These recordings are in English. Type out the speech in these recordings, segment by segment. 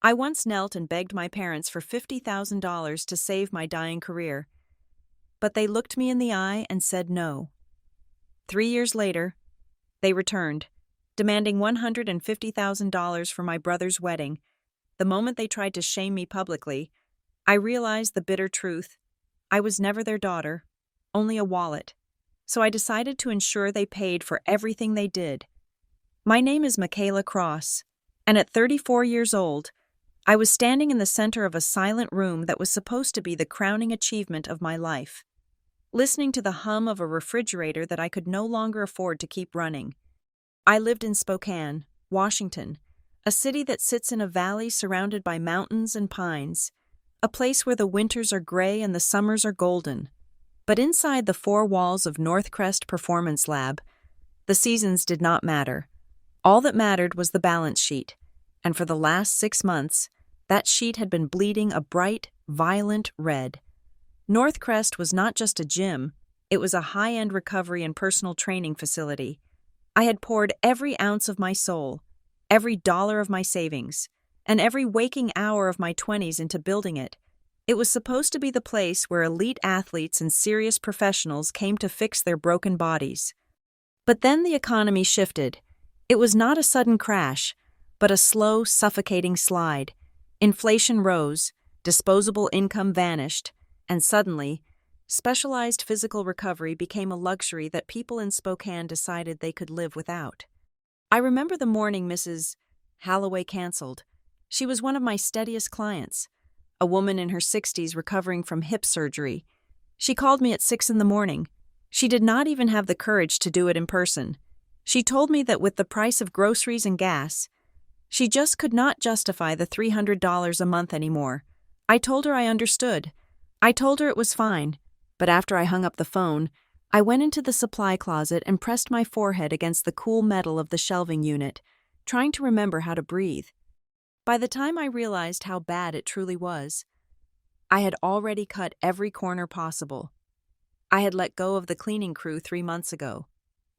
I once knelt and begged my parents for $50,000 to save my dying career, but they looked me in the eye and said no. 3 years later, they returned, demanding $150,000 for my brother's wedding. The moment they tried to shame me publicly, I realized the bitter truth. I was never their daughter, only a wallet. So I decided to ensure they paid for everything they did. My name is Michaela Cross, and at 34 years old, I was standing in the center of a silent room that was supposed to be the crowning achievement of my life, listening to the hum of a refrigerator that I could no longer afford to keep running. I lived in Spokane, Washington, a city that sits in a valley surrounded by mountains and pines, a place where the winters are gray and the summers are golden. But inside the four walls of Northcrest Performance Lab, the seasons did not matter. All that mattered was the balance sheet, and for the last 6 months, that sheet had been bleeding a bright, violent red. Northcrest was not just a gym, it was a high-end recovery and personal training facility. I had poured every ounce of my soul, every dollar of my savings, and every waking hour of my 20s into building it. It was supposed to be the place where elite athletes and serious professionals came to fix their broken bodies. But then the economy shifted. It was not a sudden crash, but a slow, suffocating slide. Inflation rose, disposable income vanished, and suddenly, specialized physical recovery became a luxury that people in Spokane decided they could live without. I remember the morning Mrs. Holloway canceled. She was one of my steadiest clients, a woman in her 60s recovering from hip surgery. She called me at 6 in the morning. She did not even have the courage to do it in person. She told me that with the price of groceries and gas, she just could not justify the $300 a month anymore. I told her I understood. I told her it was fine, but after I hung up the phone, I went into the supply closet and pressed my forehead against the cool metal of the shelving unit, trying to remember how to breathe. By the time I realized how bad it truly was, I had already cut every corner possible. I had let go of the cleaning crew 3 months ago.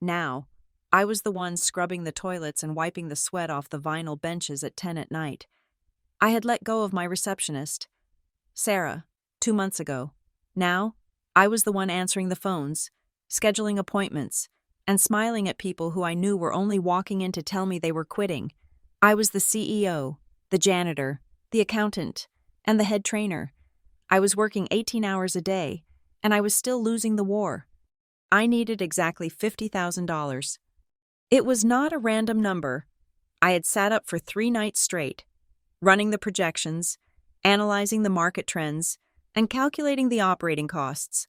Now, I was the one scrubbing the toilets and wiping the sweat off the vinyl benches at 10 at night. I had let go of my receptionist, Sarah, 2 months ago. Now, I was the one answering the phones, scheduling appointments, and smiling at people who I knew were only walking in to tell me they were quitting. I was the CEO, the janitor, the accountant, and the head trainer. I was working 18 hours a day, and I was still losing the war. I needed exactly $50,000. It was not a random number. I had sat up for 3 nights straight, running the projections, analyzing the market trends, and calculating the operating costs.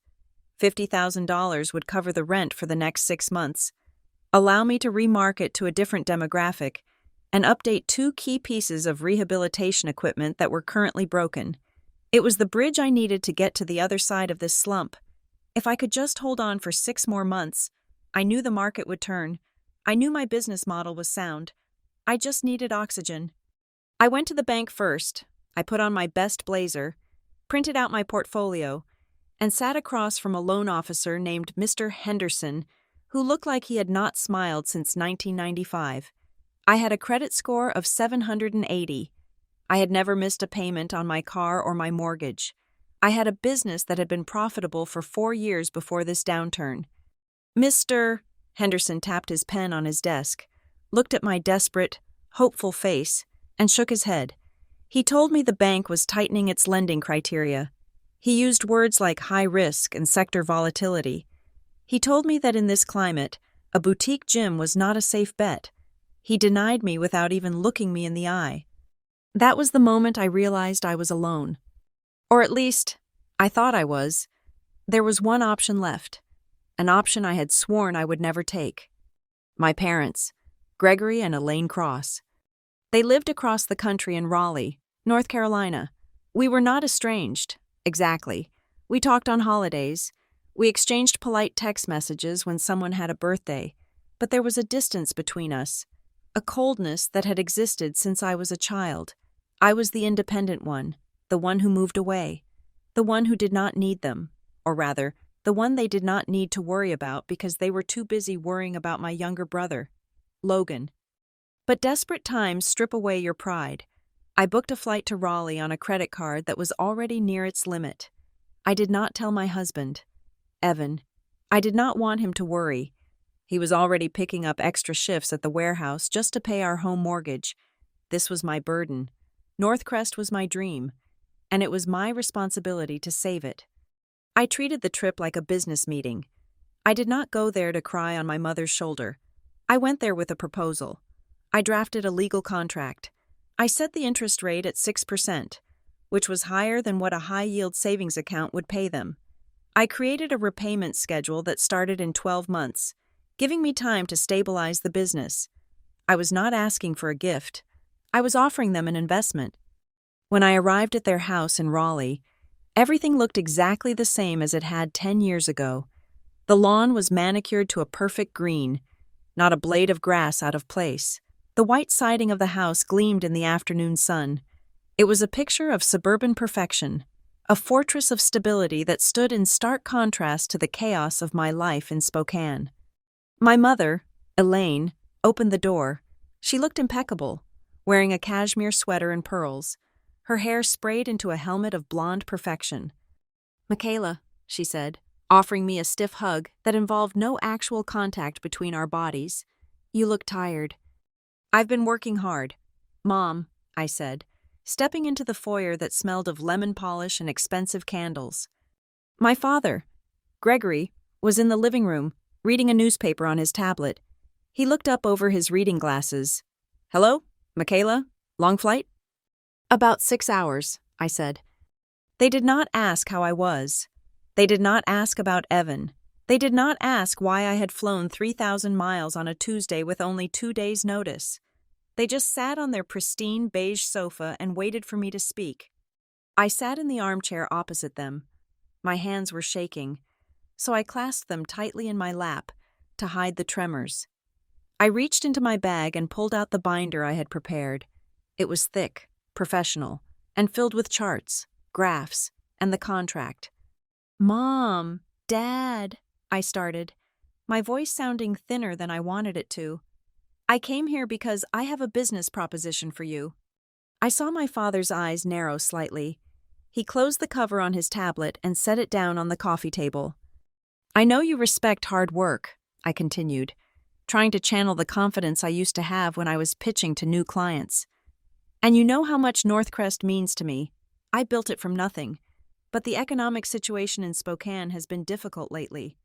$50,000 would cover the rent for the next 6 months, allow me to remarket to a different demographic, and update 2 key pieces of rehabilitation equipment that were currently broken. It was the bridge I needed to get to the other side of this slump. If I could just hold on for 6 more months, I knew the market would turn. I knew my business model was sound. I just needed oxygen. I went to the bank first. I put on my best blazer, printed out my portfolio, and sat across from a loan officer named Mr. Henderson, who looked like he had not smiled since 1995. I had a credit score of 780. I had never missed a payment on my car or my mortgage. I had a business that had been profitable for 4 years before this downturn. Mr. Henderson tapped his pen on his desk, looked at my desperate, hopeful face, and shook his head. He told me the bank was tightening its lending criteria. He used words like high risk and sector volatility. He told me that in this climate, a boutique gym was not a safe bet. He denied me without even looking me in the eye. That was the moment I realized I was alone. Or at least, I thought I was. There was one option left, an option I had sworn I would never take. My parents, Gregory and Elaine Cross. They lived across the country in Raleigh, North Carolina. We were not estranged, exactly. We talked on holidays. We exchanged polite text messages when someone had a birthday. But there was a distance between us, a coldness that had existed since I was a child. I was the independent one, the one who moved away, the one who did not need them, or rather, the one they did not need to worry about because they were too busy worrying about my younger brother, Logan. But desperate times strip away your pride. I booked a flight to Raleigh on a credit card that was already near its limit. I did not tell my husband, Evan. I did not want him to worry. He was already picking up extra shifts at the warehouse just to pay our home mortgage. This was my burden. Northcrest was my dream, and it was my responsibility to save it. I treated the trip like a business meeting. I did not go there to cry on my mother's shoulder. I went there with a proposal. I drafted a legal contract. I set the interest rate at 6%, which was higher than what a high-yield savings account would pay them. I created a repayment schedule that started in 12 months, giving me time to stabilize the business. I was not asking for a gift. I was offering them an investment. When I arrived at their house in Raleigh, everything looked exactly the same as it had 10 years ago. The lawn was manicured to a perfect green, not a blade of grass out of place. The white siding of the house gleamed in the afternoon sun. It was a picture of suburban perfection, a fortress of stability that stood in stark contrast to the chaos of my life in Spokane. My mother, Elaine, opened the door. She looked impeccable, wearing a cashmere sweater and pearls, her hair sprayed into a helmet of blonde perfection. "Michaela," she said, offering me a stiff hug that involved no actual contact between our bodies. "You look tired." "I've been working hard." "Mom," I said, stepping into the foyer that smelled of lemon polish and expensive candles. My father, Gregory, was in the living room, reading a newspaper on his tablet. He looked up over his reading glasses. "Hello, Michaela? Long flight?" "About 6 hours," I said. They did not ask how I was. They did not ask about Evan. They did not ask why I had flown 3,000 miles on a Tuesday with only 2 days' notice. They just sat on their pristine beige sofa and waited for me to speak. I sat in the armchair opposite them. My hands were shaking, so I clasped them tightly in my lap to hide the tremors. I reached into my bag and pulled out the binder I had prepared. It was thick, professional, and filled with charts, graphs, and the contract. "Mom, Dad," I started, my voice sounding thinner than I wanted it to. "I came here because I have a business proposition for you." I saw my father's eyes narrow slightly. He closed the cover on his tablet and set it down on the coffee table. "I know you respect hard work," I continued, trying to channel the confidence I used to have when I was pitching to new clients. "And you know how much Northcrest means to me. I built it from nothing, but the economic situation in Spokane has been difficult lately."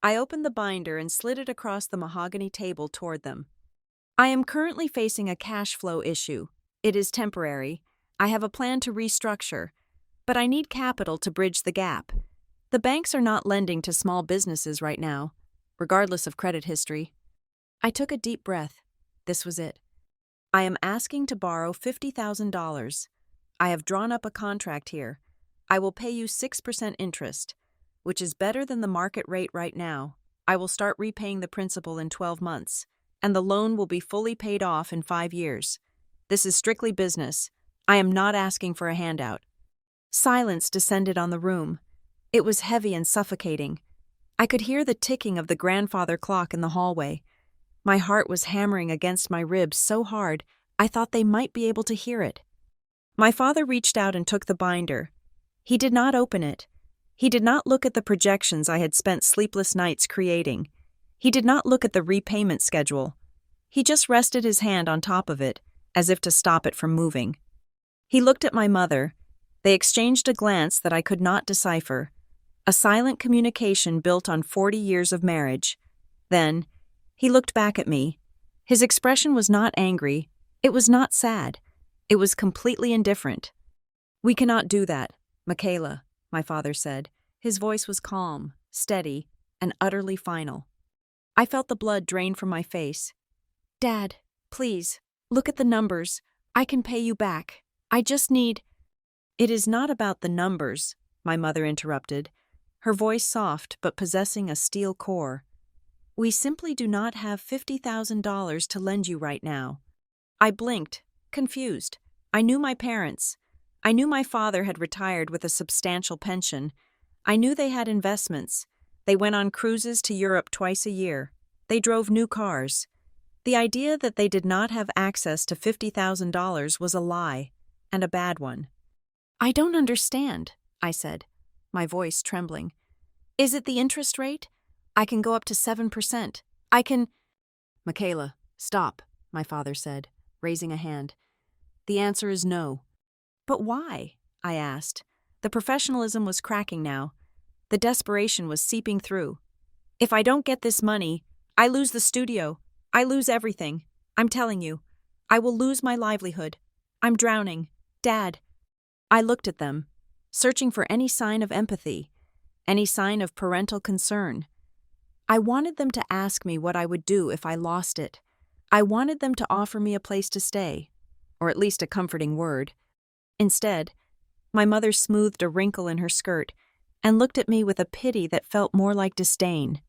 I opened the binder and slid it across the mahogany table toward them. "I am currently facing a cash flow issue. It is temporary. I have a plan to restructure, but I need capital to bridge the gap. The banks are not lending to small businesses right now, regardless of credit history." I took a deep breath. This was it. "I am asking to borrow $50,000. I have drawn up a contract here. I will pay you 6% interest, which is better than the market rate right now. I will start repaying the principal in 12 months, and the loan will be fully paid off in 5 years. This is strictly business. I am not asking for a handout." Silence descended on the room. It was heavy and suffocating. I could hear the ticking of the grandfather clock in the hallway. My heart was hammering against my ribs so hard I thought they might be able to hear it. My father reached out and took the binder. He did not open it. He did not look at the projections I had spent sleepless nights creating. He did not look at the repayment schedule. He just rested his hand on top of it, as if to stop it from moving. He looked at my mother. They exchanged a glance that I could not decipher, a silent communication built on 40 years of marriage. Then, he looked back at me. His expression was not angry. It was not sad. It was completely indifferent. "We cannot do that, Michaela," my father said. His voice was calm, steady, and utterly final. I felt the blood drain from my face. "Dad, please, look at the numbers. I can pay you back. I just need—" "It is not about the numbers," my mother interrupted, her voice soft but possessing a steel core. "We simply do not have $50,000 to lend you right now." I blinked, confused. I knew my parents. I knew my father had retired with a substantial pension. I knew they had investments. They went on cruises to Europe twice a year. They drove new cars. The idea that they did not have access to $50,000 was a lie. and a bad one. I don't understand, I said, my voice trembling. Is it the interest rate? I can go up to 7%. I can… Michaela, stop, my father said, raising a hand. The answer is no. But why? I asked. The professionalism was cracking now. The desperation was seeping through. If I don't get this money, I lose the studio. I lose everything. I'm telling you. I will lose my livelihood. I'm drowning. Dad. I looked at them, searching for any sign of empathy, any sign of parental concern. I wanted them to ask me what I would do if I lost it. I wanted them to offer me a place to stay, or at least a comforting word. Instead, my mother smoothed a wrinkle in her skirt and looked at me with a pity that felt more like disdain.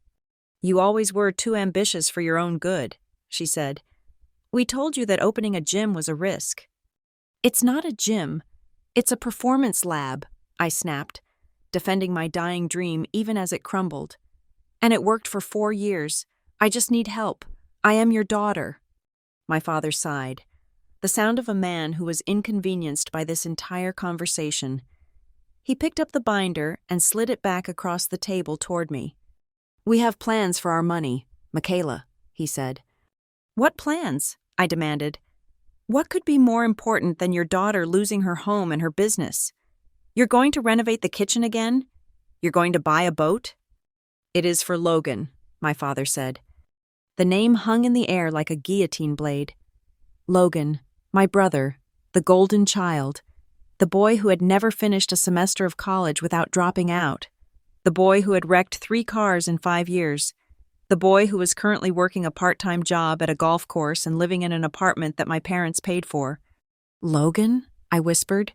You always were too ambitious for your own good, she said. We told you that opening a gym was a risk. It's not a gym. It's a performance lab, I snapped, defending my dying dream even as it crumbled. And it worked for 4 years. I just need help. I am your daughter. My father sighed, the sound of a man who was inconvenienced by this entire conversation. He picked up the binder and slid it back across the table toward me. We have plans for our money, Michaela, he said. What plans? I demanded. What could be more important than your daughter losing her home and her business? You're going to renovate the kitchen again? You're going to buy a boat? It is for Logan, my father said. The name hung in the air like a guillotine blade. Logan, my brother, the golden child, the boy who had never finished a semester of college without dropping out, the boy who had wrecked 3 cars in 5 years, the boy who was currently working a part-time job at a golf course and living in an apartment that my parents paid for. Logan? I whispered.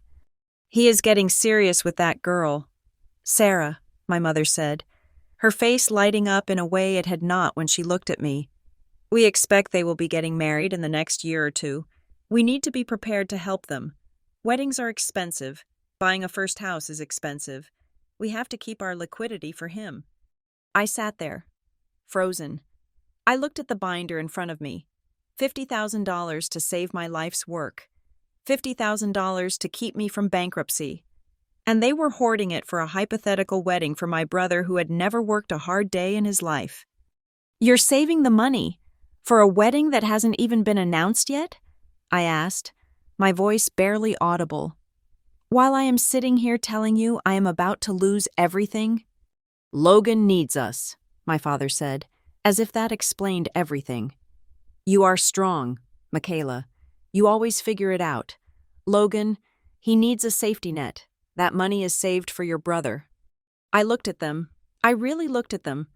He is getting serious with that girl. Sarah, my mother said, her face lighting up in a way it had not when she looked at me. We expect they will be getting married in the next year or 2. We need to be prepared to help them. Weddings are expensive. Buying a first house is expensive. We have to keep our liquidity for him. I sat there, frozen. I looked at the binder in front of me. $50,000 to save my life's work. $50,000 to keep me from bankruptcy. And they were hoarding it for a hypothetical wedding for my brother who had never worked a hard day in his life. You're saving the money for a wedding that hasn't even been announced yet? I asked, my voice barely audible. While I am sitting here telling you I am about to lose everything? Logan needs us, my father said, as if that explained everything. You are strong, Michaela. You always figure it out. Logan, he needs a safety net. That money is saved for your brother. I looked at them. I really looked at them.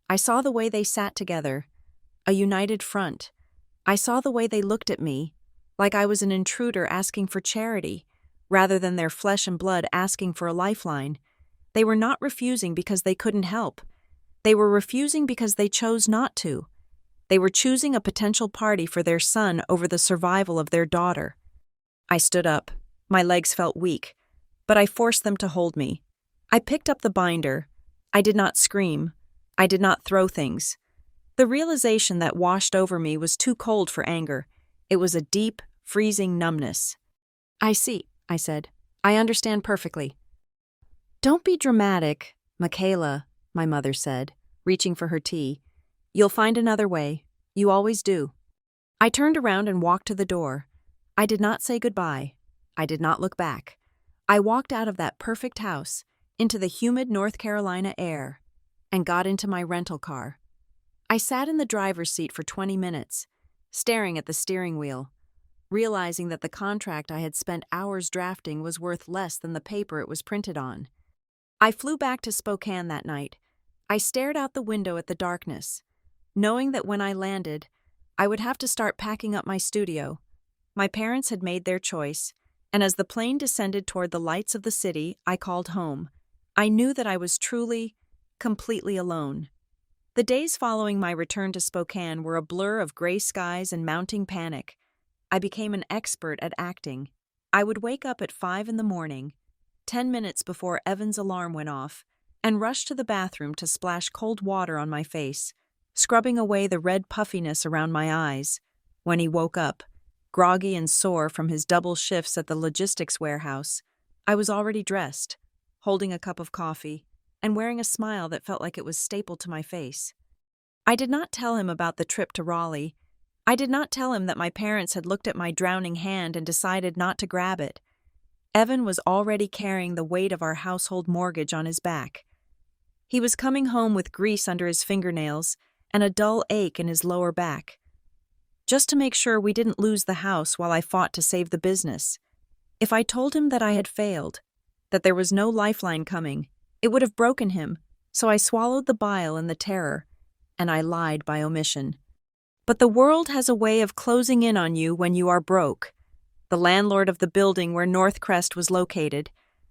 I saw the way they sat together, a united front. I saw the way they looked at me, like I was an intruder asking for charity, rather than their flesh and blood asking for a lifeline. They were not refusing because they couldn't help. They were refusing because they chose not to. They were choosing a potential party for their son over the survival of their daughter. I stood up. My legs felt weak, but I forced them to hold me. I picked up the binder. I did not scream. I did not throw things. The realization that washed over me was too cold for anger. It was a deep, freezing numbness. I see, I said. I understand perfectly. Don't be dramatic, Michaela, my mother said, reaching for her tea. You'll find another way. You always do. I turned around and walked to the door. I did not say goodbye. I did not look back. I walked out of that perfect house, into the humid North Carolina air, and got into my rental car. I sat in the driver's seat for 20 minutes, staring at the steering wheel, realizing that the contract I had spent hours drafting was worth less than the paper it was printed on. I flew back to Spokane that night. I stared out the window at the darkness, knowing that when I landed, I would have to start packing up my studio. My parents had made their choice, and as the plane descended toward the lights of the city I called home, I knew that I was truly, completely alone. The days following my return to Spokane were a blur of gray skies and mounting panic. I became an expert at acting. I would wake up at 5 in the morning, 10 minutes before Evan's alarm went off, and rush to the bathroom to splash cold water on my face, scrubbing away the red puffiness around my eyes. When he woke up, groggy and sore from his double shifts at the logistics warehouse. I was already dressed, holding a cup of coffee, and wearing a smile that felt like it was stapled to my face. I did not tell him about the trip to Raleigh. I did not tell him that my parents had looked at my drowning hand and decided not to grab it. Evan was already carrying the weight of our household mortgage on his back. He was coming home with grease under his fingernails and a dull ache in his lower back, just to make sure we didn't lose the house while I fought to save the business. If I told him that I had failed, that there was no lifeline coming, it would have broken him, so I swallowed the bile and the terror, and I lied by omission. But the world has a way of closing in on you when you are broke. The landlord of the building where Northcrest was located,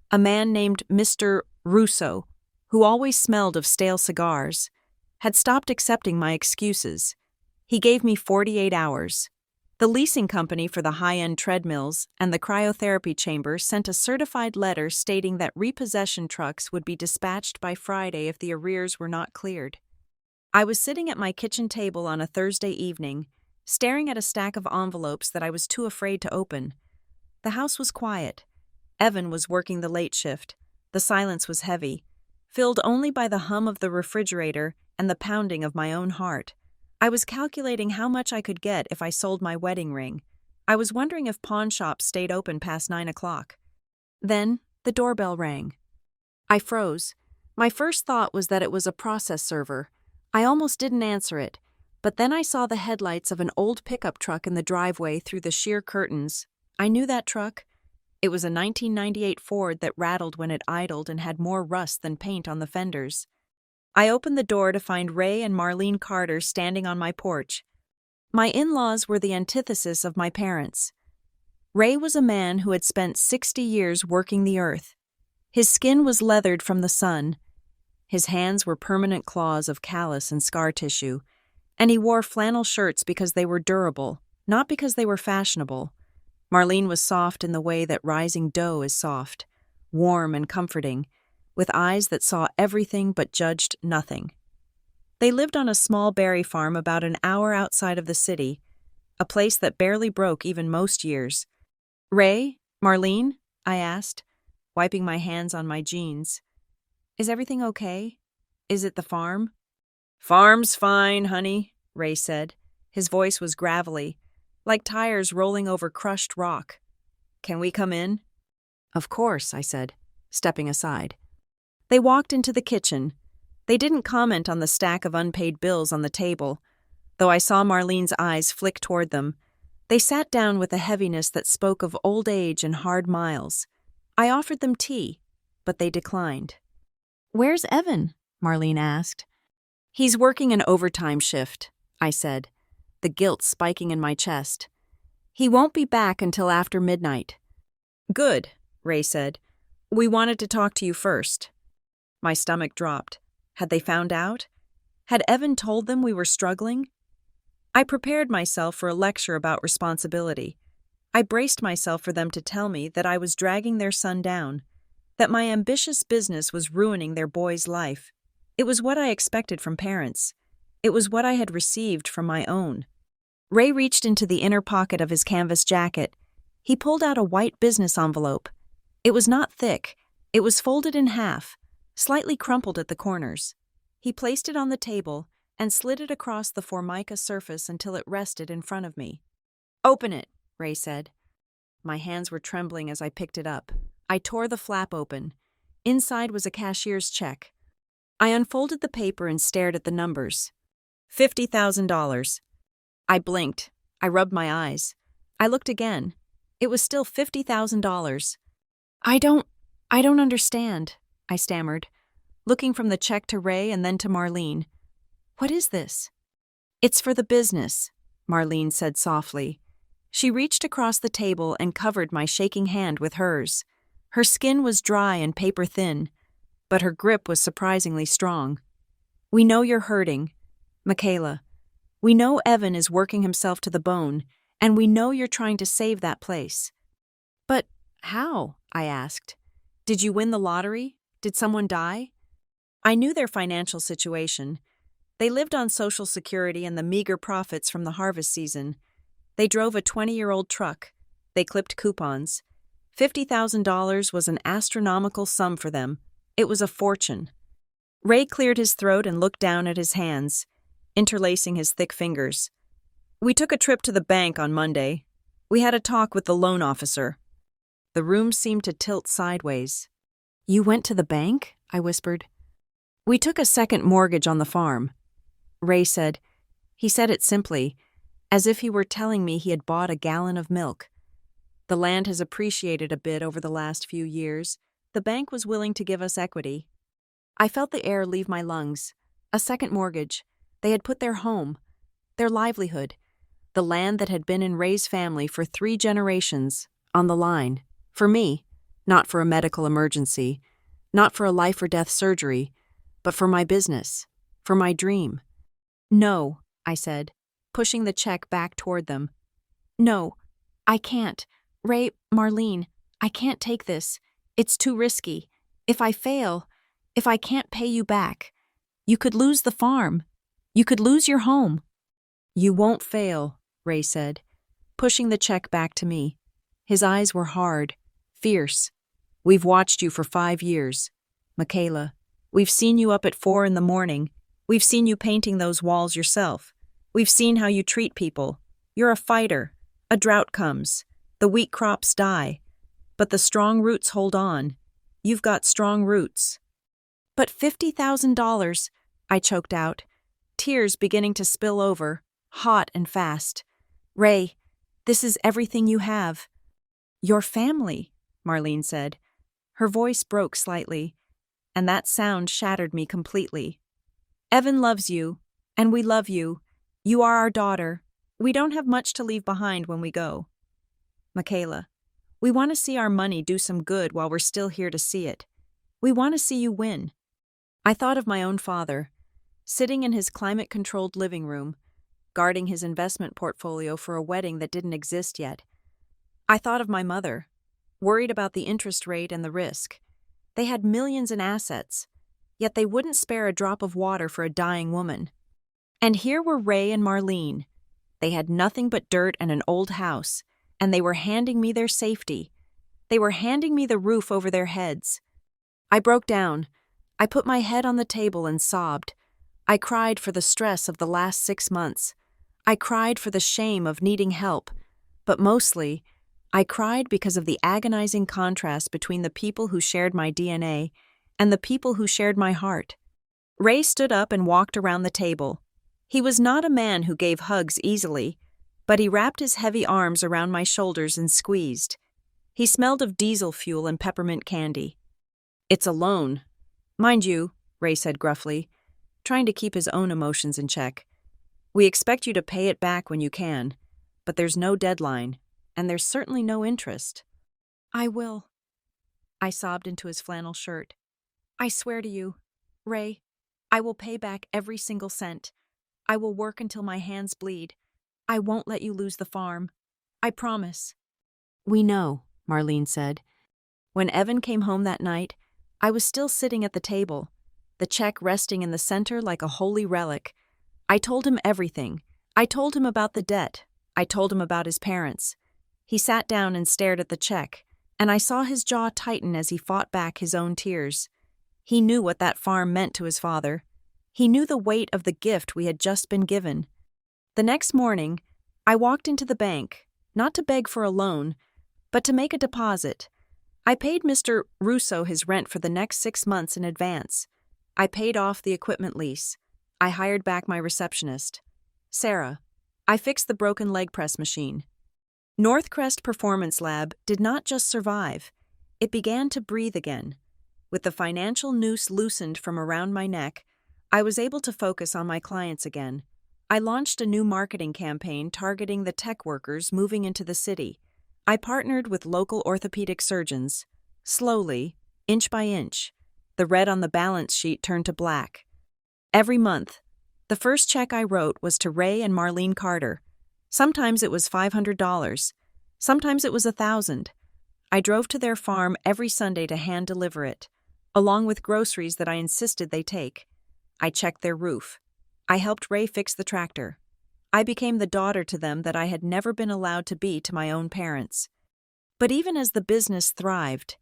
a man named Mr. Russo, who always smelled of stale cigars, had stopped accepting my excuses. He gave me 48 hours. The leasing company for the high-end treadmills and the cryotherapy chamber sent a certified letter stating that repossession trucks would be dispatched by Friday if the arrears were not cleared. I was sitting at my kitchen table on a Thursday evening, staring at a stack of envelopes that I was too afraid to open. The house was quiet. Evan was working the late shift. The silence was heavy, filled only by the hum of the refrigerator and the pounding of my own heart. I was calculating how much I could get if I sold my wedding ring. I was wondering if pawn shops stayed open past 9 o'clock. Then the doorbell rang. I froze. My first thought was that it was a process server. I almost didn't answer it, but then I saw the headlights of an old pickup truck in the driveway through the sheer curtains. I knew that truck. It was a 1998 Ford that rattled when it idled and had more rust than paint on the fenders. I opened the door to find Ray and Marlene Carter standing on my porch. My in-laws were the antithesis of my parents. Ray was a man who had spent 60 years working the earth. His skin was leathered from the sun. His hands were permanent claws of callus and scar tissue, and he wore flannel shirts because they were durable, not because they were fashionable. Marlene was soft in the way that rising dough is soft, warm and comforting, with eyes that saw everything but judged nothing. They lived on a small berry farm about an hour outside of the city, a place that barely broke even most years. "Ray? Marlene?" I asked, wiping my hands on my jeans. "Is everything okay? Is it the farm?" "Farm's fine, honey," Ray said. His voice was gravelly, like tires rolling over crushed rock. "Can we come in?" "Of course," I said, stepping aside. They walked into the kitchen. They didn't comment on the stack of unpaid bills on the table, though I saw Marlene's eyes flick toward them. They sat down with a heaviness that spoke of old age and hard miles. I offered them tea, but they declined. "Where's Evan?" Marlene asked. "He's working an overtime shift," I said, the guilt spiking in my chest. "He won't be back until after midnight." "Good," Ray said. "We wanted to talk to you first." My stomach dropped. Had they found out? Had Evan told them we were struggling? I prepared myself for a lecture about responsibility. I braced myself for them to tell me that I was dragging their son down, that my ambitious business was ruining their boy's life. It was what I expected from parents. It was what I had received from my own. Ray reached into the inner pocket of his canvas jacket. He pulled out a white business envelope. It was not thick. It was folded in half, slightly crumpled at the corners. He placed it on the table and slid it across the formica surface until it rested in front of me. "Open it," Ray said. My hands were trembling as I picked it up. I tore the flap open. Inside was a cashier's check. I unfolded the paper and stared at the numbers. $50,000. I blinked. I rubbed my eyes. I looked again. It was still $50,000. I don't understand," I stammered, looking from the check to Ray and then to Marlene. "What is this?" "It's for the business," Marlene said softly. She reached across the table and covered my shaking hand with hers. Her skin was dry and paper-thin, but her grip was surprisingly strong. "We know you're hurting, Michaela. We know Evan is working himself to the bone, and we know you're trying to save that place." "But how?" I asked. "Did you win the lottery? Did someone die?" I knew their financial situation. They lived on Social Security and the meager profits from the harvest season. They drove a 20-year-old truck. They clipped coupons. $50,000 was an astronomical sum for them. It was a fortune. Ray cleared his throat and looked down at his hands, interlacing his thick fingers. We took a trip to the bank on Monday. We had a talk with the loan officer. The room seemed to tilt sideways. "You went to the bank?" I whispered. "We took a second mortgage on the farm," Ray said. He said it simply, as if he were telling me he had bought a gallon of milk. "The land has appreciated a bit over the last few years. The bank was willing to give us equity." I felt the air leave my lungs. A second mortgage. They had put their home, their livelihood, the land that had been in Ray's family for 3 generations, on the line. For me, not for a medical emergency, not for a life-or-death surgery, but for my business, for my dream. "No," I said, pushing the check back toward them. "No, I can't. Ray, Marlene, I can't take this. It's too risky. If I fail, if I can't pay you back, you could lose the farm. You could lose your home." "You won't fail," Ray said, pushing the check back to me. His eyes were hard, fierce. "We've watched you for 5 years. Michaela, we've seen you up at 4 in the morning. We've seen you painting those walls yourself. We've seen how you treat people. You're a fighter. A drought comes. The wheat crops die. But the strong roots hold on. You've got strong roots." "But $50,000, I choked out, tears beginning to spill over, hot and fast. "Ray, this is everything you have." "Your family," Marlene said. Her voice broke slightly, and that sound shattered me completely. "Evan loves you, and we love you. You are our daughter. We don't have much to leave behind when we go. Michaela, we want to see our money do some good while we're still here to see it. We want to see you win." I thought of my own father, sitting in his climate-controlled living room, guarding his investment portfolio for a wedding that didn't exist yet. I thought of my mother, worried about the interest rate and the risk. They had millions in assets, yet they wouldn't spare a drop of water for a dying woman. And here were Ray and Marlene. They had nothing but dirt and an old house, and they were handing me their safety. They were handing me the roof over their heads. I broke down. I put my head on the table and sobbed. I cried for the stress of the last 6 months. I cried for the shame of needing help. But mostly, I cried because of the agonizing contrast between the people who shared my DNA and the people who shared my heart. Ray stood up and walked around the table. He was not a man who gave hugs easily, but he wrapped his heavy arms around my shoulders and squeezed. He smelled of diesel fuel and peppermint candy. "It's a loan. Mind you," Ray said gruffly, trying to keep his own emotions in check. "We expect you to pay it back when you can, but there's no deadline, and there's certainly no interest." "I will." I sobbed into his flannel shirt. "I swear to you, Ray, I will pay back every single cent. I will work until my hands bleed. I won't let you lose the farm. I promise." "We know," Marlene said. When Evan came home that night, I was still sitting at the table, the check resting in the center like a holy relic. I told him everything. I told him about the debt. I told him about his parents. He sat down and stared at the check, and I saw his jaw tighten as he fought back his own tears. He knew what that farm meant to his father. He knew the weight of the gift we had just been given. The next morning, I walked into the bank, not to beg for a loan, but to make a deposit. I paid Mr. Russo his rent for the next 6 months in advance. I paid off the equipment lease. I hired back my receptionist, Sarah. I fixed the broken leg press machine. Northcrest Performance Lab did not just survive. It began to breathe again. With the financial noose loosened from around my neck, I was able to focus on my clients again. I launched a new marketing campaign targeting the tech workers moving into the city. I partnered with local orthopedic surgeons. Slowly, inch by inch, the red on the balance sheet turned to black. Every month, the first check I wrote was to Ray and Marlene Carter. Sometimes it was $500. Sometimes it was $1,000. I drove to their farm every Sunday to hand deliver it, along with groceries that I insisted they take. I checked their roof. I helped Ray fix the tractor. I became the daughter to them that I had never been allowed to be to my own parents. But even as the business thrived,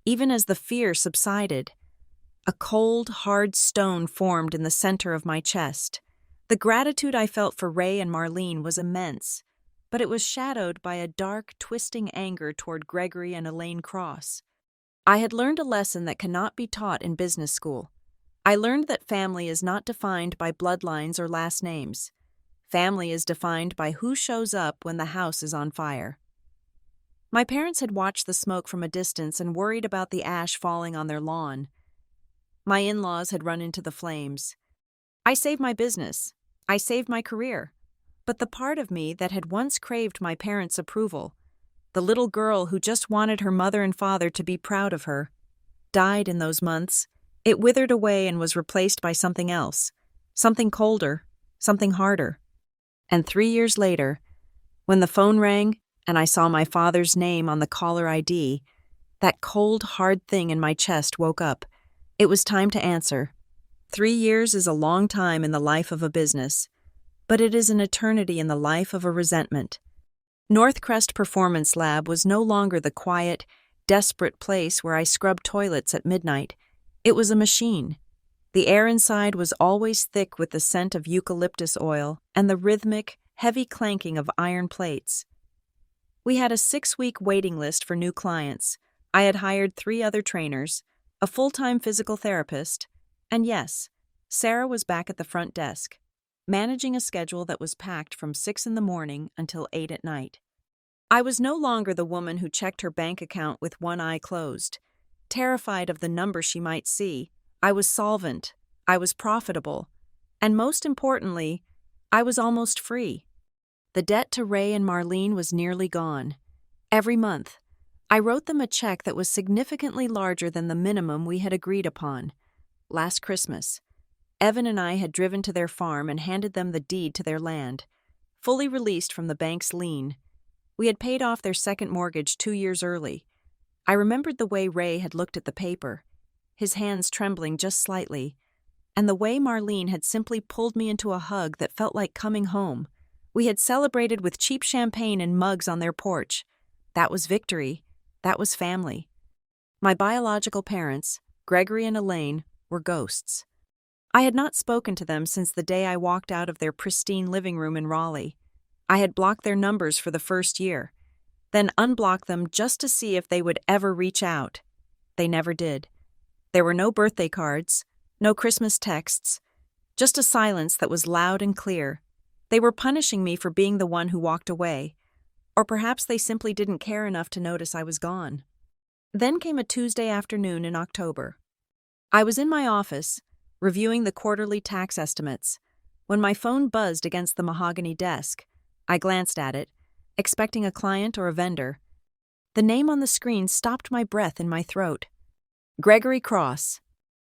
even as the fear subsided, a cold, hard stone formed in the center of my chest. The gratitude I felt for Ray and Marlene was immense, but it was shadowed by a dark, twisting anger toward Gregory and Elaine Cross. I had learned a lesson that cannot be taught in business school. I learned that family is not defined by bloodlines or last names. Family is defined by who shows up when the house is on fire. My parents had watched the smoke from a distance and worried about the ash falling on their lawn. My in-laws had run into the flames. I saved my business. I saved my career. But the part of me that had once craved my parents' approval, the little girl who just wanted her mother and father to be proud of her, died in those months. It withered away and was replaced by something else, something colder, something harder. And 3 years later, when the phone rang and I saw my father's name on the caller ID, that cold, hard thing in my chest woke up. It was time to answer. 3 years is a long time in the life of a business, but it is an eternity in the life of a resentment. Northcrest Performance Lab was no longer the quiet, desperate place where I scrubbed toilets at midnight. It was a machine. The air inside was always thick with the scent of eucalyptus oil and the rhythmic, heavy clanking of iron plates. We had a 6-week waiting list for new clients. I had hired 3 other trainers, a full-time physical therapist, and yes, Sarah was back at the front desk, managing a schedule that was packed from 6 in the morning until 8 at night. I was no longer the woman who checked her bank account with one eye closed. Terrified of the number she might see, I was solvent, I was profitable, and most importantly, I was almost free. The debt to Ray and Marlene was nearly gone. Every month, I wrote them a check that was significantly larger than the minimum we had agreed upon. Last Christmas, Evan and I had driven to their farm and handed them the deed to their land, fully released from the bank's lien. We had paid off their second mortgage 2 years early. I remembered the way Ray had looked at the paper, his hands trembling just slightly, and the way Marlene had simply pulled me into a hug that felt like coming home. We had celebrated with cheap champagne and mugs on their porch. That was victory. That was family. My biological parents, Gregory and Elaine, were ghosts. I had not spoken to them since the day I walked out of their pristine living room in Raleigh. I had blocked their numbers for the first year, then unblocked them just to see if they would ever reach out. They never did. There were no birthday cards, no Christmas texts, just a silence that was loud and clear. They were punishing me for being the one who walked away, or perhaps they simply didn't care enough to notice I was gone. Then came a Tuesday afternoon in October. I was in my office, reviewing the quarterly tax estimates, when my phone buzzed against the mahogany desk. I glanced at it, expecting a client or a vendor. The name on the screen stopped my breath in my throat. Gregory Cross.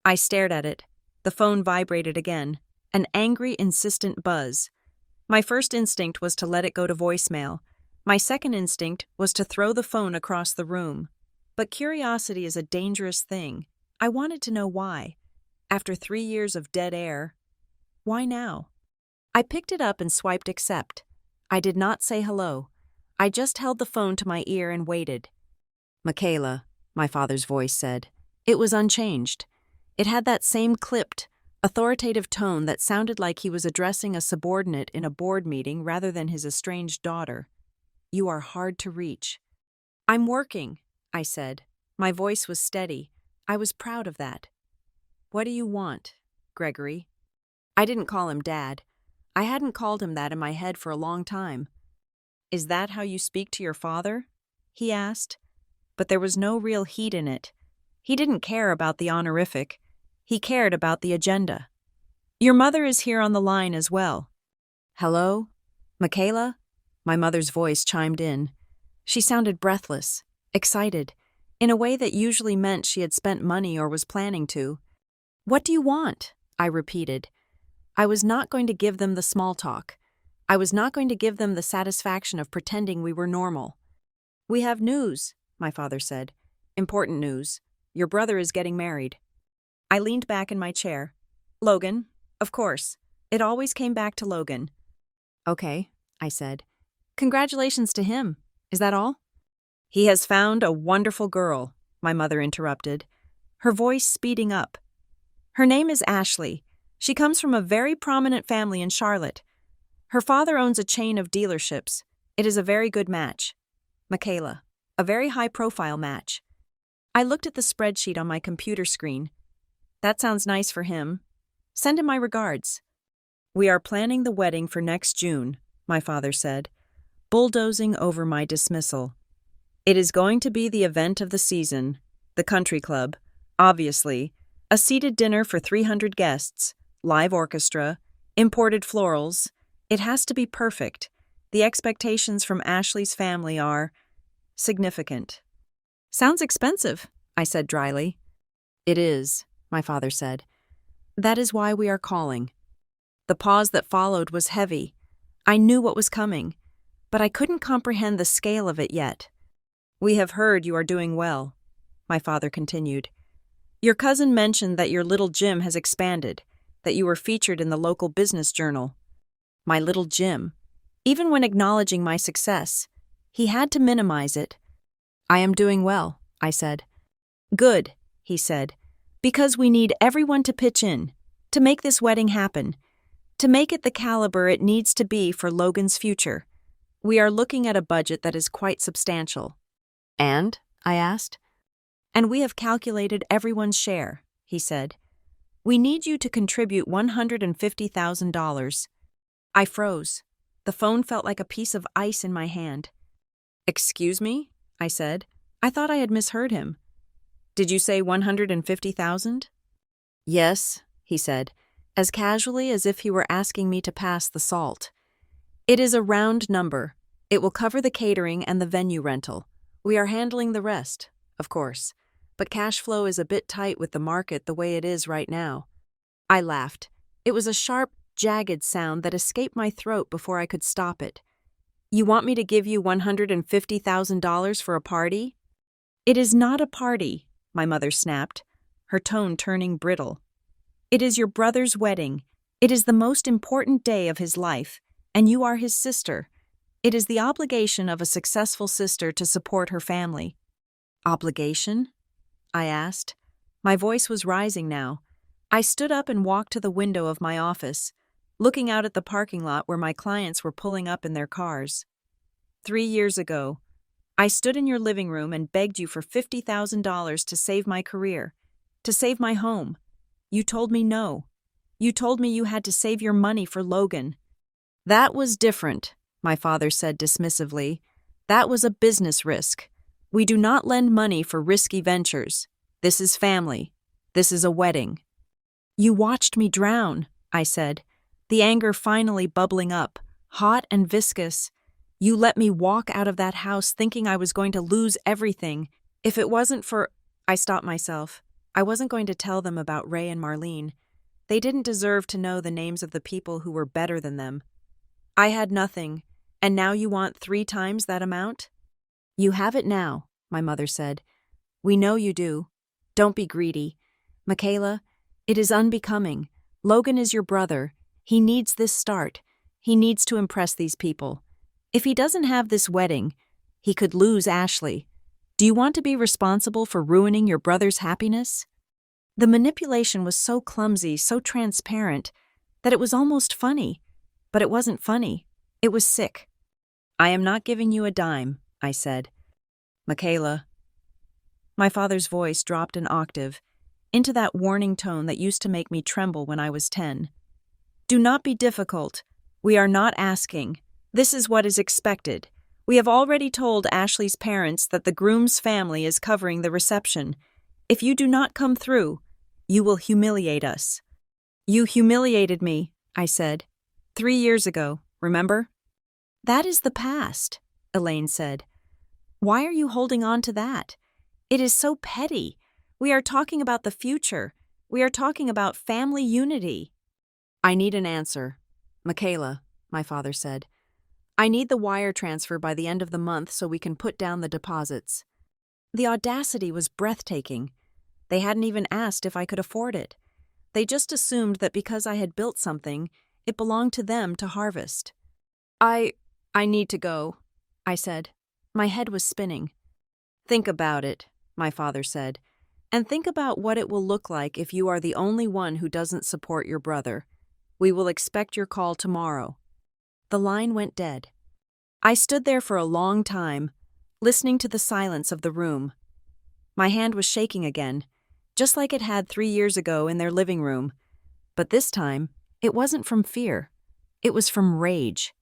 I stared at it. The phone vibrated again, an angry, insistent buzz. My first instinct was to let it go to voicemail. My second instinct was to throw the phone across the room. But curiosity is a dangerous thing. I wanted to know why. After 3 years of dead air, why now? I picked it up and swiped accept. I did not say hello. I just held the phone to my ear and waited. Michaela, my father's voice said. It was unchanged. It had that same clipped, authoritative tone that sounded like he was addressing a subordinate in a board meeting rather than his estranged daughter. You are hard to reach. I'm working, I said. My voice was steady. I was proud of that. What do you want, Gregory? I didn't call him Dad. I hadn't called him that in my head for a long time. Is that how you speak to your father? He asked. But there was no real heat in it. He didn't care about the honorific. He cared about the agenda. Your mother is here on the line as well. Hello? Michaela? My mother's voice chimed in. She sounded breathless, excited, in a way that usually meant she had spent money or was planning to. What do you want? I repeated. I was not going to give them the small talk. I was not going to give them the satisfaction of pretending we were normal. We have news, my father said. Important news. Your brother is getting married. I leaned back in my chair. Logan, of course. It always came back to Logan. Okay, I said. Congratulations to him. Is that all? He has found a wonderful girl, my mother interrupted, her voice speeding up. Her name is Ashley. She comes from a very prominent family in Charlotte. Her father owns a chain of dealerships. It is a very good match. Michaela, a very high-profile match. I looked at the spreadsheet on my computer screen. That sounds nice for him. Send him my regards. We are planning the wedding for next June, my father said, bulldozing over my dismissal. It is going to be the event of the season, the country club, obviously, a seated dinner for 300 guests, live orchestra, imported florals. It has to be perfect. The expectations from Ashley's family are significant. Sounds expensive, I said dryly. It is, my father said. That is why we are calling. The pause that followed was heavy. I knew what was coming, but I couldn't comprehend the scale of it yet. We have heard you are doing well, my father continued. Your cousin mentioned that your little gym has expanded, that you were featured in the local business journal. My little gym. Even when acknowledging my success, he had to minimize it. I am doing well, I said. Good, he said, because we need everyone to pitch in, to make this wedding happen, to make it the caliber it needs to be for Logan's future. We are looking at a budget that is quite substantial. And? I asked. And we have calculated everyone's share, he said. We need you to contribute $150,000. I froze. The phone felt like a piece of ice in my hand. Excuse me? I said. I thought I had misheard him. Did you say 150,000? Yes, he said, as casually as if he were asking me to pass the salt. It is a round number. It will cover the catering and the venue rental. We are handling the rest, of course, but cash flow is a bit tight with the market the way it is right now. I laughed. It was a sharp, jagged sound that escaped my throat before I could stop it. You want me to give you $150,000 for a party? It is not a party, my mother snapped, her tone turning brittle. It is your brother's wedding. It is the most important day of his life, and you are his sister. It is the obligation of a successful sister to support her family. Obligation? I asked. My voice was rising now. I stood up and walked to the window of my office, looking out at the parking lot where my clients were pulling up in their cars. 3 years ago, I stood in your living room and begged you for $50,000 to save my career, to save my home. You told me no. You told me you had to save your money for Logan. That was different, my father said dismissively. That was a business risk. We do not lend money for risky ventures. This is family. This is a wedding. You watched me drown, I said, the anger finally bubbling up, hot and viscous. You let me walk out of that house thinking I was going to lose everything. If it wasn't for... I stopped myself. I wasn't going to tell them about Ray and Marlene. They didn't deserve to know the names of the people who were better than them. I had nothing, and now you want 3 times that amount? You have it now, my mother said. We know you do. Don't be greedy. Michaela, it is unbecoming. Logan is your brother. He needs this start. He needs to impress these people. If he doesn't have this wedding, he could lose Ashley. Do you want to be responsible for ruining your brother's happiness? The manipulation was so clumsy, so transparent, that it was almost funny. But it wasn't funny. It was sick. I am not giving you a dime, I said. Michaela. My father's voice dropped an octave, into that warning tone that used to make me tremble when I was 10. Do not be difficult. We are not asking. This is what is expected. We have already told Ashley's parents that the groom's family is covering the reception. If you do not come through, you will humiliate us. You humiliated me, I said. 3 years ago, remember? That is the past, Elaine said. Why are you holding on to that? It is so petty. We are talking about the future. We are talking about family unity. I need an answer. Michaela, my father said. I need the wire transfer by the end of the month so we can put down the deposits. The audacity was breathtaking. They hadn't even asked if I could afford it. They just assumed that because I had built something, it belonged to them to harvest. I need to go, I said. My head was spinning. Think about it, my father said, and think about what it will look like if you are the only one who doesn't support your brother. We will expect your call tomorrow. The line went dead. I stood there for a long time, listening to the silence of the room. My hand was shaking again, just like it had 3 years ago in their living room. But this time, it wasn't from fear. It was from rage.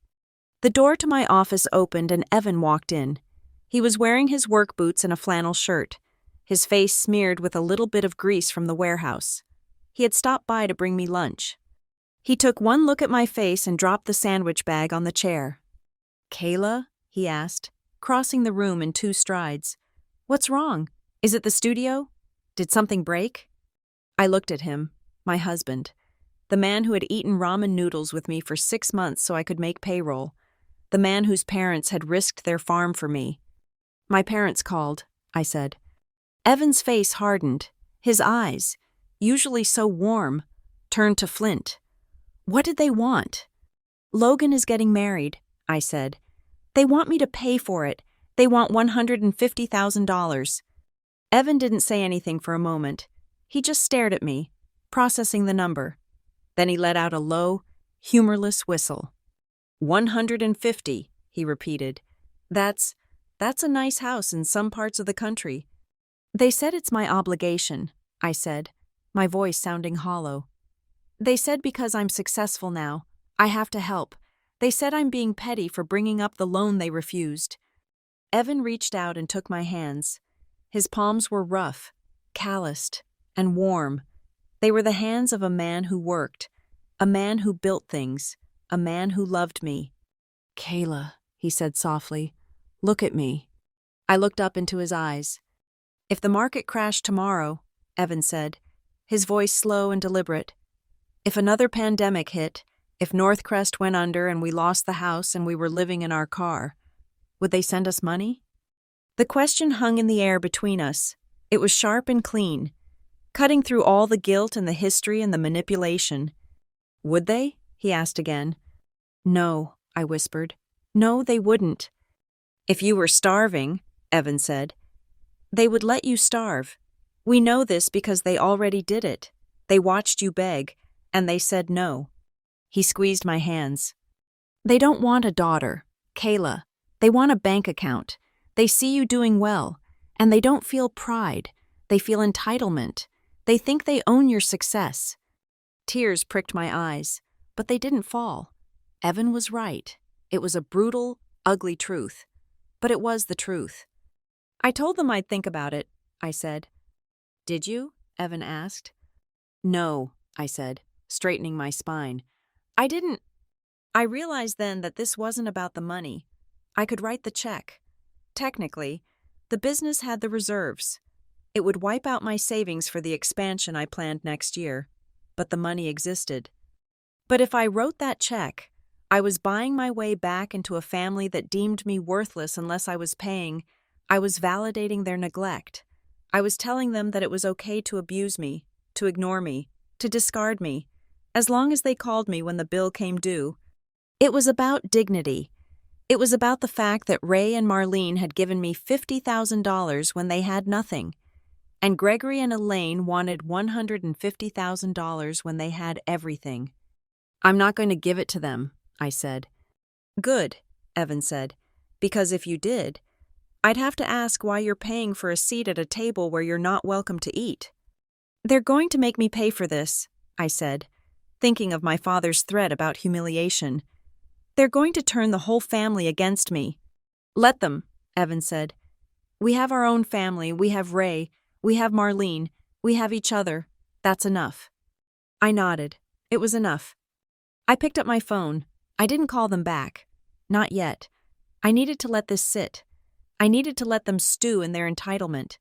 The door to my office opened and Evan walked in. He was wearing his work boots and a flannel shirt, his face smeared with a little bit of grease from the warehouse. He had stopped by to bring me lunch. He took one look at my face and dropped the sandwich bag on the chair. "Kayla?" he asked, crossing the room in 2 strides. "What's wrong? Is it the studio? Did something break?" I looked at him, my husband, the man who had eaten ramen noodles with me for 6 months so I could make payroll, the man whose parents had risked their farm for me. "My parents called," I said. Evan's face hardened. His eyes, usually so warm, turned to flint. What did they want? "Logan is getting married," I said. "They want me to pay for it. They want $150,000. Evan didn't say anything for a moment. He just stared at me, processing the number. Then he let out a low, humorless whistle. 150, he repeated. That's a nice house in some parts of the country." "They said it's my obligation," I said, my voice sounding hollow. "They said because I'm successful now, I have to help. They said I'm being petty for bringing up the loan they refused." Evan reached out and took my hands. His palms were rough, calloused, and warm. They were the hands of a man who worked, a man who built things, a man who loved me. "Kayla," he said softly, "look at me." I looked up into his eyes. "If the market crashed tomorrow," Evan said, his voice slow and deliberate, "if another pandemic hit, if Northcrest went under and we lost the house and we were living in our car, would they send us money?" The question hung in the air between us. It was sharp and clean, cutting through all the guilt and the history and the manipulation. "Would they?" he asked again. "No," I whispered. "No, they wouldn't." "If you were starving," Evan said, "they would let you starve. We know this because they already did it. They watched you beg, and they said no." He squeezed my hands. "They don't want a daughter, Kayla. They want a bank account. They see you doing well, and they don't feel pride. They feel entitlement. They think they own your success." Tears pricked my eyes, but they didn't fall. Evan was right. It was a brutal, ugly truth. But it was the truth. "I told them I'd think about it," I said. "Did you?" Evan asked. "No," I said, straightening my spine. "I didn't. I realized then that this wasn't about the money. I could write the check. Technically, the business had the reserves. It would wipe out my savings for the expansion I planned next year, but the money existed. But if I wrote that check, I was buying my way back into a family that deemed me worthless unless I was paying. I was validating their neglect. I was telling them that it was okay to abuse me, to ignore me, to discard me, as long as they called me when the bill came due. It was about dignity. It was about the fact that Ray and Marlene had given me $50,000 when they had nothing, and Gregory and Elaine wanted $150,000 when they had everything. "I'm not going to give it to them," I said. "Good," Evan said, "because if you did, I'd have to ask why you're paying for a seat at a table where you're not welcome to eat." "They're going to make me pay for this," I said, thinking of my father's threat about humiliation. "They're going to turn the whole family against me." "Let them," Evan said. "We have our own family, we have Ray, we have Marlene, we have each other. That's enough." I nodded. It was enough. I picked up my phone. I didn't call them back. Not yet. I needed to let this sit. I needed to let them stew in their entitlement.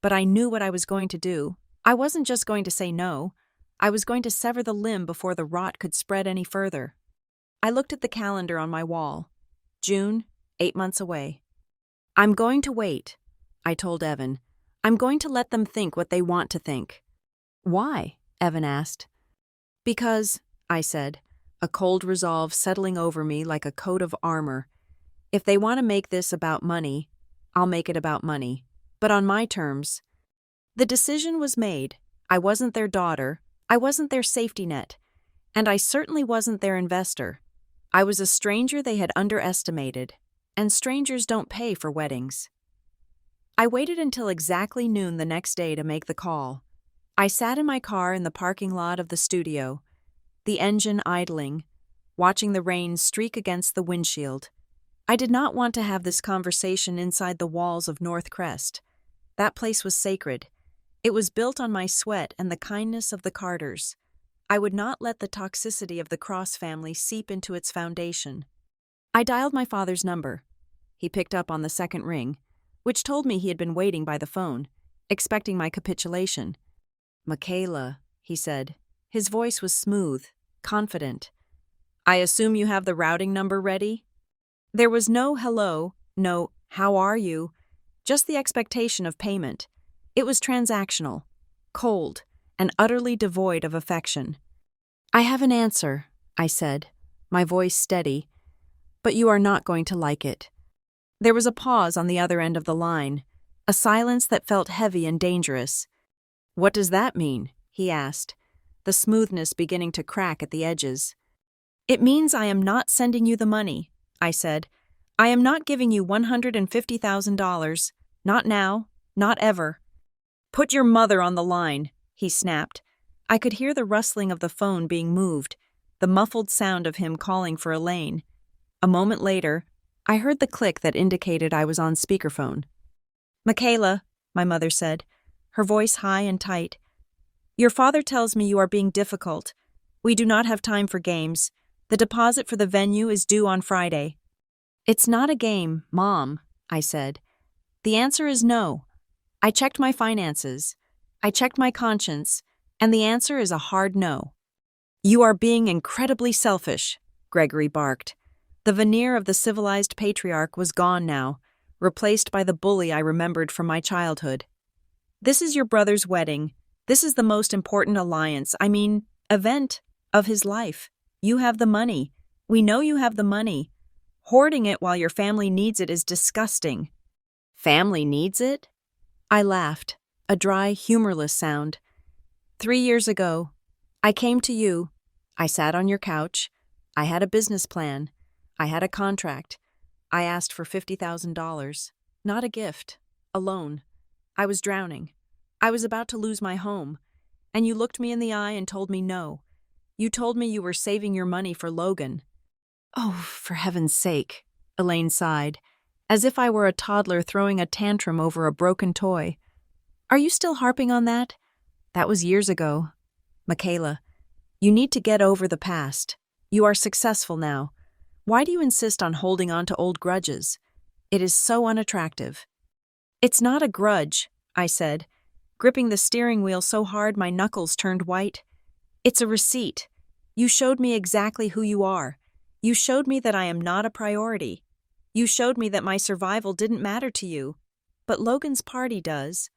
But I knew what I was going to do. I wasn't just going to say no. I was going to sever the limb before the rot could spread any further. I looked at the calendar on my wall. June, 8 months away. "I'm going to wait," I told Evan. "I'm going to let them think what they want to think." "Why?" Evan asked. "Because," I said, a cold resolve settling over me like a coat of armor. If they want to make this about money, I'll make it about money, but on my terms. The decision was made. I wasn't their daughter, I wasn't their safety net, and I certainly wasn't their investor. I was a stranger they had underestimated, and strangers don't pay for weddings. I waited until exactly noon the next day to make the call. I sat in my car in the parking lot of the studio, the engine idling, watching the rain streak against the windshield. I did not want to have this conversation inside the walls of North Crest. That place was sacred. It was built on my sweat and the kindness of the Carters. I would not let the toxicity of the Cross family seep into its foundation. I dialed my father's number. He picked up on the second ring, which told me he had been waiting by the phone, expecting my capitulation. "Michaela," he said. His voice was smooth, confident. "I assume you have the routing number ready?" There was no hello, no how are you, just the expectation of payment. It was transactional, cold, and utterly devoid of affection. "I have an answer," I said, my voice steady, "but you are not going to like it." There was a pause on the other end of the line, a silence that felt heavy and dangerous. "What does that mean?" he asked, the smoothness beginning to crack at the edges. "It means I am not sending you the money," I said. "I am not giving you $150,000. Not now, not ever." "Put your mother on the line," he snapped. I could hear the rustling of the phone being moved, the muffled sound of him calling for Elaine. A moment later, I heard the click that indicated I was on speakerphone. "Michaela," my mother said, her voice high and tight, "your father tells me you are being difficult. We do not have time for games. The deposit for the venue is due on Friday." "It's not a game, Mom," I said. "The answer is no. I checked my finances. I checked my conscience, and the answer is a hard no." "You are being incredibly selfish," Gregory barked. The veneer of the civilized patriarch was gone now, replaced by the bully I remembered from my childhood. "This is your brother's wedding. This is the most important event of his life. You have the money. We know you have the money. Hoarding it while your family needs it is disgusting." "Family needs it?" I laughed, a dry, humorless sound. 3 years ago, I came to you. I sat on your couch. I had a business plan. I had a contract. I asked for $50,000. Not a gift. A loan. I was drowning. I was about to lose my home. And you looked me in the eye and told me no. You told me you were saving your money for Logan. "Oh, for heaven's sake," Elaine sighed, as if I were a toddler throwing a tantrum over a broken toy. "Are you still harping on that? That was years ago. Michaela, you need to get over the past. You are successful now. Why do you insist on holding on to old grudges? It is so unattractive." "It's not a grudge," I said, gripping the steering wheel so hard my knuckles turned white. "It's a receipt. You showed me exactly who you are. You showed me that I am not a priority. You showed me that my survival didn't matter to you. But Logan's party does."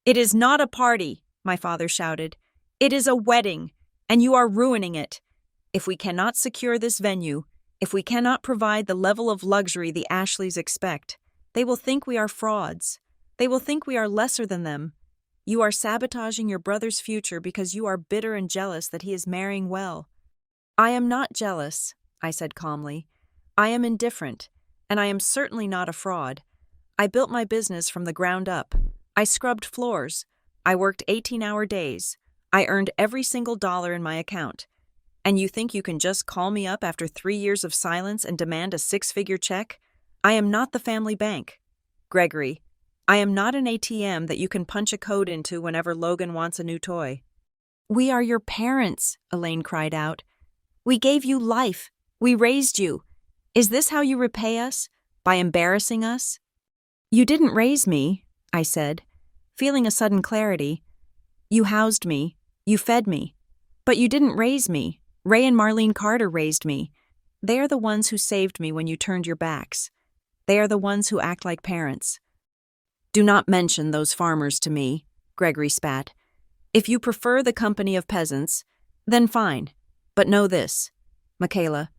"It is not a party," my father shouted. "It is a wedding, and you are ruining it. If we cannot secure this venue, if we cannot provide the level of luxury the Ashleys expect, they will think we are frauds. They will think we are lesser than them. You are sabotaging your brother's future because you are bitter and jealous that he is marrying well." "I am not jealous," I said calmly. "I am indifferent, and I am certainly not a fraud. I built my business from the ground up. I scrubbed floors. I worked 18-hour days. I earned every single dollar in my account. And you think you can just call me up after 3 years of silence and demand a 6-figure check? I am not the family bank. Gregory, I am not an ATM that you can punch a code into whenever Logan wants a new toy." "We are your parents," Elaine cried out. "We gave you life. We raised you. Is this how you repay us? By embarrassing us?" "You didn't raise me," I said, feeling a sudden clarity. "You housed me. You fed me. But you didn't raise me. Ray and Marlene Carter raised me. They are the ones who saved me when you turned your backs. They are the ones who act like parents." "Do not mention those farmers to me," Gregory spat. "If you prefer the company of peasants, then fine. But know this. Michaela,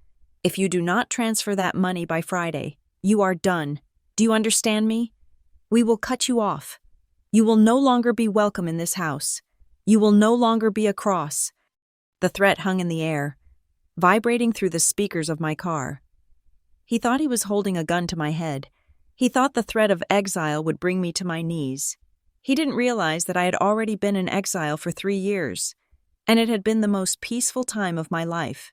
if you do not transfer that money by Friday, you are done. Do you understand me? We will cut you off. You will no longer be welcome in this house. You will no longer be a cross." The threat hung in the air, vibrating through the speakers of my car. He thought he was holding a gun to my head. He thought the threat of exile would bring me to my knees. He didn't realize that I had already been in exile for 3 years, and it had been the most peaceful time of my life.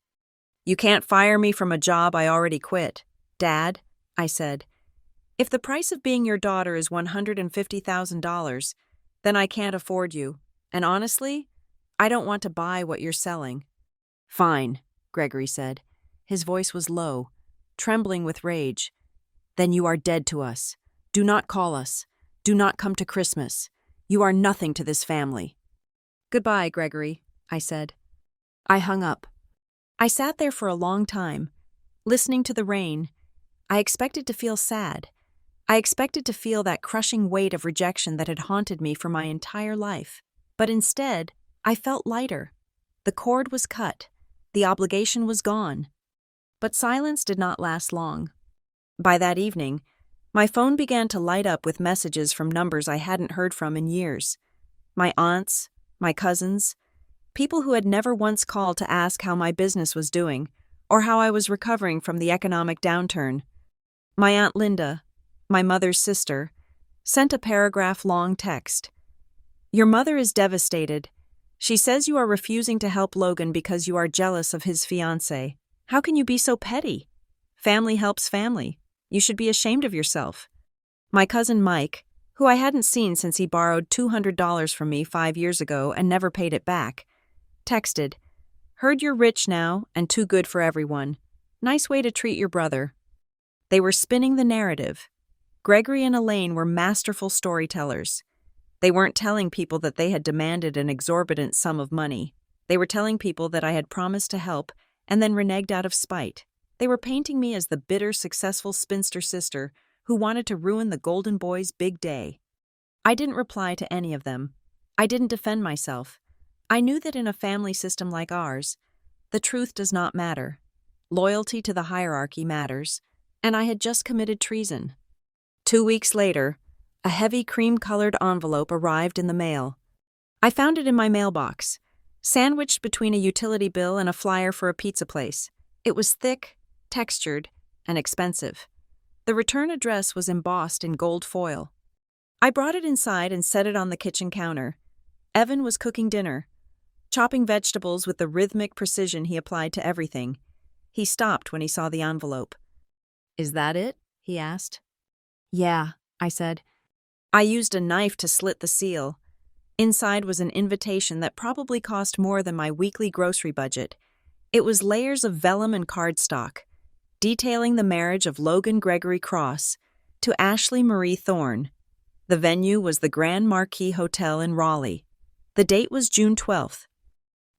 "You can't fire me from a job I already quit, Dad," I said. "If the price of being your daughter is $150,000, then I can't afford you, and honestly, I don't want to buy what you're selling." "Fine," Gregory said. His voice was low, trembling with rage. "Then you are dead to us. Do not call us. Do not come to Christmas. You are nothing to this family." "Goodbye, Gregory," I said. I hung up. I sat there for a long time, listening to the rain. I expected to feel sad. I expected to feel that crushing weight of rejection that had haunted me for my entire life. But instead, I felt lighter. The cord was cut. The obligation was gone. But silence did not last long. By that evening, my phone began to light up with messages from numbers I hadn't heard from in years. My aunts, my cousins, people who had never once called to ask how my business was doing or how I was recovering from the economic downturn. My Aunt Linda, my mother's sister, sent a paragraph-long text. "Your mother is devastated. She says you are refusing to help Logan because you are jealous of his fiancé. How can you be so petty? Family helps family. You should be ashamed of yourself." My cousin Mike, who I hadn't seen since he borrowed $200 from me 5 years ago and never paid it back, texted, "Heard you're rich now and too good for everyone. Nice way to treat your brother." They were spinning the narrative. Gregory and Elaine were masterful storytellers. They weren't telling people that they had demanded an exorbitant sum of money. They were telling people that I had promised to help and then reneged out of spite. They were painting me as the bitter, successful spinster sister who wanted to ruin the golden boy's big day. I didn't reply to any of them. I didn't defend myself. I knew that in a family system like ours, the truth does not matter. Loyalty to the hierarchy matters, and I had just committed treason. 2 weeks later, a heavy cream-colored envelope arrived in the mail. I found it in my mailbox, sandwiched between a utility bill and a flyer for a pizza place. It was thick, textured, and expensive. The return address was embossed in gold foil. I brought it inside and set it on the kitchen counter. Evan was cooking dinner, chopping vegetables with the rhythmic precision he applied to everything. He stopped when he saw the envelope. "Is that it?" he asked. "Yeah," I said. I used a knife to slit the seal. Inside was an invitation that probably cost more than my weekly grocery budget. It was layers of vellum and cardstock, detailing the marriage of Logan Gregory Cross to Ashley Marie Thorne. The venue was the Grand Marquis Hotel in Raleigh. The date was June 12th.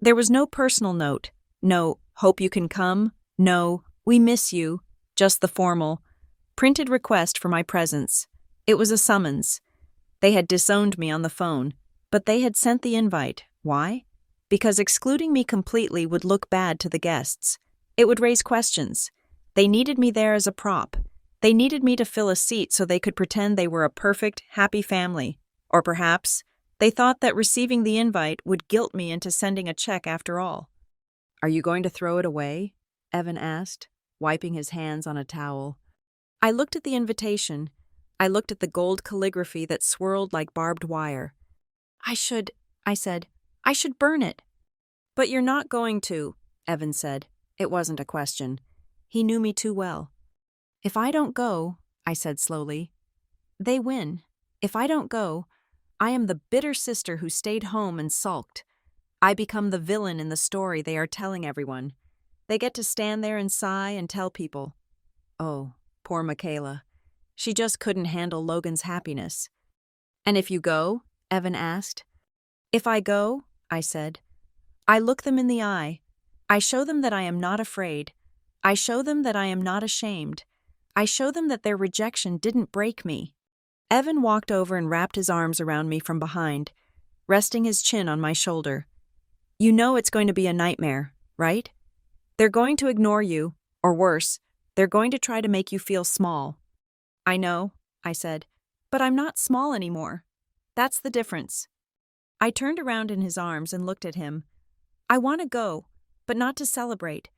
There was no personal note, no "hope you can come," no "we miss you," just the formal, printed request for my presence. It was a summons. They had disowned me on the phone, but they had sent the invite. Why? Because excluding me completely would look bad to the guests. It would raise questions. They needed me there as a prop. They needed me to fill a seat so they could pretend they were a perfect, happy family. Or perhaps they thought that receiving the invite would guilt me into sending a check after all. "Are you going to throw it away?" Evan asked, wiping his hands on a towel. I looked at the invitation. I looked at the gold calligraphy that swirled like barbed wire. I said, "I should burn it." "But you're not going to," Evan said. It wasn't a question. He knew me too well. "If I don't go," I said slowly, "they win. If I don't go, I am the bitter sister who stayed home and sulked. I become the villain in the story they are telling everyone. They get to stand there and sigh and tell people, 'Oh, poor Michaela. She just couldn't handle Logan's happiness.'" "And if you go?" Evan asked. "If I go," I said, "I look them in the eye. I show them that I am not afraid. I show them that I am not ashamed. I show them that their rejection didn't break me." Evan walked over and wrapped his arms around me from behind, resting his chin on my shoulder. "You know it's going to be a nightmare, right?" They're going to ignore you, or worse, they're going to try to make you feel small. I know, I said, but I'm not small anymore. That's the difference. I turned around in his arms and looked at him. I want to go, but not to celebrate.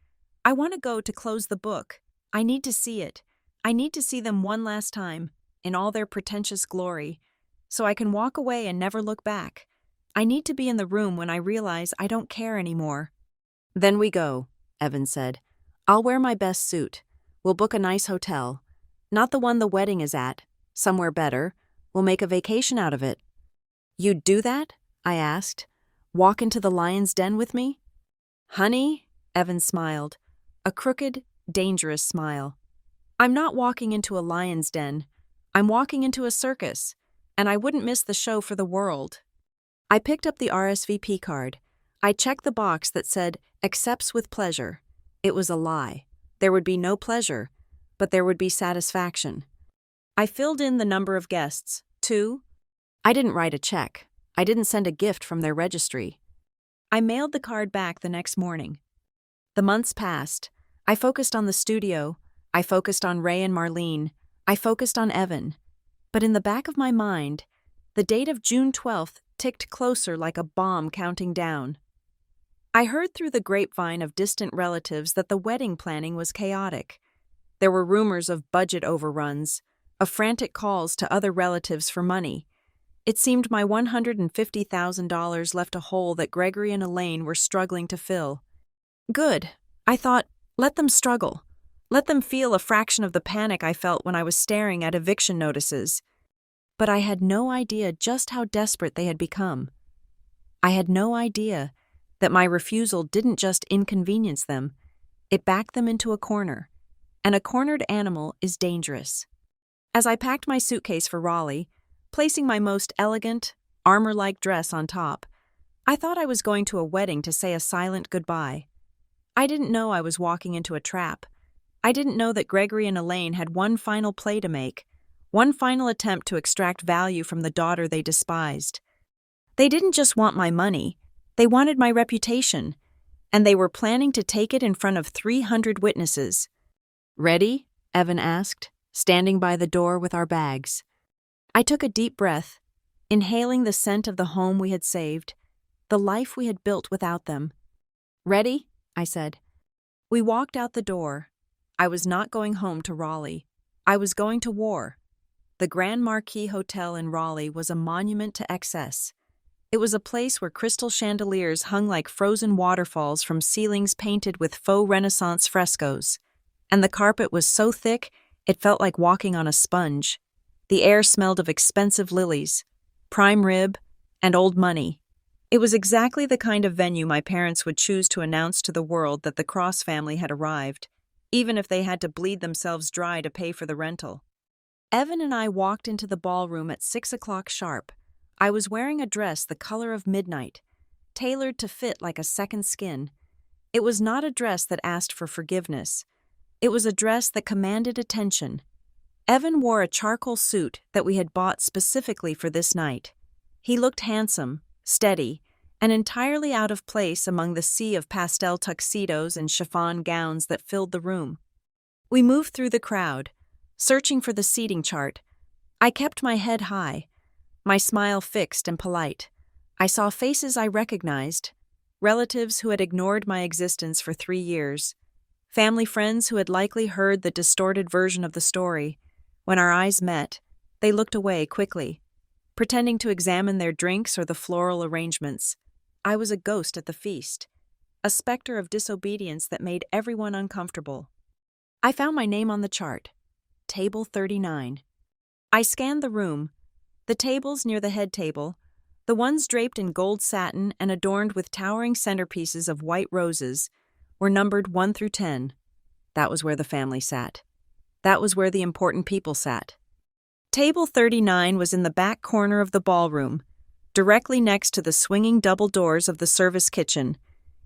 I want to go to close the book. I need to see it. I need to see them one last time, in all their pretentious glory, so I can walk away and never look back. I need to be in the room when I realize I don't care anymore. Then we go, Evan said. I'll wear my best suit. We'll book a nice hotel. Not the one the wedding is at. Somewhere better. We'll make a vacation out of it. You'd do that? I asked. Walk into the lion's den with me? Honey, Evan smiled. A crooked, dangerous smile. I'm not walking into a lion's den. I'm walking into a circus, and I wouldn't miss the show for the world. I picked up the RSVP card. I checked the box that said, accepts with pleasure. It was a lie. There would be no pleasure, but there would be satisfaction. I filled in the number of guests, 2. I didn't write a check. I didn't send a gift from their registry. I mailed the card back the next morning. The months passed. I focused on the studio. I focused on Ray and Marlene. I focused on Evan. But in the back of my mind, the date of June 12th ticked closer like a bomb counting down. I heard through the grapevine of distant relatives that the wedding planning was chaotic. There were rumors of budget overruns, of frantic calls to other relatives for money. It seemed my $150,000 left a hole that Gregory and Elaine were struggling to fill. Good, I thought, let them struggle. Let them feel a fraction of the panic I felt when I was staring at eviction notices. But I had no idea just how desperate they had become. I had no idea that my refusal didn't just inconvenience them, it backed them into a corner. And a cornered animal is dangerous. As I packed my suitcase for Raleigh, placing my most elegant, armor-like dress on top, I thought I was going to a wedding to say a silent goodbye. I didn't know I was walking into a trap. I didn't know that Gregory and Elaine had one final play to make, one final attempt to extract value from the daughter they despised. They didn't just want my money, they wanted my reputation, and they were planning to take it in front of 300 witnesses. Ready? Evan asked, standing by the door with our bags. I took a deep breath, inhaling the scent of the home we had saved, the life we had built without them. Ready? I said. We walked out the door. I was not going home to Raleigh. I was going to war. The Grand Marquis Hotel in Raleigh was a monument to excess. It was a place where crystal chandeliers hung like frozen waterfalls from ceilings painted with faux Renaissance frescoes. And the carpet was so thick, it felt like walking on a sponge. The air smelled of expensive lilies, prime rib, and old money. It was exactly the kind of venue my parents would choose to announce to the world that the Cross family had arrived, even if they had to bleed themselves dry to pay for the rental. Evan and I walked into the ballroom at 6 o'clock sharp. I was wearing a dress the color of midnight, tailored to fit like a second skin. It was not a dress that asked for forgiveness. It was a dress that commanded attention. Evan wore a charcoal suit that we had bought specifically for this night. He looked handsome, steady, and entirely out of place among the sea of pastel tuxedos and chiffon gowns that filled the room. We moved through the crowd, searching for the seating chart. I kept my head high, my smile fixed and polite. I saw faces I recognized, relatives who had ignored my existence for 3 years, family friends who had likely heard the distorted version of the story. When our eyes met, they looked away quickly, pretending to examine their drinks or the floral arrangements. I was a ghost at the feast, a specter of disobedience that made everyone uncomfortable. I found my name on the chart, Table 39. I scanned the room. The tables near the head table, the ones draped in gold satin and adorned with towering centerpieces of white roses, were numbered 1 through 10. That was where the family sat. That was where the important people sat. Table 39 was in the back corner of the ballroom, directly next to the swinging double doors of the service kitchen.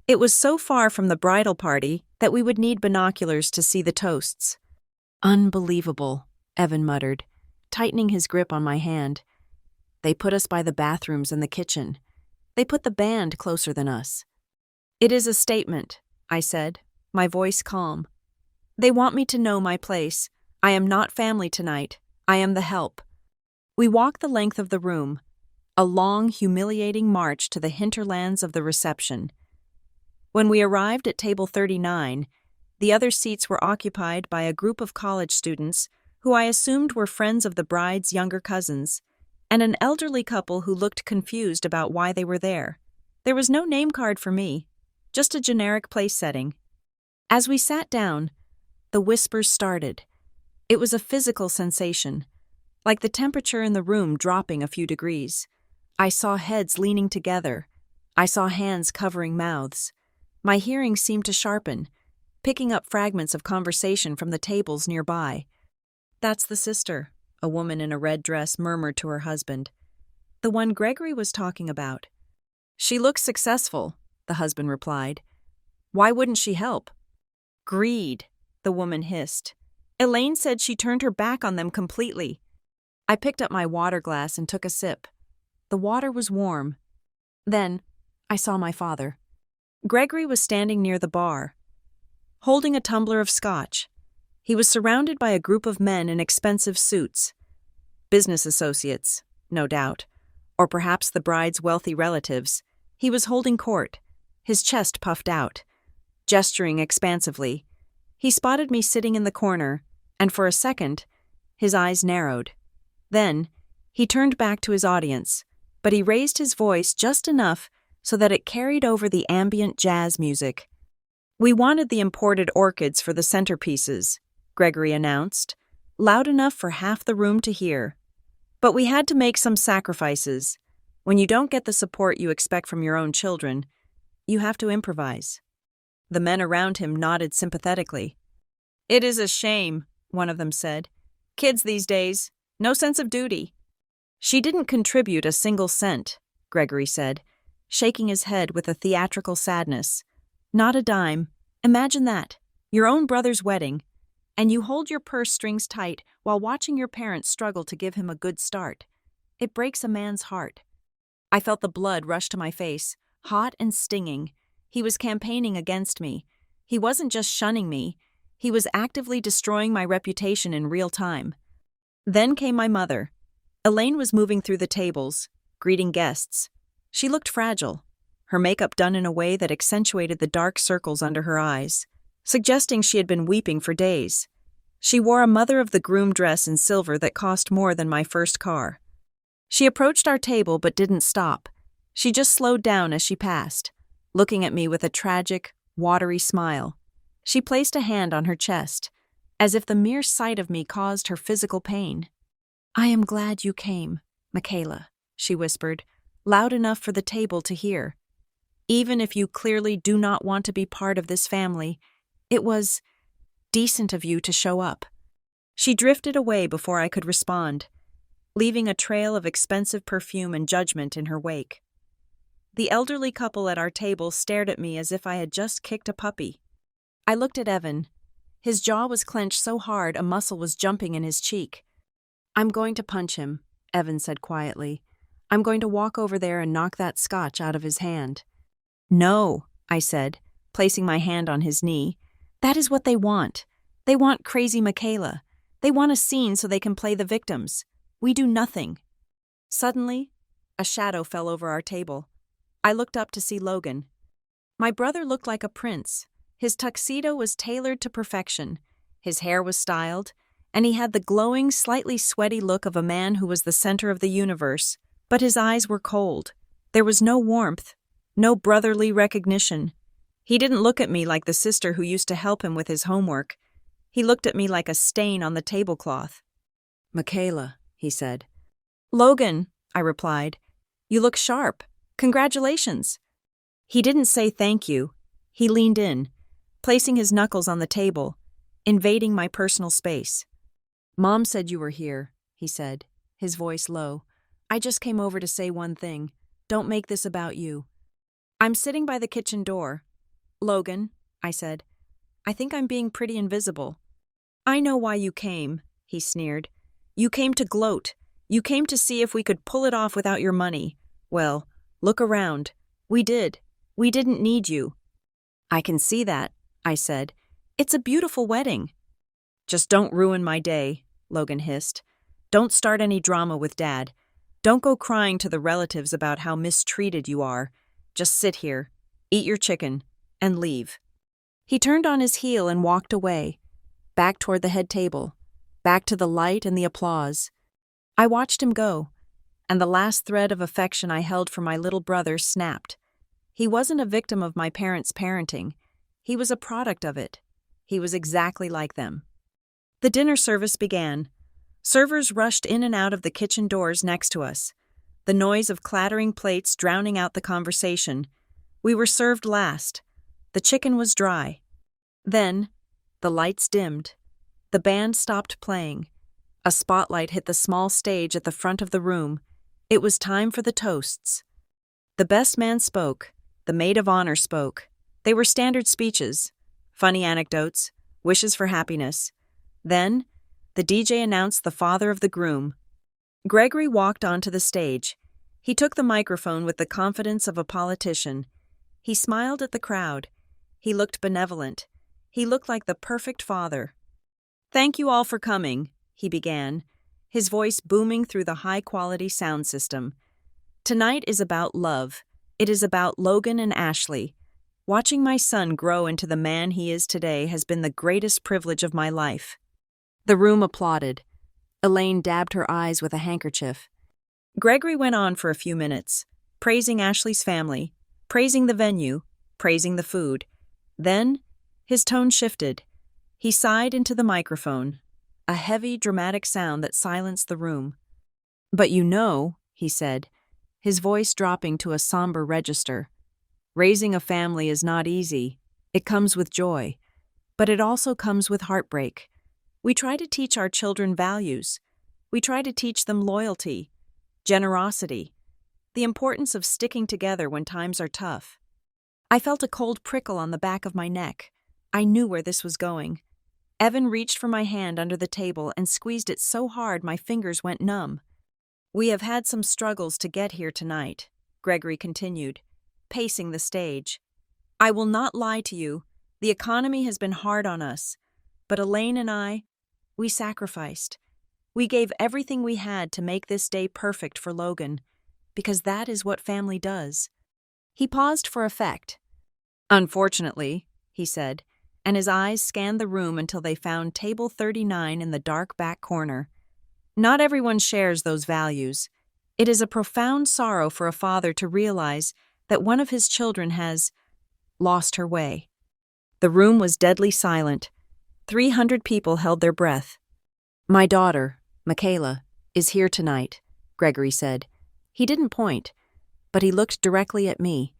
It was so far from the bridal party that we would need binoculars to see the toasts. Unbelievable, Evan muttered, tightening his grip on my hand. They put us by the bathrooms and the kitchen. They put the band closer than us. It is a statement, I said, my voice calm. "They want me to know my place. I am not family tonight. I am the help." We walked the length of the room, a long, humiliating march to the hinterlands of the reception. When we arrived at table 39, the other seats were occupied by a group of college students who I assumed were friends of the bride's younger cousins, and an elderly couple who looked confused about why they were there. There was no name card for me, just a generic place setting. As we sat down, the whispers started. It was a physical sensation, like the temperature in the room dropping a few degrees. I saw heads leaning together. I saw hands covering mouths. My hearing seemed to sharpen, picking up fragments of conversation from the tables nearby. "That's the sister," a woman in a red dress murmured to her husband. "The one Gregory was talking about." "She looks successful," the husband replied. "Why wouldn't she help?" "Greed," the woman hissed. "Elaine said she turned her back on them completely." I picked up my water glass and took a sip. The water was warm. Then I saw my father. Gregory was standing near the bar, holding a tumbler of scotch. He was surrounded by a group of men in expensive suits. Business associates, no doubt, or perhaps the bride's wealthy relatives. He was holding court, his chest puffed out, gesturing expansively. He spotted me sitting in the corner, and for a second, his eyes narrowed. Then, he turned back to his audience, but he raised his voice just enough so that it carried over the ambient jazz music. "We wanted the imported orchids for the centerpieces," Gregory announced, loud enough for half the room to hear. "But we had to make some sacrifices. When you don't get the support you expect from your own children, you have to improvise." The men around him nodded sympathetically. "It is a shame," one of them said. "Kids these days, no sense of duty." "She didn't contribute a single cent," Gregory said, shaking his head with a theatrical sadness. "Not a dime. Imagine that, your own brother's wedding, and you hold your purse strings tight while watching your parents struggle to give him a good start. It breaks a man's heart." I felt the blood rush to my face, hot and stinging. He was campaigning against me. He wasn't just shunning me. He was actively destroying my reputation in real time. Then came my mother. Elaine was moving through the tables, greeting guests. She looked fragile, her makeup done in a way that accentuated the dark circles under her eyes, suggesting she had been weeping for days. She wore a mother-of-the-groom dress in silver that cost more than my first car. She approached our table but didn't stop. She just slowed down as she passed, looking at me with a tragic, watery smile. She placed a hand on her chest, as if the mere sight of me caused her physical pain. "I am glad you came, Michaela," she whispered, loud enough for the table to hear. "Even if you clearly do not want to be part of this family, it was decent of you to show up." She drifted away before I could respond, leaving a trail of expensive perfume and judgment in her wake. The elderly couple at our table stared at me as if I had just kicked a puppy. I looked at Evan. His jaw was clenched so hard a muscle was jumping in his cheek. "I'm going to punch him," Evan said quietly. "I'm going to walk over there and knock that scotch out of his hand." "No," I said, placing my hand on his knee. "That is what they want. They want crazy Michaela. They want a scene so they can play the victims. We do nothing." Suddenly, a shadow fell over our table. I looked up to see Logan. My brother looked like a prince. His tuxedo was tailored to perfection. His hair was styled, and he had the glowing, slightly sweaty look of a man who was the center of the universe. But his eyes were cold. There was no warmth, no brotherly recognition. He didn't look at me like the sister who used to help him with his homework. He looked at me like a stain on the tablecloth. "Michaela," he said. "Logan," I replied. "You look sharp. Congratulations." He didn't say thank you. He leaned in, placing his knuckles on the table, invading my personal space. "Mom said you were here," he said, his voice low. "I just came over to say one thing. Don't make this about you." "I'm sitting by the kitchen door." "Logan," I said, "I think I'm being pretty invisible." "I know why you came," he sneered. "You came to gloat. You came to see if we could pull it off without your money. Well, look around. We did. We didn't need you." "I can see that," I said. "It's a beautiful wedding." "Just don't ruin my day," Logan hissed. "Don't start any drama with Dad. Don't go crying to the relatives about how mistreated you are. Just sit here, eat your chicken, and leave." He turned on his heel and walked away, back toward the head table, back to the light and the applause. I watched him go, and the last thread of affection I held for my little brother snapped. He wasn't a victim of my parents' parenting. He was a product of it. He was exactly like them. The dinner service began. Servers rushed in and out of the kitchen doors next to us, the noise of clattering plates drowning out the conversation. We were served last. The chicken was dry. Then, the lights dimmed. The band stopped playing. A spotlight hit the small stage at the front of the room. It was time for the toasts. The best man spoke. The maid of honor spoke. They were standard speeches, funny anecdotes, wishes for happiness. Then, the DJ announced the father of the groom. Gregory walked onto the stage. He took the microphone with the confidence of a politician. He smiled at the crowd. He looked benevolent. He looked like the perfect father. "Thank you all for coming," he began, his voice booming through the high-quality sound system. "Tonight is about love. It is about Logan and Ashley. Watching my son grow into the man he is today has been the greatest privilege of my life." The room applauded. Elaine dabbed her eyes with a handkerchief. Gregory went on for a few minutes, praising Ashley's family, praising the venue, praising the food. Then, his tone shifted. He sighed into the microphone, a heavy, dramatic sound that silenced the room. "But you know," he said, his voice dropping to a somber register, "raising a family is not easy. It comes with joy, but it also comes with heartbreak. We try to teach our children values. We try to teach them loyalty, generosity, the importance of sticking together when times are tough." I felt a cold prickle on the back of my neck. I knew where this was going. Evan reached for my hand under the table and squeezed it so hard my fingers went numb. "We have had some struggles to get here tonight," Gregory continued, pacing the stage. "I will not lie to you. The economy has been hard on us. But Elaine and I, we sacrificed. We gave everything we had to make this day perfect for Logan, because that is what family does." He paused for effect. "Unfortunately," he said, and his eyes scanned the room until they found table 39 in the dark back corner. "Not everyone shares those values. It is a profound sorrow for a father to realize that one of his children has lost her way." The room was deadly silent. 300 people held their breath. "My daughter, Michaela, is here tonight," Gregory said. He didn't point, but he looked directly at me.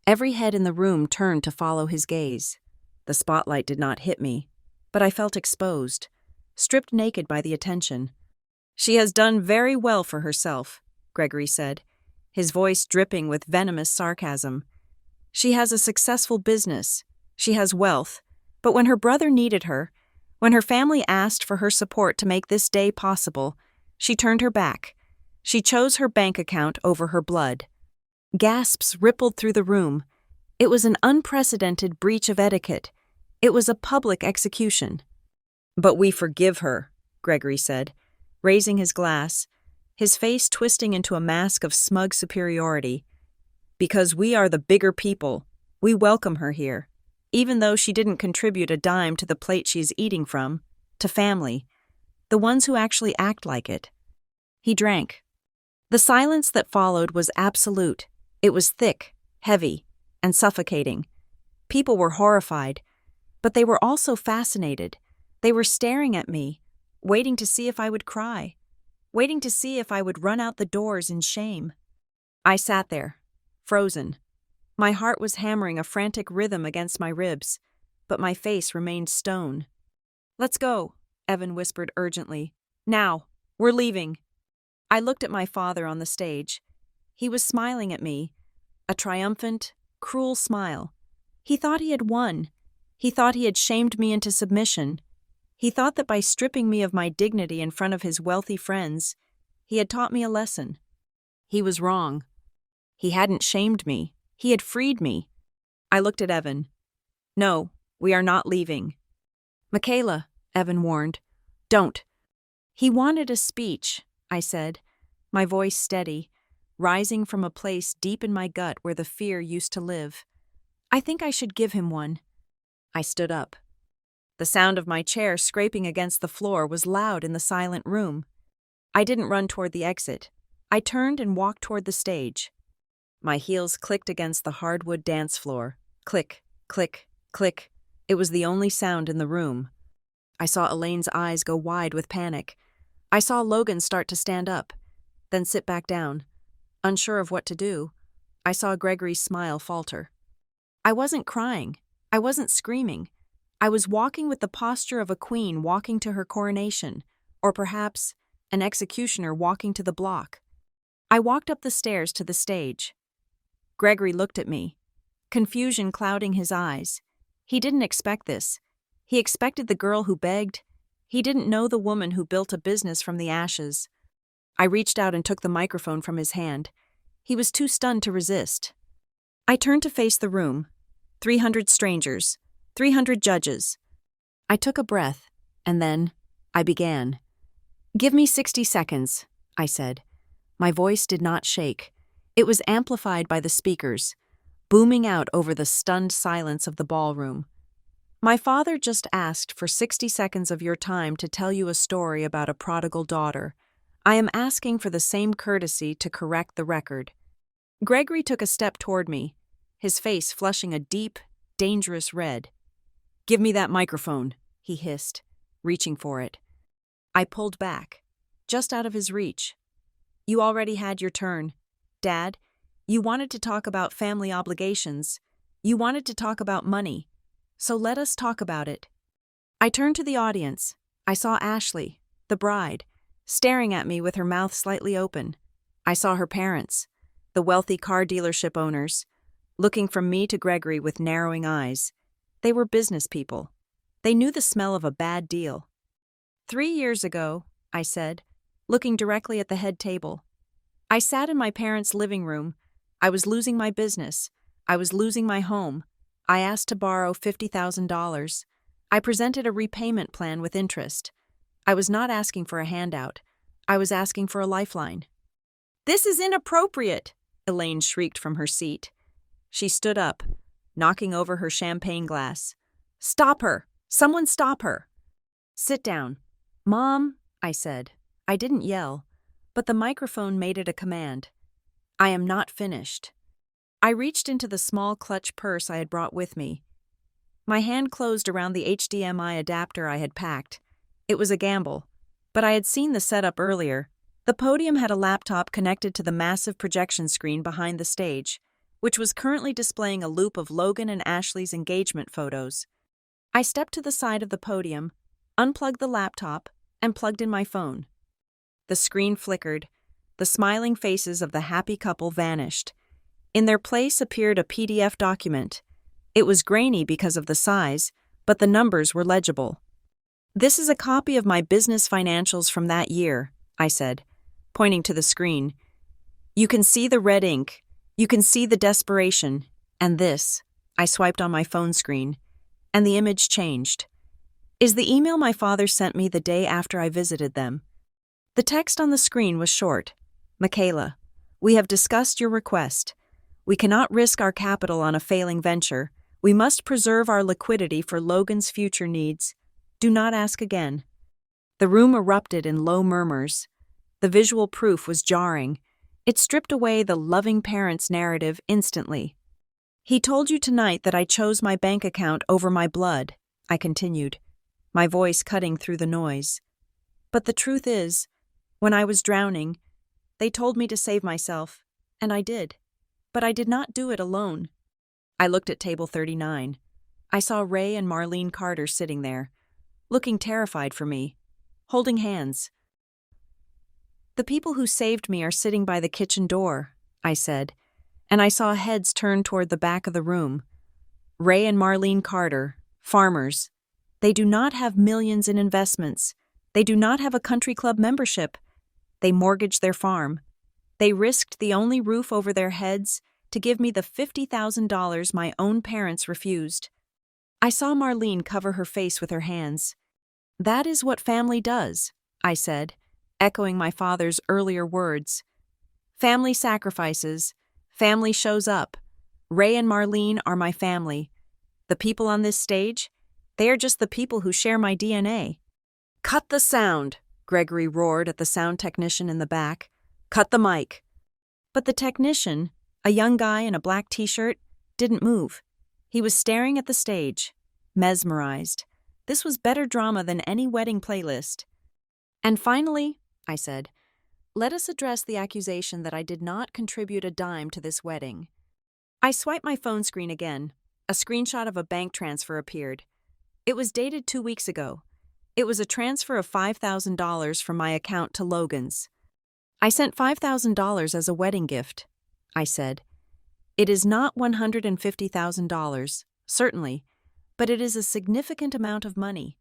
Every head in the room turned to follow his gaze. The spotlight did not hit me, but I felt exposed, stripped naked by the attention. "She has done very well for herself," Gregory said, his voice dripping with venomous sarcasm. "She has a successful business. She has wealth. But when her brother needed her, when her family asked for her support to make this day possible, she turned her back. She chose her bank account over her blood." Gasps rippled through the room. It was an unprecedented breach of etiquette. It was a public execution. "But we forgive her," Gregory said, raising his glass, his face twisting into a mask of smug superiority. "Because we are the bigger people, we welcome her here, even though she didn't contribute a dime to the plate she is eating from, to family, the ones who actually act like it." He drank. The silence that followed was absolute. It was thick, heavy, and suffocating. People were horrified, but they were also fascinated. They were staring at me, waiting to see if I would cry, waiting to see if I would run out the doors in shame. I sat there, frozen. My heart was hammering a frantic rhythm against my ribs, but my face remained stone. "Let's go," Evan whispered urgently. "Now, we're leaving." I looked at my father on the stage. He was smiling at me, a triumphant, cruel smile. He thought he had won. He thought he had shamed me into submission. He thought that by stripping me of my dignity in front of his wealthy friends, he had taught me a lesson. He was wrong. He hadn't shamed me. He had freed me. I looked at Evan. "No, We are not leaving. Michaela, Evan warned. Don't. He wanted a speech, I said, my voice steady, rising from a place deep in my gut where the fear used to live. I think I should give him one. I stood up. The sound of my chair scraping against the floor was loud in the silent room. I didn't run toward the exit. I turned and walked toward the stage. My heels clicked against the hardwood dance floor. Click, click, click. It was the only sound in the room. I saw Elaine's eyes go wide with panic. I saw Logan start to stand up, then sit back down. Unsure of what to do, I saw Gregory's smile falter. I wasn't crying. I wasn't screaming. I was walking with the posture of a queen walking to her coronation, or perhaps an executioner walking to the block. I walked up the stairs to the stage. Gregory looked at me, confusion clouding his eyes. He didn't expect this. He expected the girl who begged. He didn't know the woman who built a business from the ashes. I reached out and took the microphone from his hand. He was too stunned to resist. I turned to face the room. 300 strangers, 300 judges. I took a breath, and then I began. Give me 60 seconds, I said. My voice did not shake. It was amplified by the speakers, booming out over the stunned silence of the ballroom. My father just asked for 60 seconds of your time to tell you a story about a prodigal daughter. I am asking for the same courtesy to correct the record. Gregory took a step toward me, his face flushing a deep, dangerous red. Give me that microphone, he hissed, reaching for it. I pulled back, just out of his reach. You already had your turn. Dad, you wanted to talk about family obligations. You wanted to talk about money. So let us talk about it. I turned to the audience. I saw Ashley, the bride, staring at me with her mouth slightly open. I saw her parents, the wealthy car dealership owners, looking from me to Gregory with narrowing eyes. They were business people. They knew the smell of a bad deal. 3 years ago, I said, looking directly at the head table. I sat in my parents' living room. I was losing my business. I was losing my home. I asked to borrow $50,000. I presented a repayment plan with interest. I was not asking for a handout. I was asking for a lifeline. This is inappropriate, Elaine shrieked from her seat. She stood up, knocking over her champagne glass. Stop her! Someone stop her! Sit down. Mom, I said. I didn't yell, but the microphone made it a command. I am not finished. I reached into the small clutch purse I had brought with me. My hand closed around the HDMI adapter I had packed. It was a gamble, but I had seen the setup earlier. The podium had a laptop connected to the massive projection screen behind the stage, which was currently displaying a loop of Logan and Ashley's engagement photos. I stepped to the side of the podium, unplugged the laptop, and plugged in my phone. The screen flickered. The smiling faces of the happy couple vanished. In their place appeared a PDF document. It was grainy because of the size, but the numbers were legible. This is a copy of my business financials from that year, I said, pointing to the screen. You can see the red ink. You can see the desperation. And this, I swiped on my phone screen, and the image changed. Is the email my father sent me the day after I visited them. The text on the screen was short. Michaela, we have discussed your request. We cannot risk our capital on a failing venture. We must preserve our liquidity for Logan's future needs. Do not ask again. The room erupted in low murmurs. The visual proof was jarring. It stripped away the loving parents narrative instantly. He told you tonight that I chose my bank account over my blood, I continued, my voice cutting through the noise. But the truth is, when I was drowning, they told me to save myself, and I did. But I did not do it alone. I looked at table 39. I saw Ray and Marlene Carter sitting there, looking terrified for me, holding hands. The people who saved me are sitting by the kitchen door, I said, and I saw heads turn toward the back of the room. Ray and Marlene Carter, farmers. They do not have millions in investments. They do not have a country club membership. They mortgaged their farm. They risked the only roof over their heads to give me the $50,000 my own parents refused. I saw Marlene cover her face with her hands. "That is what family does," I said, echoing my father's earlier words. "Family sacrifices. Family shows up. Ray and Marlene are my family. The people on this stage, they are just the people who share my DNA." "Cut the sound," Gregory roared at the sound technician in the back. "Cut the mic." But the technician, a young guy in a black t-shirt, didn't move. He was staring at the stage, mesmerized. This was better drama than any wedding playlist. "And finally," I said, "let us address the accusation that I did not contribute a dime to this wedding." I swiped my phone screen again. A screenshot of a bank transfer appeared. It was dated 2 weeks ago. It was a transfer of $5,000 from my account to Logan's. "I sent $5,000 as a wedding gift," I said. "It is not $150,000, certainly, but it is a significant amount of money.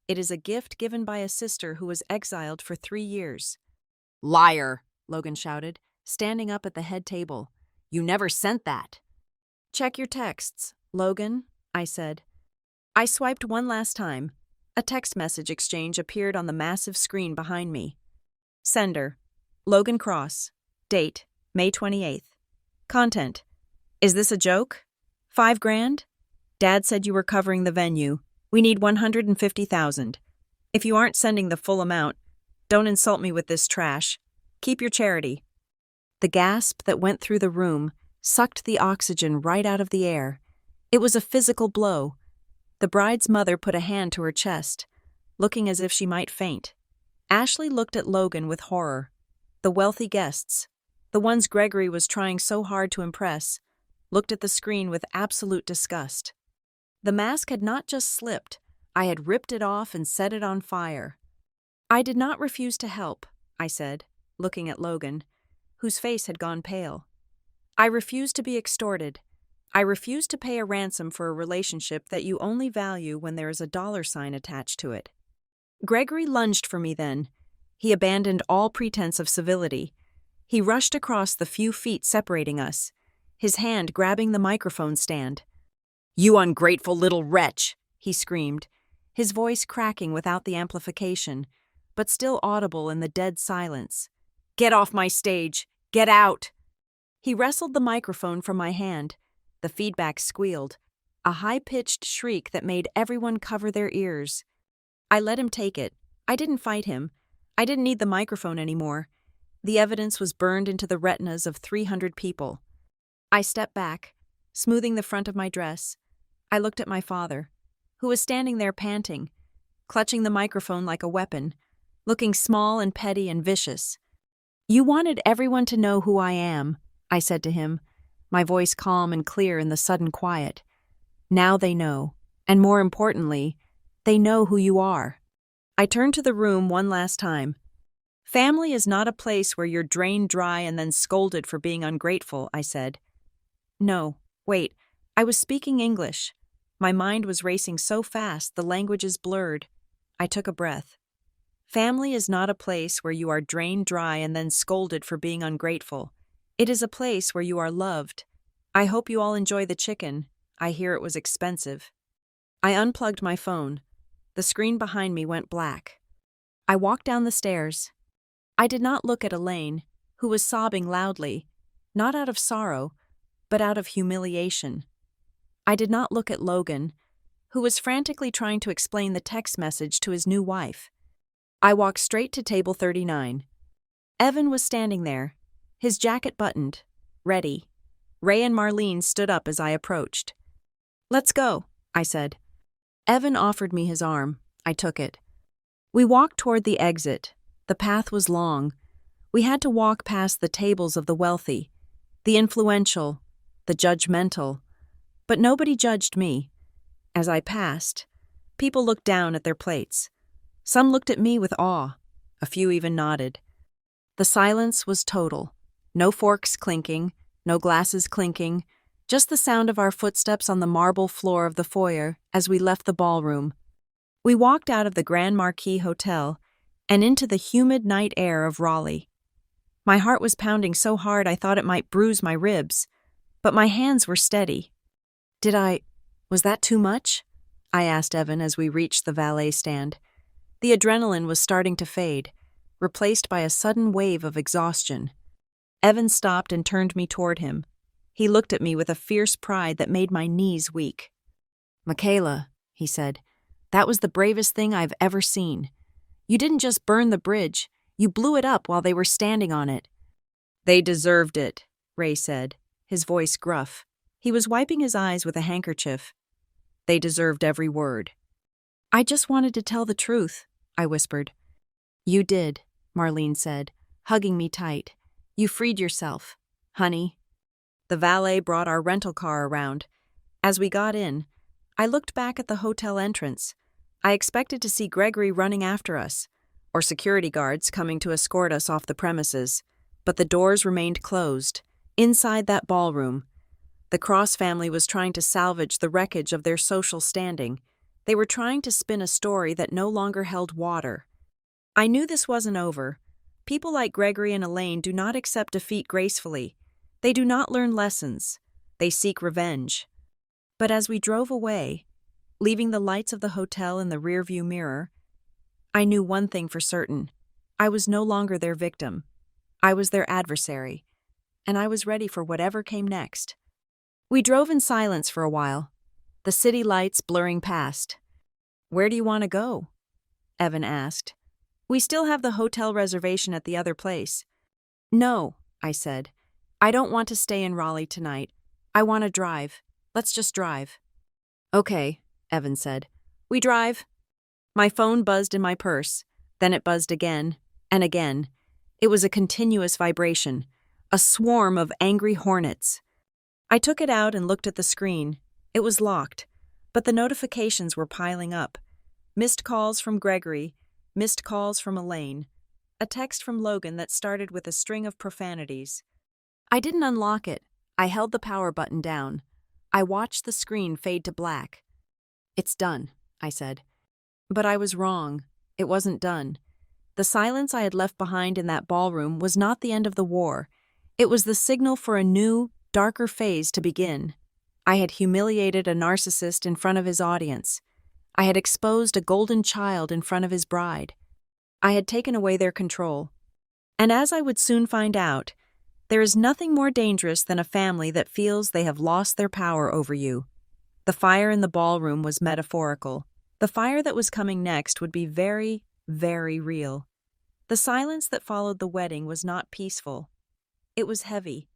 It is a gift given by a sister who was exiled for 3 years. "Liar," Logan shouted, standing up at the head table. "You never sent that." "Check your texts, Logan," I said. I swiped one last time. A text message exchange appeared on the massive screen behind me. Sender: Logan Cross. Date: May 28th. Content: "Is this a joke? $5,000? Dad said you were covering the venue. We need $150,000. If you aren't sending the full amount, don't insult me with this trash. Keep your charity." The gasp that went through the room sucked the oxygen right out of the air. It was a physical blow. The bride's mother put a hand to her chest, looking as if she might faint. Ashley looked at Logan with horror. The wealthy guests, the ones Gregory was trying so hard to impress, looked at the screen with absolute disgust. The mask had not just slipped, I had ripped it off and set it on fire. "I did not refuse to help," I said, looking at Logan, whose face had gone pale. "I refuse to be extorted. I refuse to pay a ransom for a relationship that you only value when there is a $sign attached to it." Gregory lunged for me then. He abandoned all pretense of civility. He rushed across the few feet separating us, his hand grabbing the microphone stand. "You ungrateful little wretch!" he screamed, his voice cracking without the amplification, but still audible in the dead silence. "Get off my stage! Get out!" He wrestled the microphone from my hand. The feedback squealed, a high-pitched shriek that made everyone cover their ears. I let him take it. I didn't fight him. I didn't need the microphone anymore. The evidence was burned into the retinas of 300 people. I stepped back, smoothing the front of my dress. I looked at my father, who was standing there panting, clutching the microphone like a weapon, looking small and petty and vicious. "You wanted everyone to know who I am," I said to him, my voice calm and clear in the sudden quiet. "Now they know, and more importantly, they know who you are." I turned to the room one last time. "Family is not a place where you're drained dry and then scolded for being ungrateful," I said. No, wait, I was speaking English. My mind was racing so fast the languages blurred. I took a breath. "Family is not a place where you are drained dry and then scolded for being ungrateful. It is a place where you are loved. I hope you all enjoy the chicken. I hear it was expensive." I unplugged my phone. The screen behind me went black. I walked down the stairs. I did not look at Elaine, who was sobbing loudly, not out of sorrow, but out of humiliation. I did not look at Logan, who was frantically trying to explain the text message to his new wife. I walked straight to table 39. Evan was standing there, his jacket buttoned, ready. Ray and Marlene stood up as I approached. "Let's go," I said. Evan offered me his arm. I took it. We walked toward the exit. The path was long. We had to walk past the tables of the wealthy, the influential, the judgmental. But nobody judged me. As I passed, people looked down at their plates. Some looked at me with awe. A few even nodded. The silence was total. No forks clinking, no glasses clinking, just the sound of our footsteps on the marble floor of the foyer as we left the ballroom. We walked out of the Grand Marquis Hotel and into the humid night air of Raleigh. My heart was pounding so hard I thought it might bruise my ribs, but my hands were steady. Was that too much? I asked Evan as we reached the valet stand. The adrenaline was starting to fade, replaced by a sudden wave of exhaustion. Evan stopped and turned me toward him. He looked at me with a fierce pride that made my knees weak. "Michaela," he said, "that was the bravest thing I've ever seen. You didn't just burn the bridge, you blew it up while they were standing on it." "They deserved it," Ray said, his voice gruff. He was wiping his eyes with a handkerchief. "They deserved every word." "I just wanted to tell the truth," I whispered. "You did," Marlene said, hugging me tight. "You freed yourself, honey." The valet brought our rental car around. As we got in, I looked back at the hotel entrance. I expected to see Gregory running after us, or security guards coming to escort us off the premises, but the doors remained closed. Inside that ballroom, the Cross family was trying to salvage the wreckage of their social standing. They were trying to spin a story that no longer held water. I knew this wasn't over. People like Gregory and Elaine do not accept defeat gracefully. They do not learn lessons. They seek revenge. But as we drove away, leaving the lights of the hotel in the rearview mirror, I knew one thing for certain. I was no longer their victim. I was their adversary, and I was ready for whatever came next. We drove in silence for a while, the city lights blurring past. "Where do you want to go?" Evan asked. "We still have the hotel reservation at the other place." "No," I said. "I don't want to stay in Raleigh tonight. I want to drive. Let's just drive." "Okay," Evan said. "We drive." My phone buzzed in my purse. Then it buzzed again and again. It was a continuous vibration, a swarm of angry hornets. I took it out and looked at the screen. It was locked, but the notifications were piling up. Missed calls from Gregory, missed calls from Elaine, a text from Logan that started with a string of profanities. I didn't unlock it. I held the power button down. I watched the screen fade to black. "It's done," I said. But I was wrong. It wasn't done. The silence I had left behind in that ballroom was not the end of the war. It was the signal for a new, darker phase to begin. I had humiliated a narcissist in front of his audience. I had exposed a golden child in front of his bride. I had taken away their control. And as I would soon find out, there is nothing more dangerous than a family that feels they have lost their power over you. The fire in the ballroom was metaphorical. The fire that was coming next would be very, very real. The silence that followed the wedding was not peaceful. It was heavy,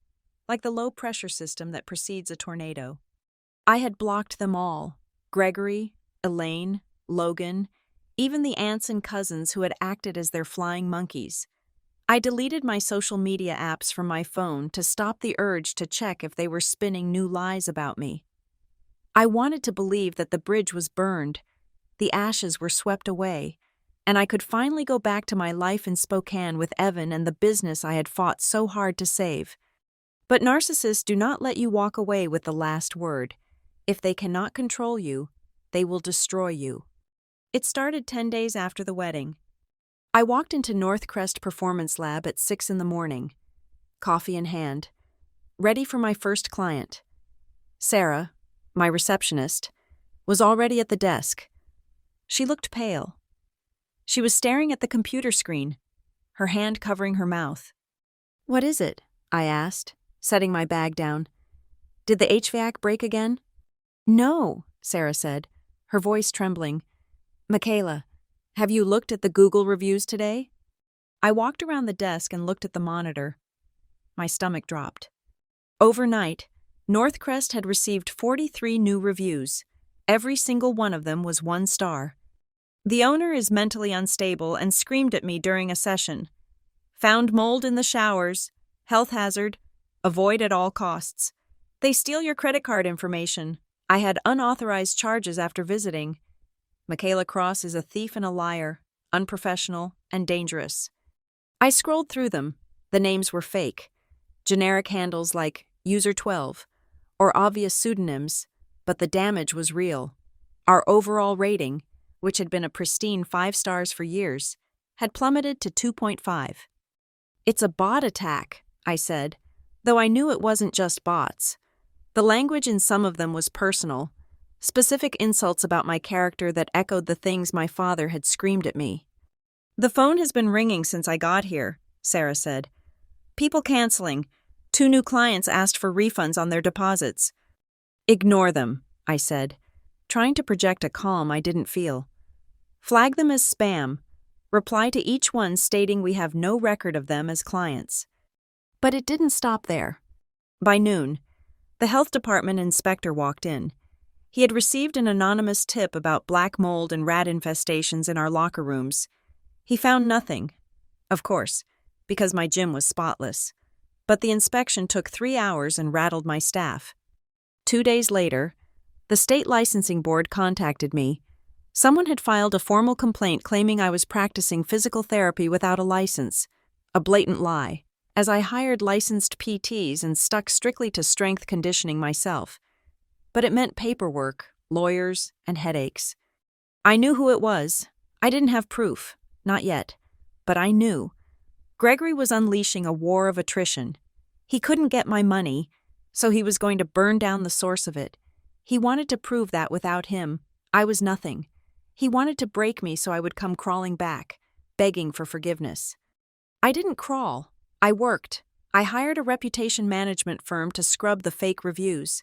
like the low-pressure system that precedes a tornado. I had blocked them all: Gregory, Elaine, Logan, even the aunts and cousins who had acted as their flying monkeys. I deleted my social media apps from my phone to stop the urge to check if they were spinning new lies about me. I wanted to believe that the bridge was burned, the ashes were swept away, and I could finally go back to my life in Spokane with Evan and the business I had fought so hard to save. But narcissists do not let you walk away with the last word. If they cannot control you, they will destroy you. It started 10 days after the wedding. I walked into Northcrest Performance Lab at 6 a.m, coffee in hand, ready for my first client. Sarah, my receptionist, was already at the desk. She looked pale. She was staring at the computer screen, her hand covering her mouth. "What is it?" I asked, setting my bag down. "Did the HVAC break again?" "No," Sarah said, her voice trembling. "Michaela, have you looked at the Google reviews today?" I walked around the desk and looked at the monitor. My stomach dropped. Overnight, Northcrest had received 43 new reviews. Every single one of them was 1 star. "The owner is mentally unstable and screamed at me during a session. Found mold in the showers. Health hazard. Avoid at all costs. They steal your credit card information. I had unauthorized charges after visiting. Michaela Cross is a thief and a liar, unprofessional and dangerous." I scrolled through them. The names were fake. Generic handles like User12 or obvious pseudonyms, but the damage was real. Our overall rating, which had been a pristine 5 stars for years, had plummeted to 2.5. "It's a bot attack," I said, though I knew it wasn't just bots. The language in some of them was personal. specific insults about my character that echoed the things my father had screamed at me. "The phone has been ringing since I got here," Sarah said. "People canceling. 2 new clients asked for refunds on their deposits." "Ignore them," I said, trying to project a calm I didn't feel. "Flag them as spam. Reply to each one stating we have no record of them as clients." But it didn't stop there. By noon, the health department inspector walked in. He had received an anonymous tip about black mold and rat infestations in our locker rooms. He found nothing, of course, because my gym was spotless. But the inspection took 3 hours and rattled my staff. 2 days later, the state licensing board contacted me. Someone had filed a formal complaint claiming I was practicing physical therapy without a license. A blatant lie, as I hired licensed PTs and stuck strictly to strength conditioning myself. But it meant paperwork, lawyers, and headaches. I knew who it was. I didn't have proof, not yet, but I knew. Gregory was unleashing a war of attrition. He couldn't get my money, so he was going to burn down the source of it. He wanted to prove that without him, I was nothing. He wanted to break me so I would come crawling back, begging for forgiveness. I didn't crawl. I worked. I hired a reputation management firm to scrub the fake reviews.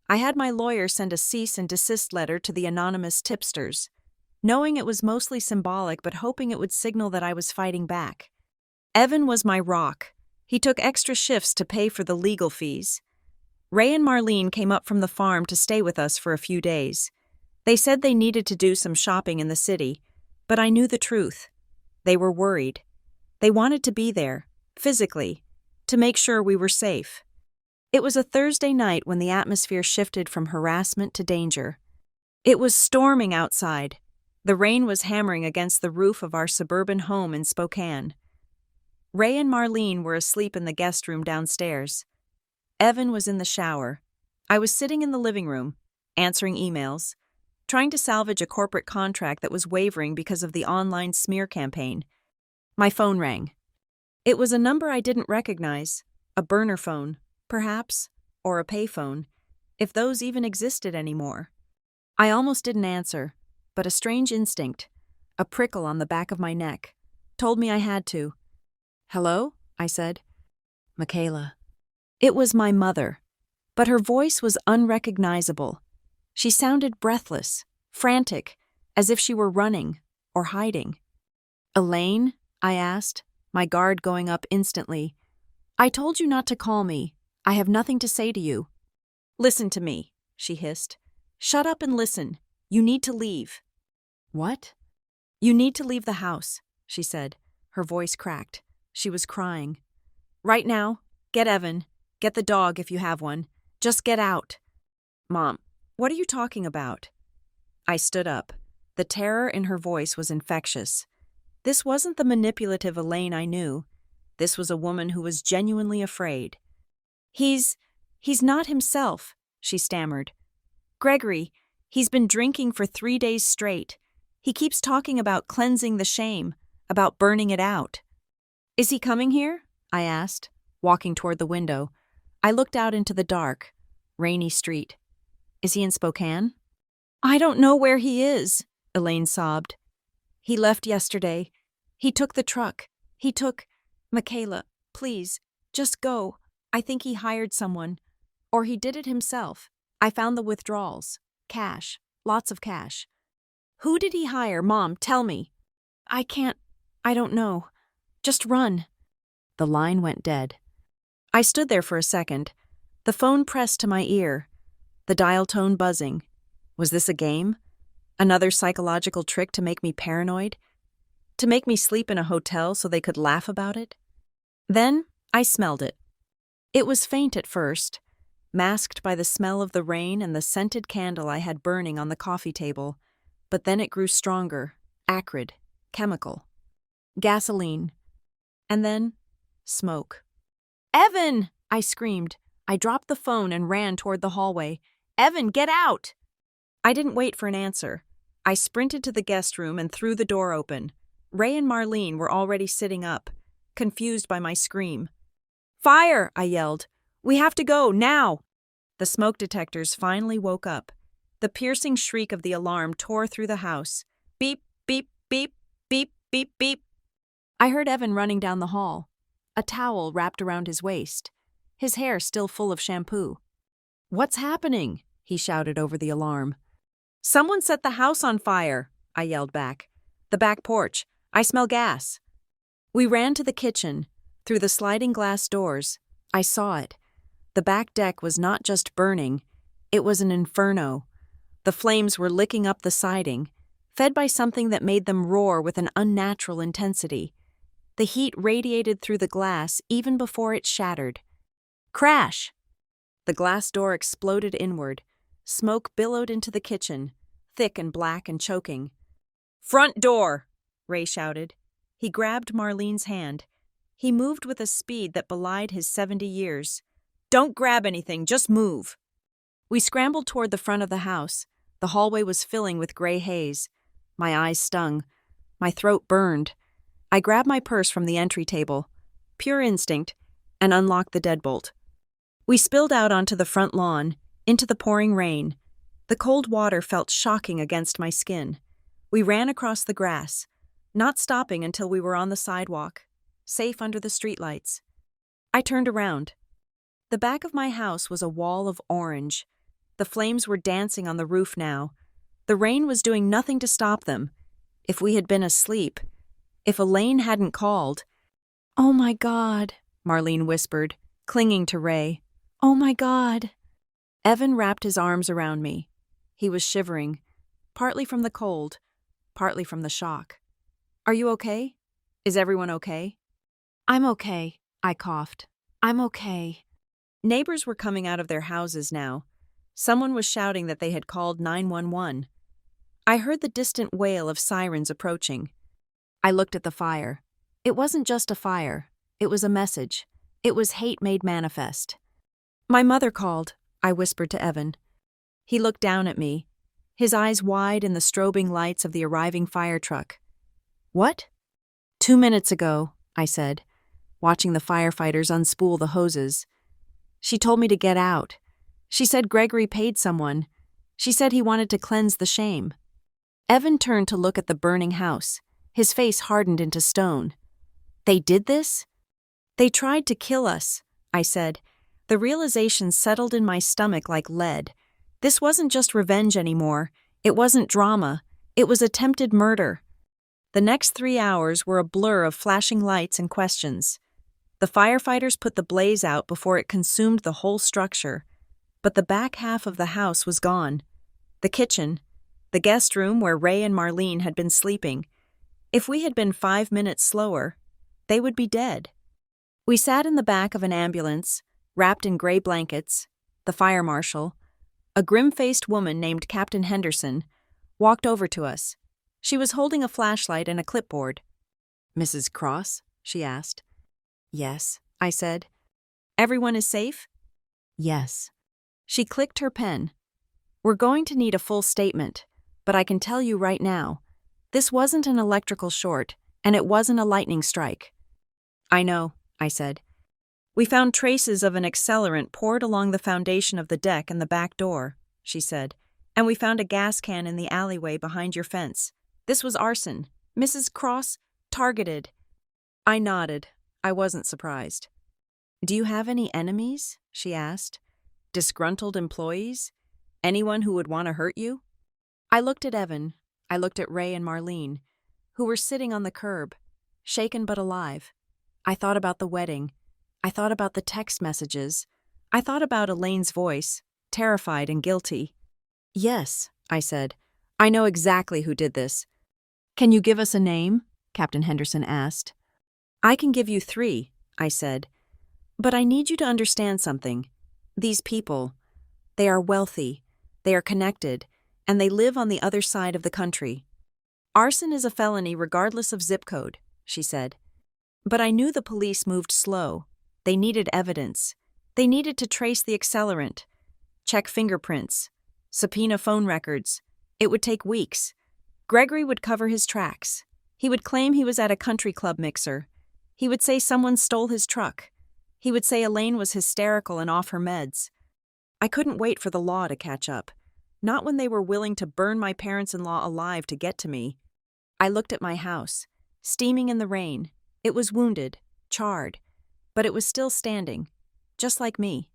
I had my lawyer send a cease and desist letter to the anonymous tipsters, knowing it was mostly symbolic but hoping it would signal that I was fighting back. Evan was my rock. He took extra shifts to pay for the legal fees. Ray and Marlene came up from the farm to stay with us for a few days. They said they needed to do some shopping in the city, but I knew the truth. They were worried. They wanted to be there, physically, to make sure we were safe. It was a Thursday night when the atmosphere shifted from harassment to danger. It was storming outside. The rain was hammering against the roof of our suburban home in Spokane. Ray and Marlene were asleep in the guest room downstairs. Evan was in the shower. I was sitting in the living room, answering emails, trying to salvage a corporate contract that was wavering because of the online smear campaign. My phone rang. It was a number I didn't recognize, a burner phone, perhaps, or a payphone, if those even existed anymore. I almost didn't answer, but a strange instinct, a prickle on the back of my neck, told me I had to. "Hello?" I said. "Michaela." It was my mother, but her voice was unrecognizable. She sounded breathless, frantic, as if she were running or hiding. "Elaine?" I asked, my guard going up instantly. "I told you not to call me. I have nothing to say to you." "Listen to me," she hissed. "Shut up and listen. You need to leave." "What?" "You need to leave the house," she said. Her voice cracked. She was crying. "Right now, get Evan. Get the dog if you have one. Just get out." "Mom, what are you talking about?" I stood up. The terror in her voice was infectious. This wasn't the manipulative Elaine I knew. This was a woman who was genuinely afraid. He's not himself," she stammered. "Gregory, he's been drinking for 3 days straight. He keeps talking about cleansing the shame, about burning it out." "Is he coming here?" I asked, walking toward the window. I looked out into the dark, rainy street. "Is he in Spokane?" "I don't know where he is," Elaine sobbed. "He left yesterday. He took the truck. Michaela, please, just go. I think he hired someone. Or he did it himself. I found the withdrawals. Cash. Lots of cash." "Who did he hire? Mom, tell me." I don't know. Just run." The line went dead. I stood there for a second, the phone pressed to my ear, the dial tone buzzing. Was this a game? Another psychological trick to make me paranoid? To make me sleep in a hotel so they could laugh about it? Then I smelled it. It was faint at first, masked by the smell of the rain and the scented candle I had burning on the coffee table, but then it grew stronger, acrid, chemical. Gasoline. And then smoke. "Evan!" I screamed. I dropped the phone and ran toward the hallway. "Evan, get out!" I didn't wait for an answer. I sprinted to the guest room and threw the door open. Ray and Marlene were already sitting up, confused by my scream. "Fire!" I yelled. "We have to go, now!" The smoke detectors finally woke up. The piercing shriek of the alarm tore through the house. Beep, beep, beep, beep, beep, beep. I heard Evan running down the hall, a towel wrapped around his waist, his hair still full of shampoo. "What's happening?" he shouted over the alarm. "Someone set the house on fire," I yelled back. "The back porch. I smell gas." We ran to the kitchen. Through the sliding glass doors, I saw it. The back deck was not just burning, it was an inferno. The flames were licking up the siding, fed by something that made them roar with an unnatural intensity. The heat radiated through the glass even before it shattered. Crash! The glass door exploded inward. Smoke billowed into the kitchen, thick and black and choking. "Front door!" Ray shouted. He grabbed Marlene's hand. He moved with a speed that belied his 70 years. "Don't grab anything, just move." We scrambled toward the front of the house. The hallway was filling with gray haze. My eyes stung. My throat burned. I grabbed my purse from the entry table, pure instinct, and unlocked the deadbolt. We spilled out onto the front lawn, into the pouring rain. The cold water felt shocking against my skin. We ran across the grass, not stopping until we were on the sidewalk, safe under the streetlights. I turned around. The back of my house was a wall of orange. The flames were dancing on the roof now. The rain was doing nothing to stop them. If we had been asleep, if Elaine hadn't called. "Oh my God," Marlene whispered, clinging to Ray. "Oh my God." Evan wrapped his arms around me. He was shivering, partly from the cold, partly from the shock. "Are you okay? Is everyone okay?" "I'm okay," I coughed. "I'm okay." Neighbors were coming out of their houses now. Someone was shouting that they had called 911. I heard the distant wail of sirens approaching. I looked at the fire. It wasn't just a fire. It was a message. It was hate made manifest. "My mother called," I whispered to Evan. He looked down at me, his eyes wide in the strobing lights of the arriving fire truck. "What?" "2 minutes ago," I said, watching the firefighters unspool the hoses. "She told me to get out. She said Gregory paid someone. She said he wanted to cleanse the shame." Evan turned to look at the burning house, his face hardened into stone. "They did this?" "They tried to kill us," I said. The realization settled in my stomach like lead. This wasn't just revenge anymore. It wasn't drama. It was attempted murder. The next 3 hours were a blur of flashing lights and questions. The firefighters put the blaze out before it consumed the whole structure. But the back half of the house was gone. The kitchen, the guest room where Ray and Marlene had been sleeping. If we had been 5 minutes slower, they would be dead. We sat in the back of an ambulance, wrapped in gray blankets. The fire marshal, a grim-faced woman named Captain Henderson, walked over to us. She was holding a flashlight and a clipboard. "Mrs. Cross?" she asked. "Yes," I said. "Everyone is safe?" "Yes." She clicked her pen. "We're going to need a full statement, but I can tell you right now, this wasn't an electrical short, and it wasn't a lightning strike." "I know," I said. "We found traces of an accelerant poured along the foundation of the deck and the back door," she said, "and we found a gas can in the alleyway behind your fence. This was arson. Mrs. Cross, targeted." I nodded. I wasn't surprised. "Do you have any enemies?" she asked. "Disgruntled employees? Anyone who would want to hurt you?" I looked at Evan. I looked at Ray and Marlene, who were sitting on the curb, shaken but alive. I thought about the wedding. I thought about the text messages. I thought about Elaine's voice, terrified and guilty. "Yes," I said. "I know exactly who did this." "Can you give us a name?" Captain Henderson asked. "I can give you 3, I said. "But I need you to understand something. These people, they are wealthy, they are connected, and they live on the other side of the country. Arson is a felony regardless of zip code," she said. "But I knew the police moved slow. They needed evidence. They needed to trace the accelerant, check fingerprints, subpoena phone records. It would take weeks. Gregory would cover his tracks. He would claim he was at a country club mixer. He would say someone stole his truck. He would say Elaine was hysterical and off her meds. I couldn't wait for the law to catch up. Not when they were willing to burn my parents-in-law alive to get to me. I looked at my house, steaming in the rain. It was wounded, charred, but it was still standing, just like me.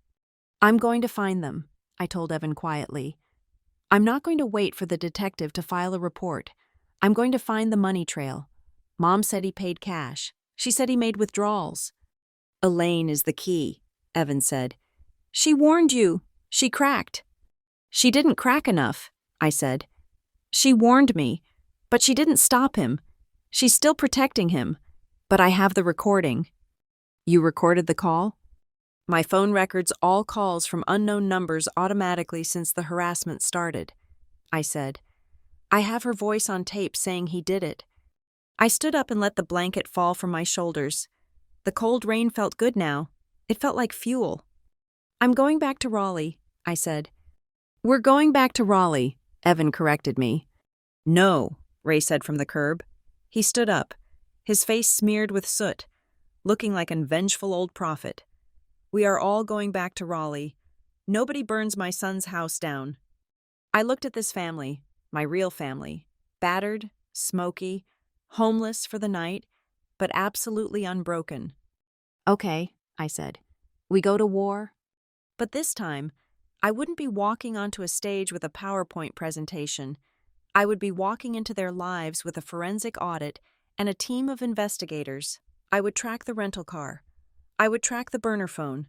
I'm going to find them, I told Evan quietly. I'm not going to wait for the detective to file a report. I'm going to find the money trail. Mom said he paid cash. She said he made withdrawals. Elaine is the key, Evan said. She warned you. She cracked. She didn't crack enough, I said. She warned me, but she didn't stop him. She's still protecting him, but I have the recording. You recorded the call? My phone records all calls from unknown numbers automatically since the harassment started, I said. I have her voice on tape saying he did it. I stood up and let the blanket fall from my shoulders. The cold rain felt good now. It felt like fuel. I'm going back to Raleigh, I said. We're going back to Raleigh, Evan corrected me. No, Ray said from the curb. He stood up, his face smeared with soot, looking like a vengeful old prophet. We are all going back to Raleigh. Nobody burns my son's house down. I looked at this family, my real family, battered, smoky, homeless for the night, but absolutely unbroken. Okay, I said. We go to war? But this time, I wouldn't be walking onto a stage with a PowerPoint presentation. I would be walking into their lives with a forensic audit and a team of investigators. I would track the rental car. I would track the burner phone.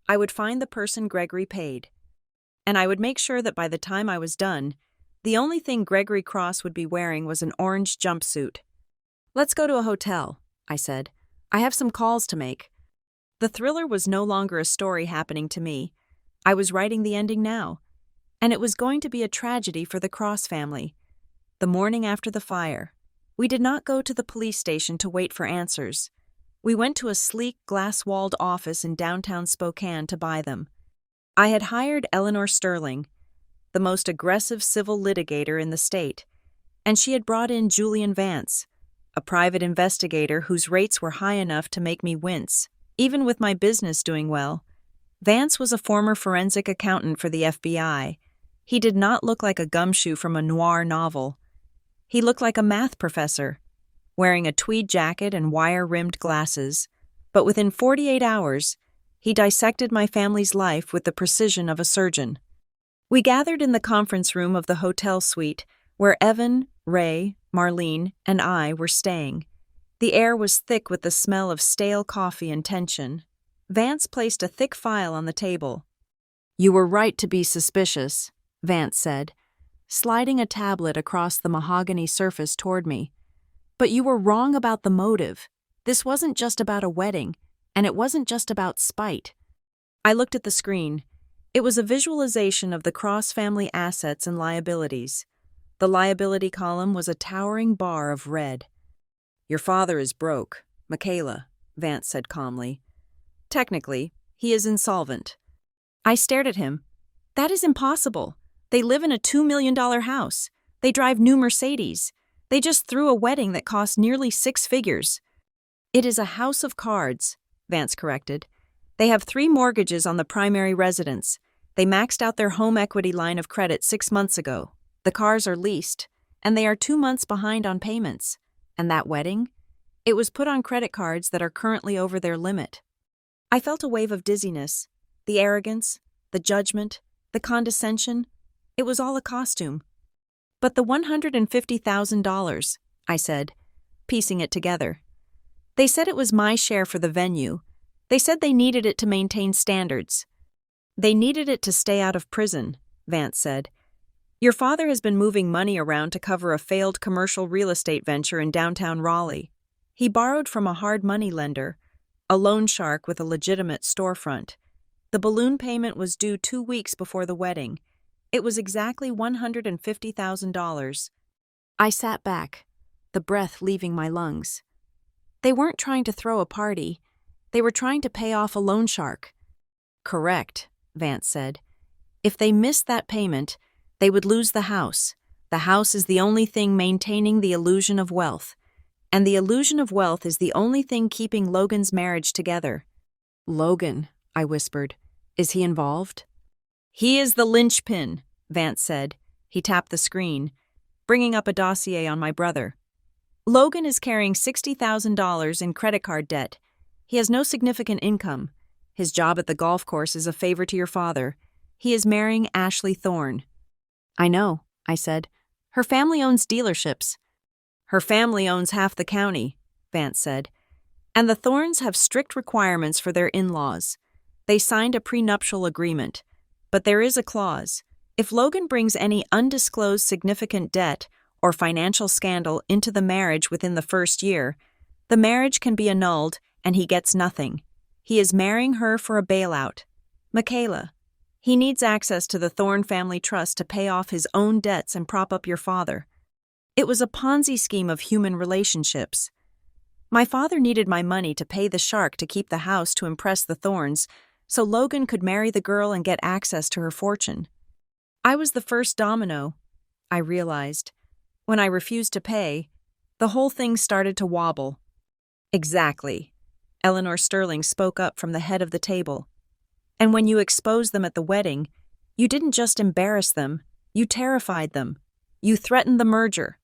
I would find the person Gregory paid. And I would make sure that by the time I was done, the only thing Gregory Cross would be wearing was an orange jumpsuit. Let's go to a hotel, I said. I have some calls to make. The thriller was no longer a story happening to me. I was writing the ending now. And it was going to be a tragedy for the Cross family. The morning after the fire, we did not go to the police station to wait for answers. We went to a sleek, glass-walled office in downtown Spokane to buy them. I had hired Eleanor Sterling, the most aggressive civil litigator in the state, and she had brought in Julian Vance, a private investigator whose rates were high enough to make me wince, even with my business doing well. Vance was a former forensic accountant for the FBI. He did not look like a gumshoe from a noir novel. He looked like a math professor, wearing a tweed jacket and wire-rimmed glasses, but within 48 hours, he dissected my family's life with the precision of a surgeon. We gathered in the conference room of the hotel suite, where Evan, Ray, Marlene, and I were staying. The air was thick with the smell of stale coffee and tension. Vance placed a thick file on the table. You were right to be suspicious, Vance said, sliding a tablet across the mahogany surface toward me. But you were wrong about the motive. This wasn't just about a wedding, and it wasn't just about spite. I looked at the screen. It was a visualization of the Cross family assets and liabilities. The liability column was a towering bar of red. Your father is broke, Michaela, Vance said calmly. Technically, he is insolvent. I stared at him. That is impossible. They live in a $2 million house. They drive new Mercedes. They just threw a wedding that cost nearly 6 figures. It is a house of cards, Vance corrected. They have 3 mortgages on the primary residence. They maxed out their home equity line of credit 6 months ago. The cars are leased, and they are 2 months behind on payments. And that wedding? It was put on credit cards that are currently over their limit. I felt a wave of dizziness. The arrogance, the judgment, the condescension. It was all a costume. But the $150,000, I said, piecing it together. They said it was my share for the venue. They said they needed it to maintain standards. They needed it to stay out of prison, Vance said. Your father has been moving money around to cover a failed commercial real estate venture in downtown Raleigh. He borrowed from a hard money lender, a loan shark with a legitimate storefront. The balloon payment was due 2 weeks before the wedding. It was exactly $150,000. I sat back, the breath leaving my lungs. They weren't trying to throw a party. They were trying to pay off a loan shark. Correct, Vance said. If they missed that payment, they would lose the house. The house is the only thing maintaining the illusion of wealth. And the illusion of wealth is the only thing keeping Logan's marriage together. Logan, I whispered. Is he involved? He is the linchpin, Vance said. He tapped the screen, bringing up a dossier on my brother. Logan is carrying $60,000 in credit card debt. He has no significant income. His job at the golf course is a favor to your father. He is marrying Ashley Thorne. I know, I said. Her family owns dealerships. Her family owns half the county, Vance said. And the Thornes have strict requirements for their in-laws. They signed a prenuptial agreement. But there is a clause. If Logan brings any undisclosed significant debt or financial scandal into the marriage within the first year, the marriage can be annulled and he gets nothing. He is marrying her for a bailout. Michaela. He needs access to the Thorne family trust to pay off his own debts and prop up your father. It was a Ponzi scheme of human relationships. My father needed my money to pay the shark to keep the house to impress the Thornes, so Logan could marry the girl and get access to her fortune. I was the first domino, I realized. When I refused to pay, the whole thing started to wobble. Exactly. Eleanor Sterling spoke up from the head of the table. And when you exposed them at the wedding, you didn't just embarrass them, you terrified them. You threatened the merger.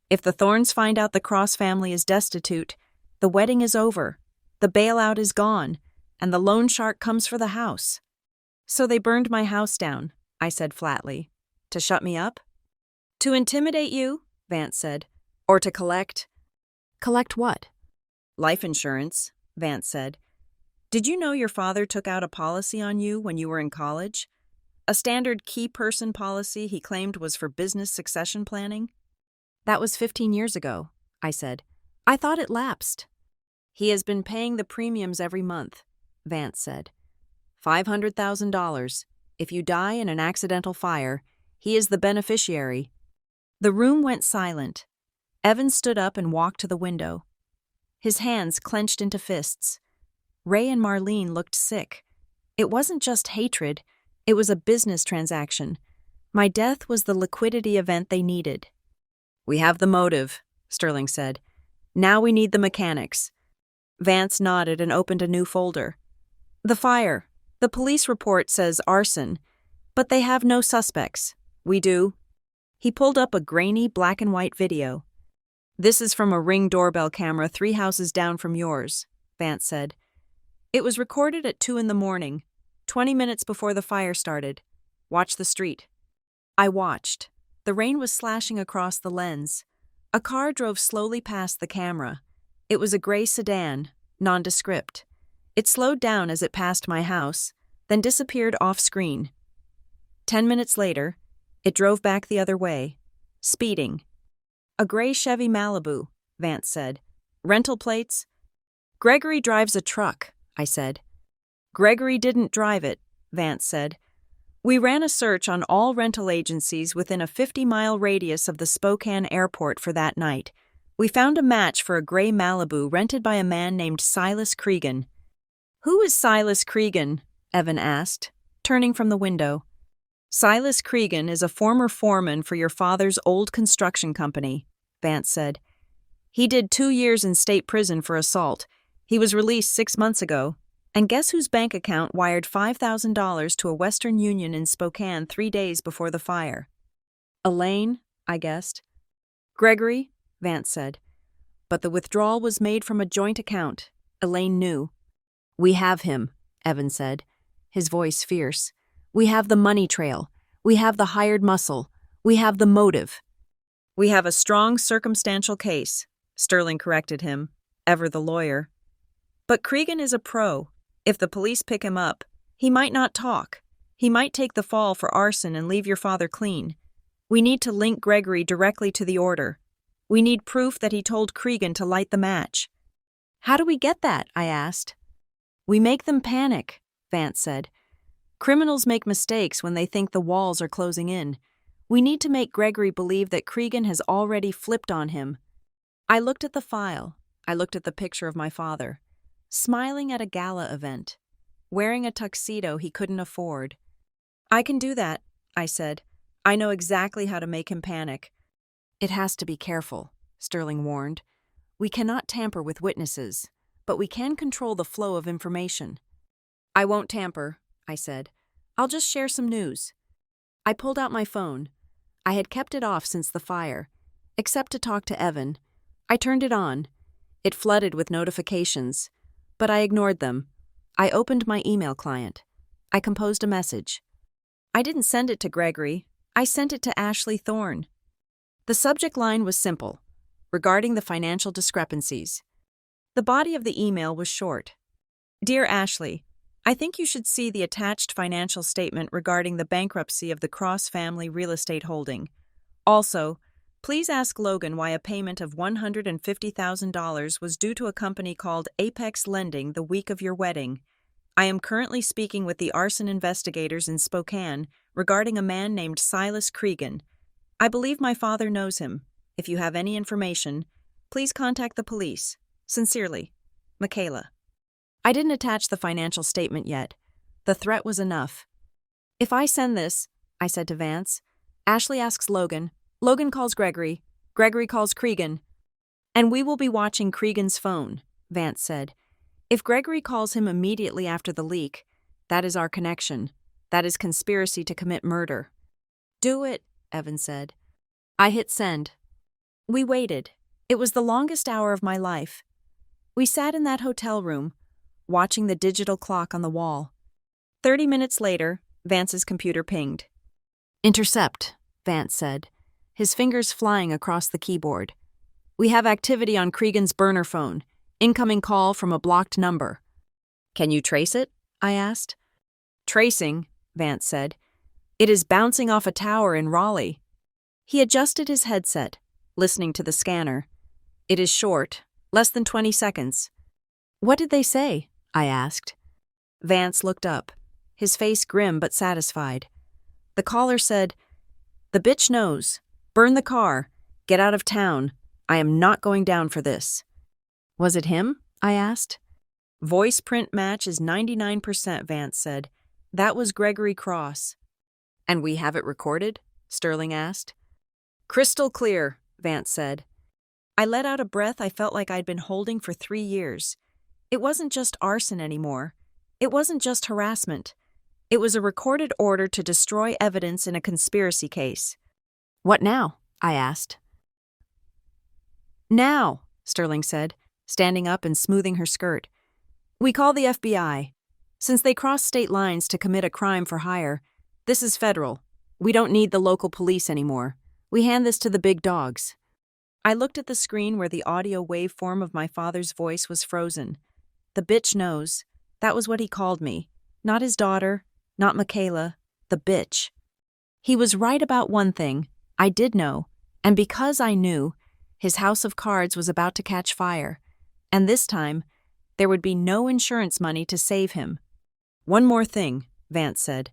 If the Thornes find out the Cross family is destitute, the wedding is over, the bailout is gone, and the loan shark comes for the house. So they burned my house down, I said flatly. To shut me up? To intimidate you, Vance said. Or to collect? Collect what? Life insurance, Vance said. Did you know your father took out a policy on you when you were in college? A standard key person policy he claimed was for business succession planning? That was 15 years ago, I said. I thought it lapsed. He has been paying the premiums every month, Vance said. $500,000. If you die in an accidental fire, he is the beneficiary. The room went silent. Evan stood up and walked to the window. His hands clenched into fists. Ray and Marlene looked sick. It wasn't just hatred, it was a business transaction. My death was the liquidity event they needed. We have the motive, Sterling said. Now we need the mechanics. Vance nodded and opened a new folder. The fire. The police report says arson, but they have no suspects. We do. He pulled up a grainy black and white video. This is from a Ring doorbell camera 3 houses down from yours, Vance said. It was recorded at 2 a.m, 20 minutes before the fire started. Watch the street. I watched. The rain was slashing across the lens. A car drove slowly past the camera. It was a gray sedan, nondescript. It slowed down as it passed my house, then disappeared off-screen. 10 minutes later, it drove back the other way, speeding. A gray Chevy Malibu, Vance said. Rental plates? Gregory drives a truck, I said. Gregory didn't drive it, Vance said. We ran a search on all rental agencies within a 50-mile radius of the Spokane airport for that night. We found a match for a gray Malibu rented by a man named Silas Cregan. Who is Silas Cregan? Evan asked, turning from the window. Silas Cregan is a former foreman for your father's old construction company, Vance said. He did 2 years in state prison for assault. He was released 6 months ago. And guess whose bank account wired $5,000 to a Western Union in Spokane 3 days before the fire? Elaine, I guessed. Gregory, Vance said. But the withdrawal was made from a joint account. Elaine knew. We have him, Evan said, his voice fierce. We have the money trail. We have the hired muscle. We have the motive. We have a strong circumstantial case, Sterling corrected him, ever the lawyer. But Cregan is a pro. If the police pick him up, he might not talk. He might take the fall for arson and leave your father clean. We need to link Gregory directly to the order. We need proof that he told Cregan to light the match. How do we get that? I asked. We make them panic, Vance said. Criminals make mistakes when they think the walls are closing in. We need to make Gregory believe that Cregan has already flipped on him. I looked at the file. I looked at the picture of my father, smiling at a gala event, wearing a tuxedo he couldn't afford. I can do that, I said. I know exactly how to make him panic. It has to be careful, Sterling warned. We cannot tamper with witnesses, but we can control the flow of information. I won't tamper, I said. I'll just share some news. I pulled out my phone. I had kept it off since the fire, except to talk to Evan. I turned it on. It flooded with notifications, but I ignored them. I opened my email client. I composed a message. I didn't send it to Gregory. I sent it to Ashley Thorne. The subject line was simple, regarding the financial discrepancies. The body of the email was short. Dear Ashley, I think you should see the attached financial statement regarding the bankruptcy of the Cross family real estate holding. Also, please ask Logan why a payment of $150,000 was due to a company called Apex Lending the week of your wedding. I am currently speaking with the arson investigators in Spokane regarding a man named Silas Cregan. I believe my father knows him. If you have any information, please contact the police. Sincerely, Michaela. I didn't attach the financial statement yet. The threat was enough. If I send this, I said to Vance, Ashley asks Logan, Logan calls Gregory, Gregory calls Cregan, and we will be watching Cregan's phone, Vance said. If Gregory calls him immediately after the leak, that is our connection. That is conspiracy to commit murder. Do it, Evan said. I hit send. We waited. It was the longest hour of my life. We sat in that hotel room, watching the digital clock on the wall. 30 minutes later, Vance's computer pinged. Intercept, Vance said, his fingers flying across the keyboard. We have activity on Cregan's burner phone. Incoming call from a blocked number. Can you trace it? I asked. Tracing, Vance said. It is bouncing off a tower in Raleigh. He adjusted his headset, listening to the scanner. It is short, less than 20 seconds. What did they say? I asked. Vance looked up, his face grim but satisfied. The caller said, The bitch knows. Burn the car. Get out of town. I am not going down for this. Was it him? I asked. Voice print match is 99%, Vance said. That was Gregory Cross. And we have it recorded? Sterling asked. Crystal clear, Vance said. I let out a breath I felt like I'd been holding for 3 years. It wasn't just arson anymore. It wasn't just harassment. It was a recorded order to destroy evidence in a conspiracy case. What now? I asked. Now, Sterling said, standing up and smoothing her skirt. We call the FBI. Since they cross state lines to commit a crime for hire, this is federal. We don't need the local police anymore. We hand this to the big dogs. I looked at the screen where the audio waveform of my father's voice was frozen. The bitch knows. That was what he called me. Not his daughter, not Michaela, the bitch. He was right about one thing. I did know, and because I knew, his house of cards was about to catch fire, and this time, there would be no insurance money to save him. One more thing, Vance said.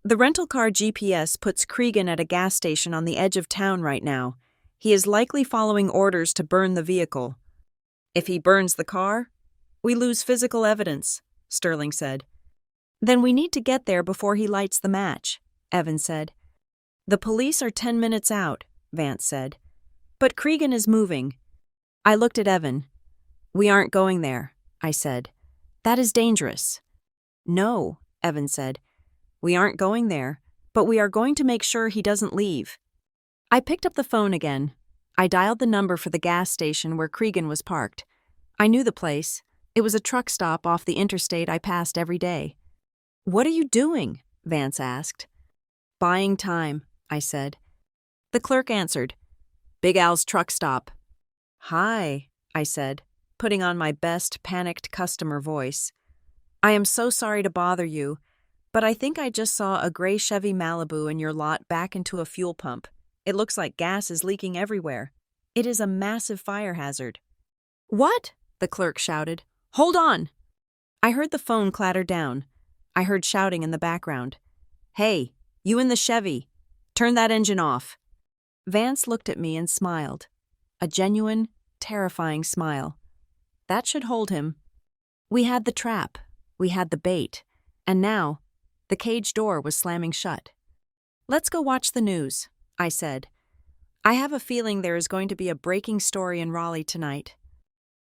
The rental car GPS puts Cregan at a gas station on the edge of town right now. He is likely following orders to burn the vehicle. If he burns the car, we lose physical evidence, Sterling said. Then we need to get there before he lights the match, Evan said. The police are 10 minutes out, Vance said. But Cregan is moving. I looked at Evan. We aren't going there, I said. That is dangerous. No, Evan said. We aren't going there, but we are going to make sure he doesn't leave. I picked up the phone again. I dialed the number for the gas station where Cregan was parked. I knew the place. It was a truck stop off the interstate I passed every day. What are you doing? Vance asked. Buying time, I said. The clerk answered. Big Al's truck stop. Hi, I said, putting on my best panicked customer voice. I am so sorry to bother you, but I think I just saw a gray Chevy Malibu in your lot back into a fuel pump. It looks like gas is leaking everywhere. It is a massive fire hazard. What? The clerk shouted. Hold on! I heard the phone clatter down. I heard shouting in the background. Hey, you in the Chevy. Turn that engine off. Vance looked at me and smiled. A genuine, terrifying smile. That should hold him. We had the trap. We had the bait. And now, the cage door was slamming shut. Let's go watch the news, I said. I have a feeling there is going to be a breaking story in Raleigh tonight.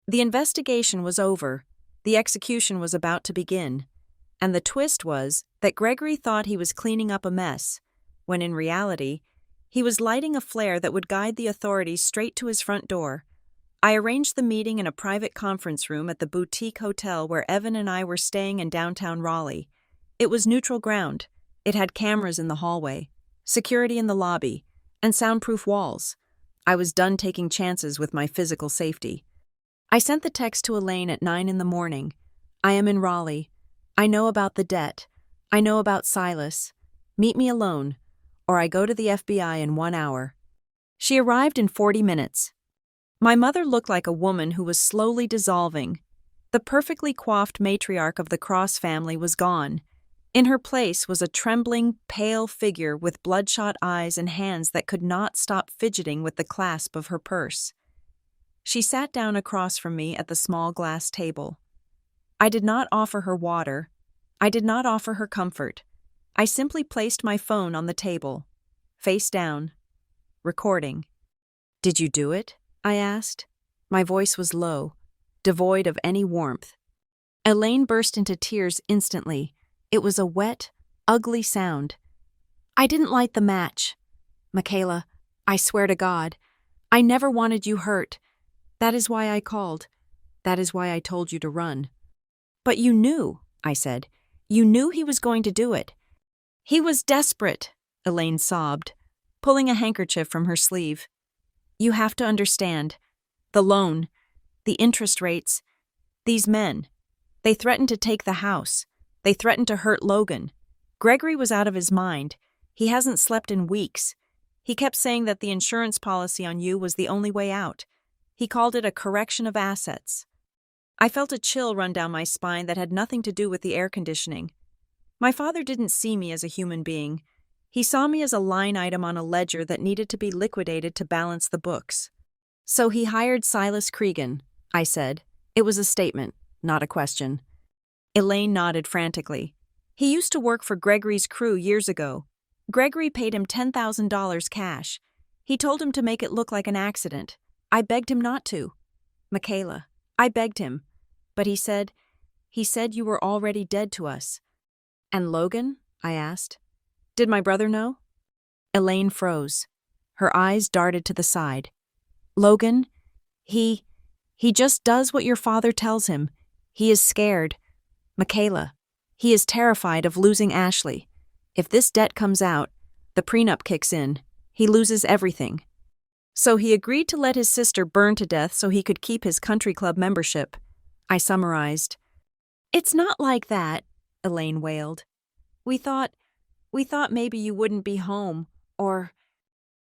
The investigation was over. The execution was about to begin. And the twist was that Gregory thought he was cleaning up a mess, when in reality, He was lighting a flare that would guide the authorities straight to his front door. I arranged the meeting in a private conference room at the boutique hotel where Evan and I were staying in downtown Raleigh. It was neutral ground. It had cameras in the hallway, security in the lobby, and soundproof walls. I was done taking chances with my physical safety. I sent the text to Elaine at 9 in the morning. I am in Raleigh. I know about the debt. I know about Silas. Meet me alone, or I go to the FBI in 1 hour. She arrived in 40 minutes. My mother looked like a woman who was slowly dissolving. The perfectly coiffed matriarch of the Cross family was gone. In her place was a trembling, pale figure with bloodshot eyes and hands that could not stop fidgeting with the clasp of her purse. She sat down across from me at the small glass table. I did not offer her water. I did not offer her comfort. I simply placed my phone on the table, face down, recording. "Did you do it?" I asked. My voice was low, devoid of any warmth. Elaine burst into tears instantly. It was a wet, ugly sound. "I didn't light the match. Michaela, I swear to God, I never wanted you hurt. That is why I called. That is why I told you to run." "But you knew," I said. "You knew he was going to do it." "He was desperate," Elaine sobbed, pulling a handkerchief from her sleeve. "You have to understand. The loan, the interest rates, these men. They threatened to take the house. They threatened to hurt Logan. Gregory was out of his mind. He hasn't slept in weeks. He kept saying that the insurance policy on you was the only way out. He called it a correction of assets." I felt a chill run down my spine that had nothing to do with the air conditioning. My father didn't see me as a human being. He saw me as a line item on a ledger that needed to be liquidated to balance the books. "So he hired Silas Cregan," I said. It was a statement, not a question. Elaine nodded frantically. "He used to work for Gregory's crew years ago. Gregory paid him $10,000 cash. He told him to make it look like an accident. I begged him not to. Michaela, I begged him. But he said you were already dead to us." "And Logan?" I asked. "Did my brother know?" Elaine froze. Her eyes darted to the side. "Logan, he just does what your father tells him. He is scared. Michaela, he is terrified of losing Ashley. If this debt comes out, the prenup kicks in. He loses everything. So he agreed to let his sister burn to death so he could keep his country club membership," I summarized. "It's not like that," Elaine wailed. We thought maybe you wouldn't be home, or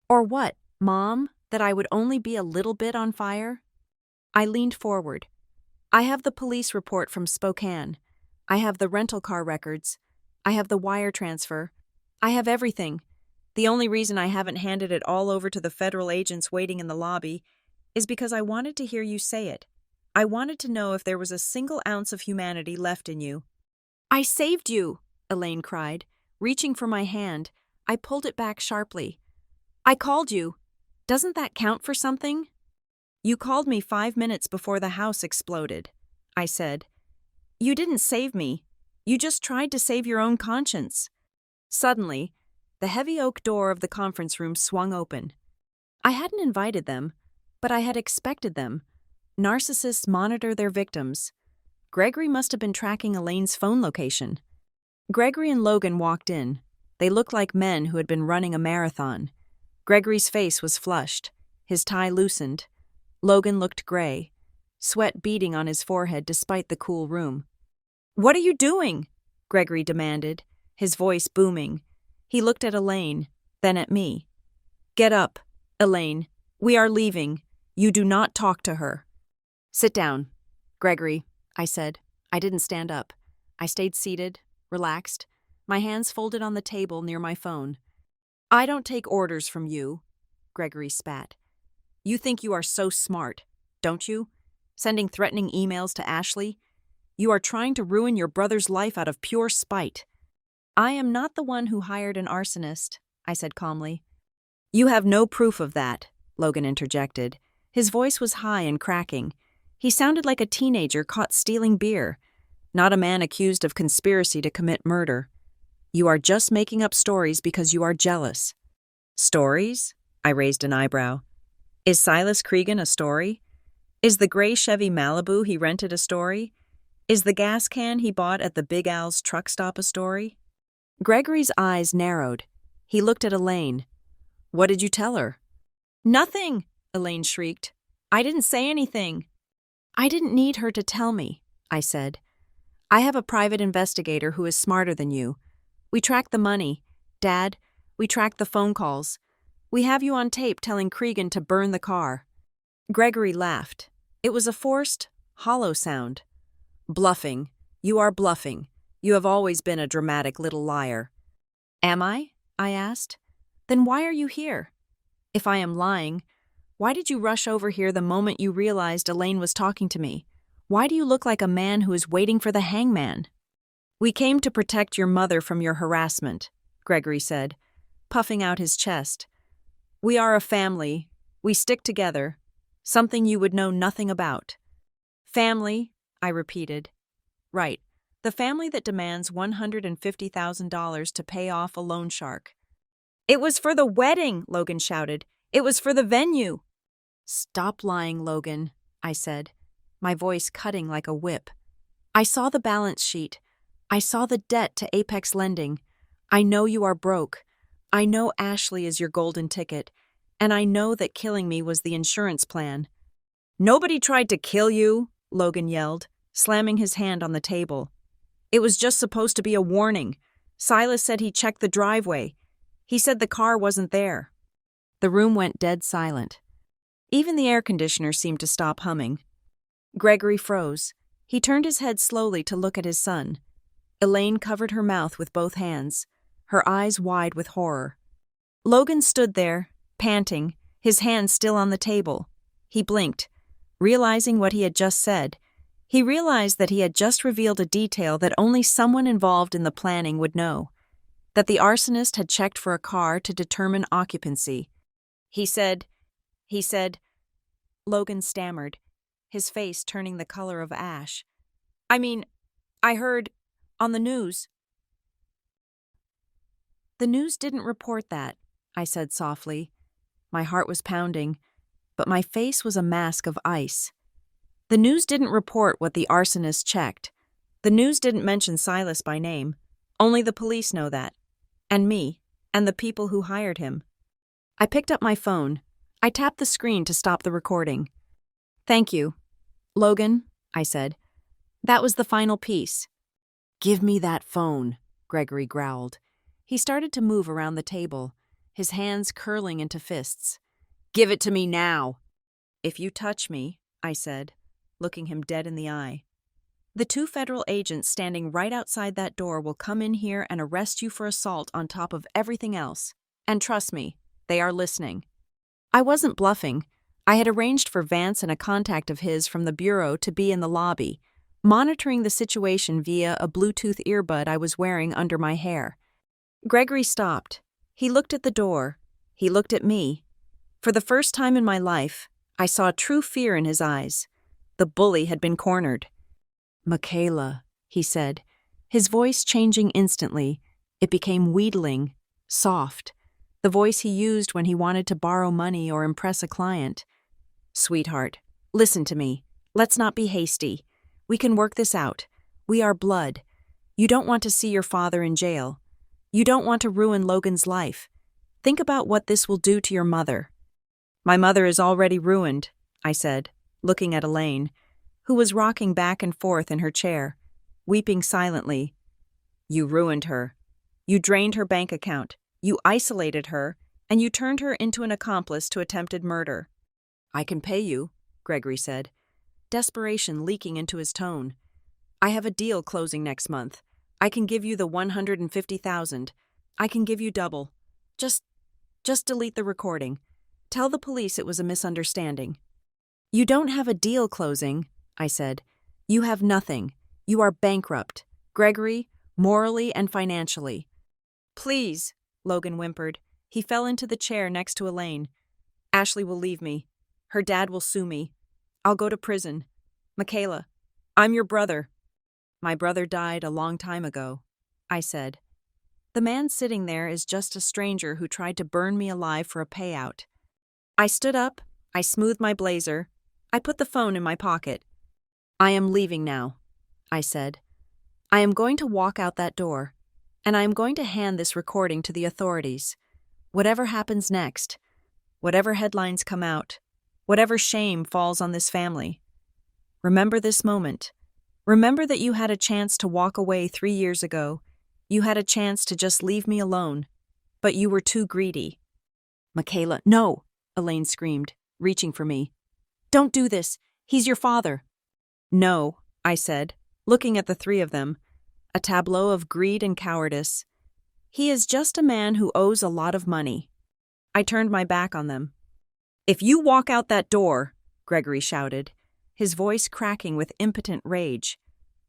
what, Mom? That I would only be a little bit on fire?" I leaned forward. "I have the police report from Spokane. I have the rental car records. I have the wire transfer. I have everything. The only reason I haven't handed it all over to the federal agents waiting in the lobby is because I wanted to hear you say it. I wanted to know if there was a single ounce of humanity left in you." "I saved you," Elaine cried. Reaching for my hand, I pulled it back sharply. "I called you. Doesn't that count for something?" "You called me 5 minutes before the house exploded," I said. "You didn't save me. You just tried to save your own conscience." Suddenly, the heavy oak door of the conference room swung open. I hadn't invited them, but I had expected them. Narcissists monitor their victims. Gregory must have been tracking Elaine's phone location. Gregory and Logan walked in. They looked like men who had been running a marathon. Gregory's face was flushed, his tie loosened. Logan looked gray, sweat beading on his forehead despite the cool room. "What are you doing?" Gregory demanded, his voice booming. He looked at Elaine, then at me. "Get up, Elaine. We are leaving. You do not talk to her." "Sit down, Gregory," I said. I didn't stand up. I stayed seated, relaxed, my hands folded on the table near my phone. "I don't take orders from you," Gregory spat. "You think you are so smart, don't you? Sending threatening emails to Ashley? You are trying to ruin your brother's life out of pure spite." "I am not the one who hired an arsonist," I said calmly. "You have no proof of that," Logan interjected. His voice was high and cracking. He sounded like a teenager caught stealing beer, not a man accused of conspiracy to commit murder. "You are just making up stories because you are jealous." Stories? I raised an eyebrow. Is Silas Cregan a story? Is the gray Chevy Malibu he rented a story? Is the gas can he bought at the Big Al's truck stop a story? Gregory's eyes narrowed. He looked at Elaine. What did you tell her? Nothing, Elaine shrieked. I didn't say anything. I didn't need her to tell me, I said. I have a private investigator who is smarter than you. We tracked the money. Dad, we tracked the phone calls. We have you on tape telling Cregan to burn the car. Gregory laughed. It was a forced, hollow sound. Bluffing. You are bluffing. You have always been a dramatic little liar. Am I? I asked. Then why are you here? If I am lying, why did you rush over here the moment you realized Elaine was talking to me? Why do you look like a man who is waiting for the hangman? We came to protect your mother from your harassment, Gregory said, puffing out his chest. We are a family. We stick together. Something you would know nothing about. Family, I repeated. Right. The family that demands $150,000 to pay off a loan shark. It was for the wedding, Logan shouted. It was for the venue. Stop lying, Logan, I said, my voice cutting like a whip. I saw the balance sheet. I saw the debt to Apex Lending. I know you are broke. I know Ashley is your golden ticket. And I know that killing me was the insurance plan. Nobody tried to kill you, Logan yelled, slamming his hand on the table. It was just supposed to be a warning. Silas said he checked the driveway. He said the car wasn't there. The room went dead silent. Even the air conditioner seemed to stop humming. Gregory froze. He turned his head slowly to look at his son. Elaine covered her mouth with both hands, her eyes wide with horror. Logan stood there, panting, his hands still on the table. He blinked, realizing what he had just said. He realized that he had just revealed a detail that only someone involved in the planning would know, that the arsonist had checked for a car to determine occupancy. He said, Logan stammered, his face turning the color of ash. I heard, on the news. The news didn't report that, I said softly. My heart was pounding, but my face was a mask of ice. The news didn't report what the arsonist checked. The news didn't mention Silas by name. Only the police know that. And me, and the people who hired him. I picked up my phone. I tapped the screen to stop the recording. Thank you. Logan, I said. That was the final piece. Give me that phone, Gregory growled. He started to move around the table, his hands curling into fists. Give it to me now. If you touch me, I said, looking him dead in the eye. The 2 federal agents standing right outside that door will come in here and arrest you for assault on top of everything else. And trust me, they are listening. I wasn't bluffing. I had arranged for Vance and a contact of his from the bureau to be in the lobby, monitoring the situation via a Bluetooth earbud I was wearing under my hair. Gregory stopped. He looked at the door. He looked at me. For the first time in my life, I saw true fear in his eyes. The bully had been cornered. Michaela, he said, his voice changing instantly. It became wheedling, soft, the voice he used when he wanted to borrow money or impress a client. Sweetheart, listen to me. Let's not be hasty. We can work this out. We are blood. You don't want to see your father in jail. You don't want to ruin Logan's life. Think about what this will do to your mother. My mother is already ruined, I said, looking at Elaine, who was rocking back and forth in her chair, weeping silently. You ruined her. You drained her bank account. You isolated her, and you turned her into an accomplice to attempted murder. I can pay you, Gregory said, desperation leaking into his tone. I have a deal closing next month. I can give you the $150,000. I can give you double. Just delete the recording. Tell the police it was a misunderstanding. You don't have a deal closing, I said. You have nothing. You are bankrupt, Gregory, morally and financially. Please, Logan whimpered. He fell into the chair next to Elaine. Ashley will leave me. Her dad will sue me. I'll go to prison. Michaela, I'm your brother. My brother died a long time ago, I said. The man sitting there is just a stranger who tried to burn me alive for a payout. I stood up, I smoothed my blazer, I put the phone in my pocket. I am leaving now, I said. I am going to walk out that door, and I am going to hand this recording to the authorities. Whatever happens next, whatever headlines come out, whatever shame falls on this family. Remember this moment. Remember that you had a chance to walk away 3 years ago. You had a chance to just leave me alone, but you were too greedy. Michaela, no, Elaine screamed, reaching for me. Don't do this. He's your father. No, I said, looking at the three of them, a tableau of greed and cowardice. He is just a man who owes a lot of money. I turned my back on them. If you walk out that door, Gregory shouted, his voice cracking with impotent rage,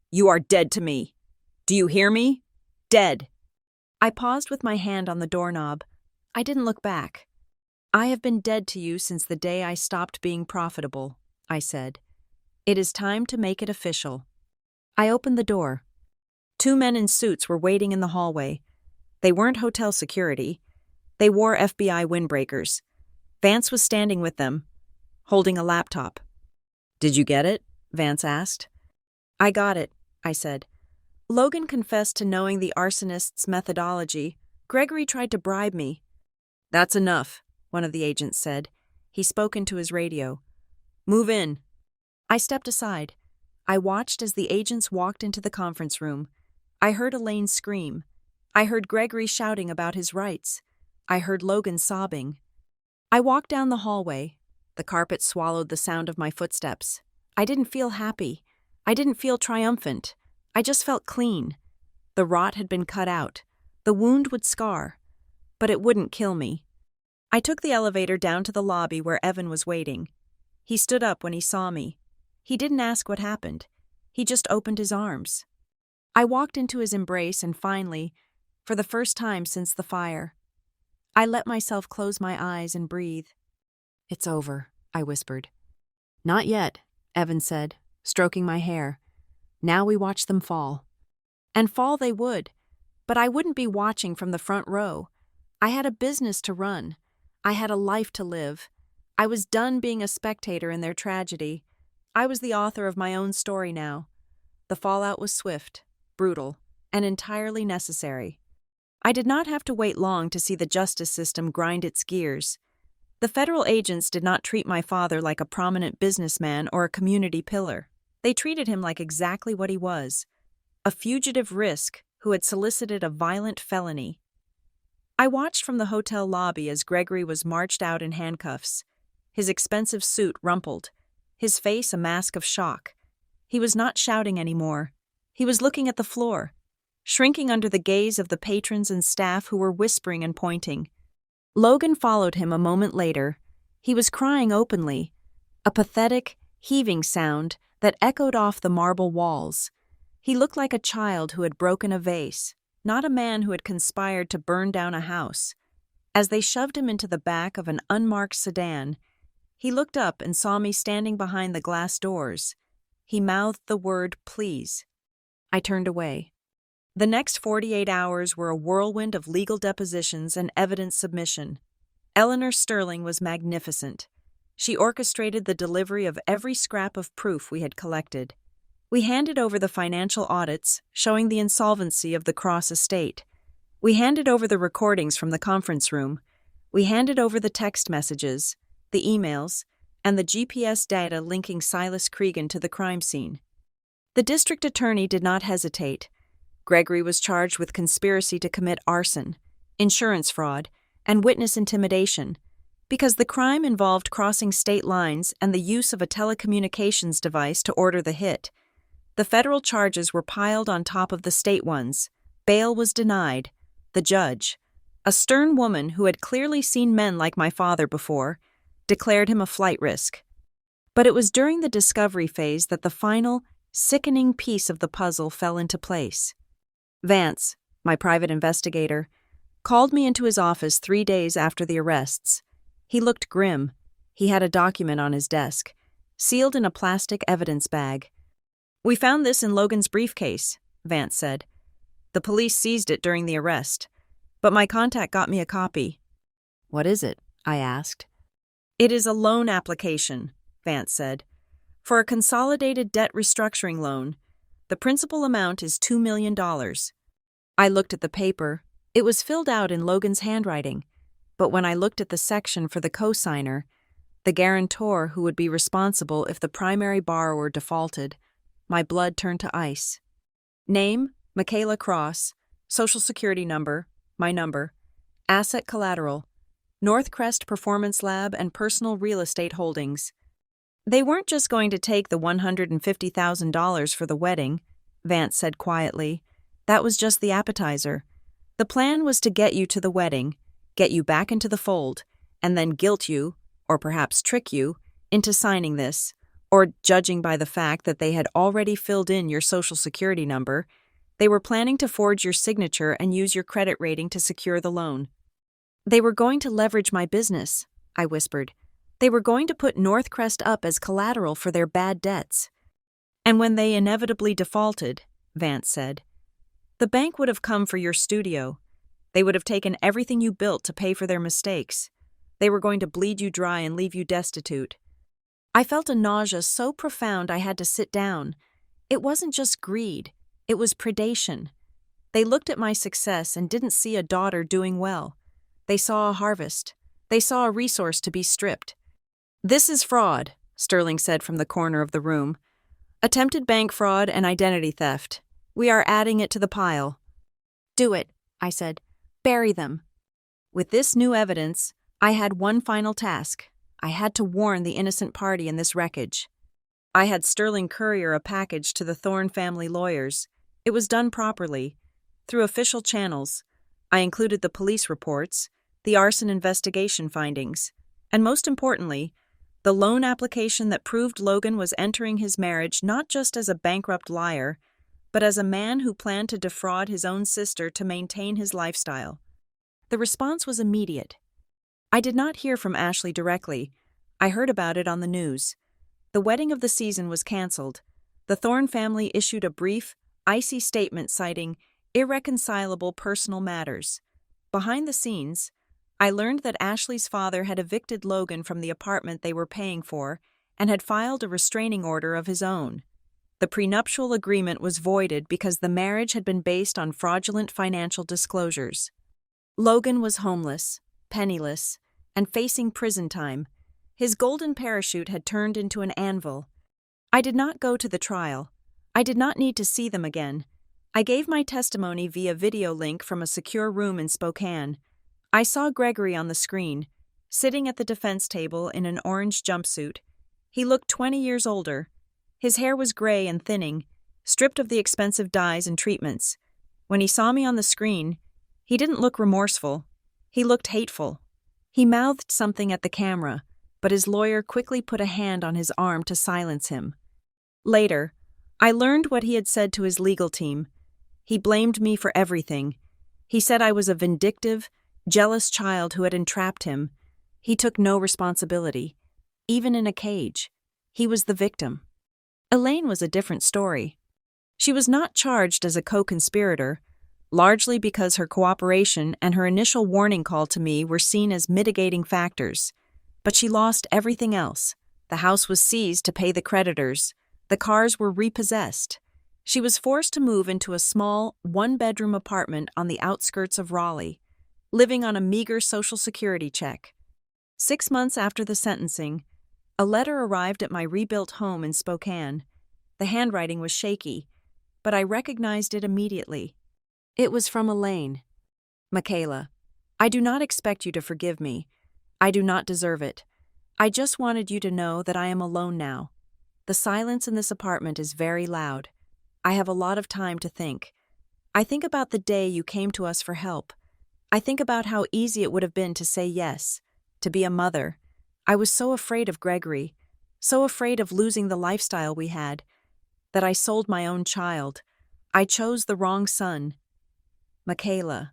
you are dead to me. Do you hear me? Dead. I paused with my hand on the doorknob. I didn't look back. I have been dead to you since the day I stopped being profitable, I said. It is time to make it official. I opened the door. 2 men in suits were waiting in the hallway. They weren't hotel security. They wore FBI windbreakers. Vance was standing with them, holding a laptop. Did you get it? Vance asked. I got it, I said. Logan confessed to knowing the arsonist's methodology. Gregory tried to bribe me. That's enough, one of the agents said. He spoke into his radio. Move in. I stepped aside. I watched as the agents walked into the conference room. I heard Elaine scream. I heard Gregory shouting about his rights. I heard Logan sobbing. I walked down the hallway. The carpet swallowed the sound of my footsteps. I didn't feel happy. I didn't feel triumphant. I just felt clean. The rot had been cut out. The wound would scar, but it wouldn't kill me. I took the elevator down to the lobby where Evan was waiting. He stood up when he saw me. He didn't ask what happened. He just opened his arms. I walked into his embrace and finally, for the first time since the fire, I let myself close my eyes and breathe. It's over, I whispered. Not yet, Evan said, stroking my hair. Now we watch them fall. And fall they would, but I wouldn't be watching from the front row. I had a business to run. I had a life to live. I was done being a spectator in their tragedy. I was the author of my own story now. The fallout was swift, brutal, and entirely necessary. I did not have to wait long to see the justice system grind its gears. The federal agents did not treat my father like a prominent businessman or a community pillar. They treated him like exactly what he was, a fugitive risk who had solicited a violent felony. I watched from the hotel lobby as Gregory was marched out in handcuffs, his expensive suit rumpled, his face a mask of shock. He was not shouting anymore. He was looking at the floor, shrinking under the gaze of the patrons and staff who were whispering and pointing. Logan followed him a moment later. He was crying openly, a pathetic, heaving sound that echoed off the marble walls. He looked like a child who had broken a vase, not a man who had conspired to burn down a house. As they shoved him into the back of an unmarked sedan, he looked up and saw me standing behind the glass doors. He mouthed the word, please. I turned away. The next 48 hours were a whirlwind of legal depositions and evidence submission. Eleanor Sterling was magnificent. She orchestrated the delivery of every scrap of proof we had collected. We handed over the financial audits showing the insolvency of the Cross estate. We handed over the recordings from the conference room. We handed over the text messages, the emails, and the GPS data linking Silas Cregan to the crime scene. The district attorney did not hesitate. Gregory was charged with conspiracy to commit arson, insurance fraud, and witness intimidation, because the crime involved crossing state lines and the use of a telecommunications device to order the hit. The federal charges were piled on top of the state ones. Bail was denied. The judge, a stern woman who had clearly seen men like my father before, declared him a flight risk. But it was during the discovery phase that the final, sickening piece of the puzzle fell into place. Vance, my private investigator, called me into his office 3 days after the arrests. He looked grim. He had a document on his desk, sealed in a plastic evidence bag. "We found this in Logan's briefcase," Vance said. "The police seized it during the arrest. but my contact got me a copy. What is it? I asked. It is a loan application, Vance said, for a consolidated debt restructuring loan. The principal amount is $2 million. I looked at the paper. It was filled out in Logan's handwriting, but when I looked at the section for the cosigner, the guarantor who would be responsible if the primary borrower defaulted, my blood turned to ice. Name, Michaela Cross. Social Security number, my number. Asset collateral, Northcrest Performance Lab and Personal Real Estate Holdings. They weren't just going to take the $150,000 for the wedding, Vance said quietly. That was just the appetizer. The plan was to get you to the wedding, get you back into the fold, and then guilt you, or perhaps trick you, into signing this, or judging by the fact that they had already filled in your Social Security number, they were planning to forge your signature and use your credit rating to secure the loan. They were going to leverage my business, I whispered. They were going to put Northcrest up as collateral for their bad debts. And when they inevitably defaulted, Vance said, the bank would have come for your studio. They would have taken everything you built to pay for their mistakes. They were going to bleed you dry and leave you destitute. I felt a nausea so profound I had to sit down. It wasn't just greed, it was predation. They looked at my success and didn't see a daughter doing well. They saw a harvest. They saw a resource to be stripped. This is fraud, Sterling said from the corner of the room. Attempted bank fraud and identity theft. We are adding it to the pile. Do it, I said. Bury them. With this new evidence, I had one final task. I had to warn the innocent party in this wreckage. I had Sterling courier a package to the Thorne family lawyers. It was done properly, through official channels. I included the police reports, the arson investigation findings, and most importantly, the loan application that proved Logan was entering his marriage not just as a bankrupt liar, but as a man who planned to defraud his own sister to maintain his lifestyle. The response was immediate. I did not hear from Ashley directly. I heard about it on the news. The wedding of the season was canceled. The Thorne family issued a brief, icy statement citing irreconcilable personal matters. Behind the scenes, I learned that Ashley's father had evicted Logan from the apartment they were paying for and had filed a restraining order of his own. The prenuptial agreement was voided because the marriage had been based on fraudulent financial disclosures. Logan was homeless, penniless, and facing prison time. His golden parachute had turned into an anvil. I did not go to the trial. I did not need to see them again. I gave my testimony via video link from a secure room in Spokane. I saw Gregory on the screen, sitting at the defense table in an orange jumpsuit. He looked 20 years older. His hair was gray and thinning, stripped of the expensive dyes and treatments. When he saw me on the screen, he didn't look remorseful. He looked hateful. He mouthed something at the camera, but his lawyer quickly put a hand on his arm to silence him. Later, I learned what he had said to his legal team. He blamed me for everything. He said I was a vindictive, jealous child who had entrapped him. He took no responsibility. Even in a cage, he was the victim. Elaine was a different story. She was not charged as a co-conspirator, largely because her cooperation and her initial warning call to me were seen as mitigating factors. But she lost everything else. The house was seized to pay the creditors. The cars were repossessed. She was forced to move into a small, one-bedroom apartment on the outskirts of Raleigh, living on a meager Social Security check. 6 months after the sentencing, a letter arrived at my rebuilt home in Spokane. The handwriting was shaky, but I recognized it immediately. It was from Elaine. Michaela, I do not expect you to forgive me. I do not deserve it. I just wanted you to know that I am alone now. The silence in this apartment is very loud. I have a lot of time to think. I think about the day you came to us for help. I think about how easy it would have been to say yes, to be a mother. I was so afraid of Gregory, so afraid of losing the lifestyle we had, that I sold my own child. I chose the wrong son. Michaela,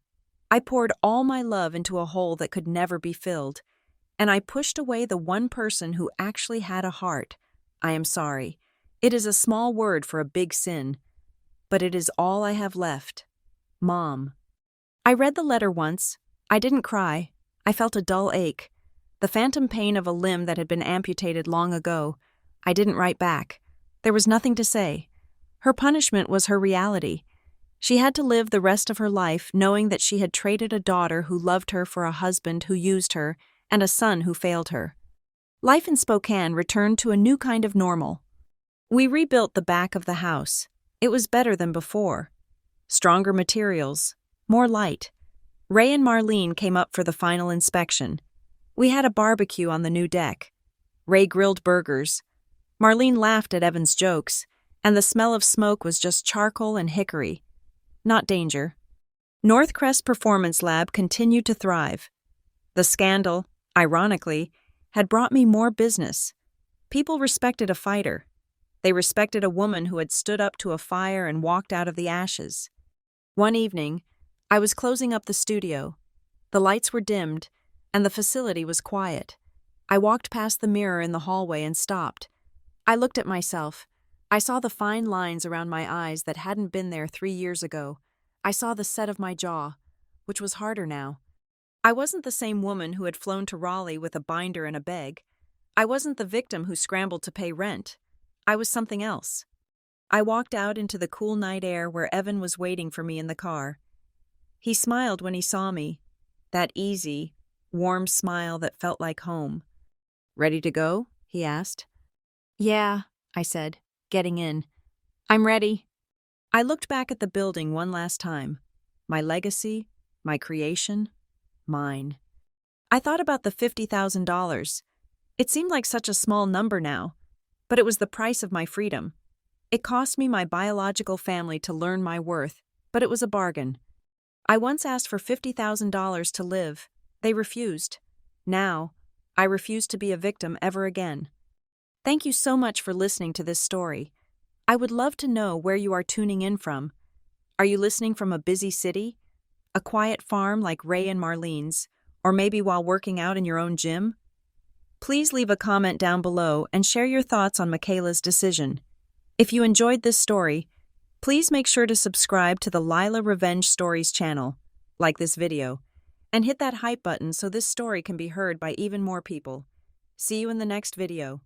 I poured all my love into a hole that could never be filled, and I pushed away the one person who actually had a heart. I am sorry. It is a small word for a big sin, but it is all I have left. Mom. I read the letter once. I didn't cry. I felt a dull ache, the phantom pain of a limb that had been amputated long ago. I didn't write back. There was nothing to say. Her punishment was her reality. She had to live the rest of her life knowing that she had traded a daughter who loved her for a husband who used her and a son who failed her. Life in Spokane returned to a new kind of normal. We rebuilt the back of the house. It was better than before. Stronger materials, more light. Ray and Marlene came up for the final inspection. We had a barbecue on the new deck. Ray grilled burgers. Marlene laughed at Evan's jokes, and the smell of smoke was just charcoal and hickory. Not danger. Northcrest Performance Lab continued to thrive. The scandal, ironically, had brought me more business. People respected a fighter. They respected a woman who had stood up to a fire and walked out of the ashes. One evening, I was closing up the studio. The lights were dimmed, and the facility was quiet. I walked past the mirror in the hallway and stopped. I looked at myself. I saw the fine lines around my eyes that hadn't been there 3 years ago. I saw the set of my jaw, which was harder now. I wasn't the same woman who had flown to Raleigh with a binder and a bag. I wasn't the victim who scrambled to pay rent. I was something else. I walked out into the cool night air where Evan was waiting for me in the car. He smiled when he saw me, that easy, warm smile that felt like home. "Ready to go?" he asked. "Yeah," I said, getting in. "I'm ready." I looked back at the building one last time. My legacy, my creation, mine. I thought about the $50,000. It seemed like such a small number now, but it was the price of my freedom. It cost me my biological family to learn my worth, but it was a bargain. I once asked for $50,000 to live. They refused. Now, I refuse to be a victim ever again. Thank you so much for listening to this story. I would love to know where you are tuning in from. Are you listening from a busy city? A quiet farm like Ray and Marlene's? Or maybe while working out in your own gym? Please leave a comment down below and share your thoughts on Michaela's decision. If you enjoyed this story, please make sure to subscribe to the Lila Revenge Stories channel, like this video, and hit that hype button so this story can be heard by even more people. See you in the next video.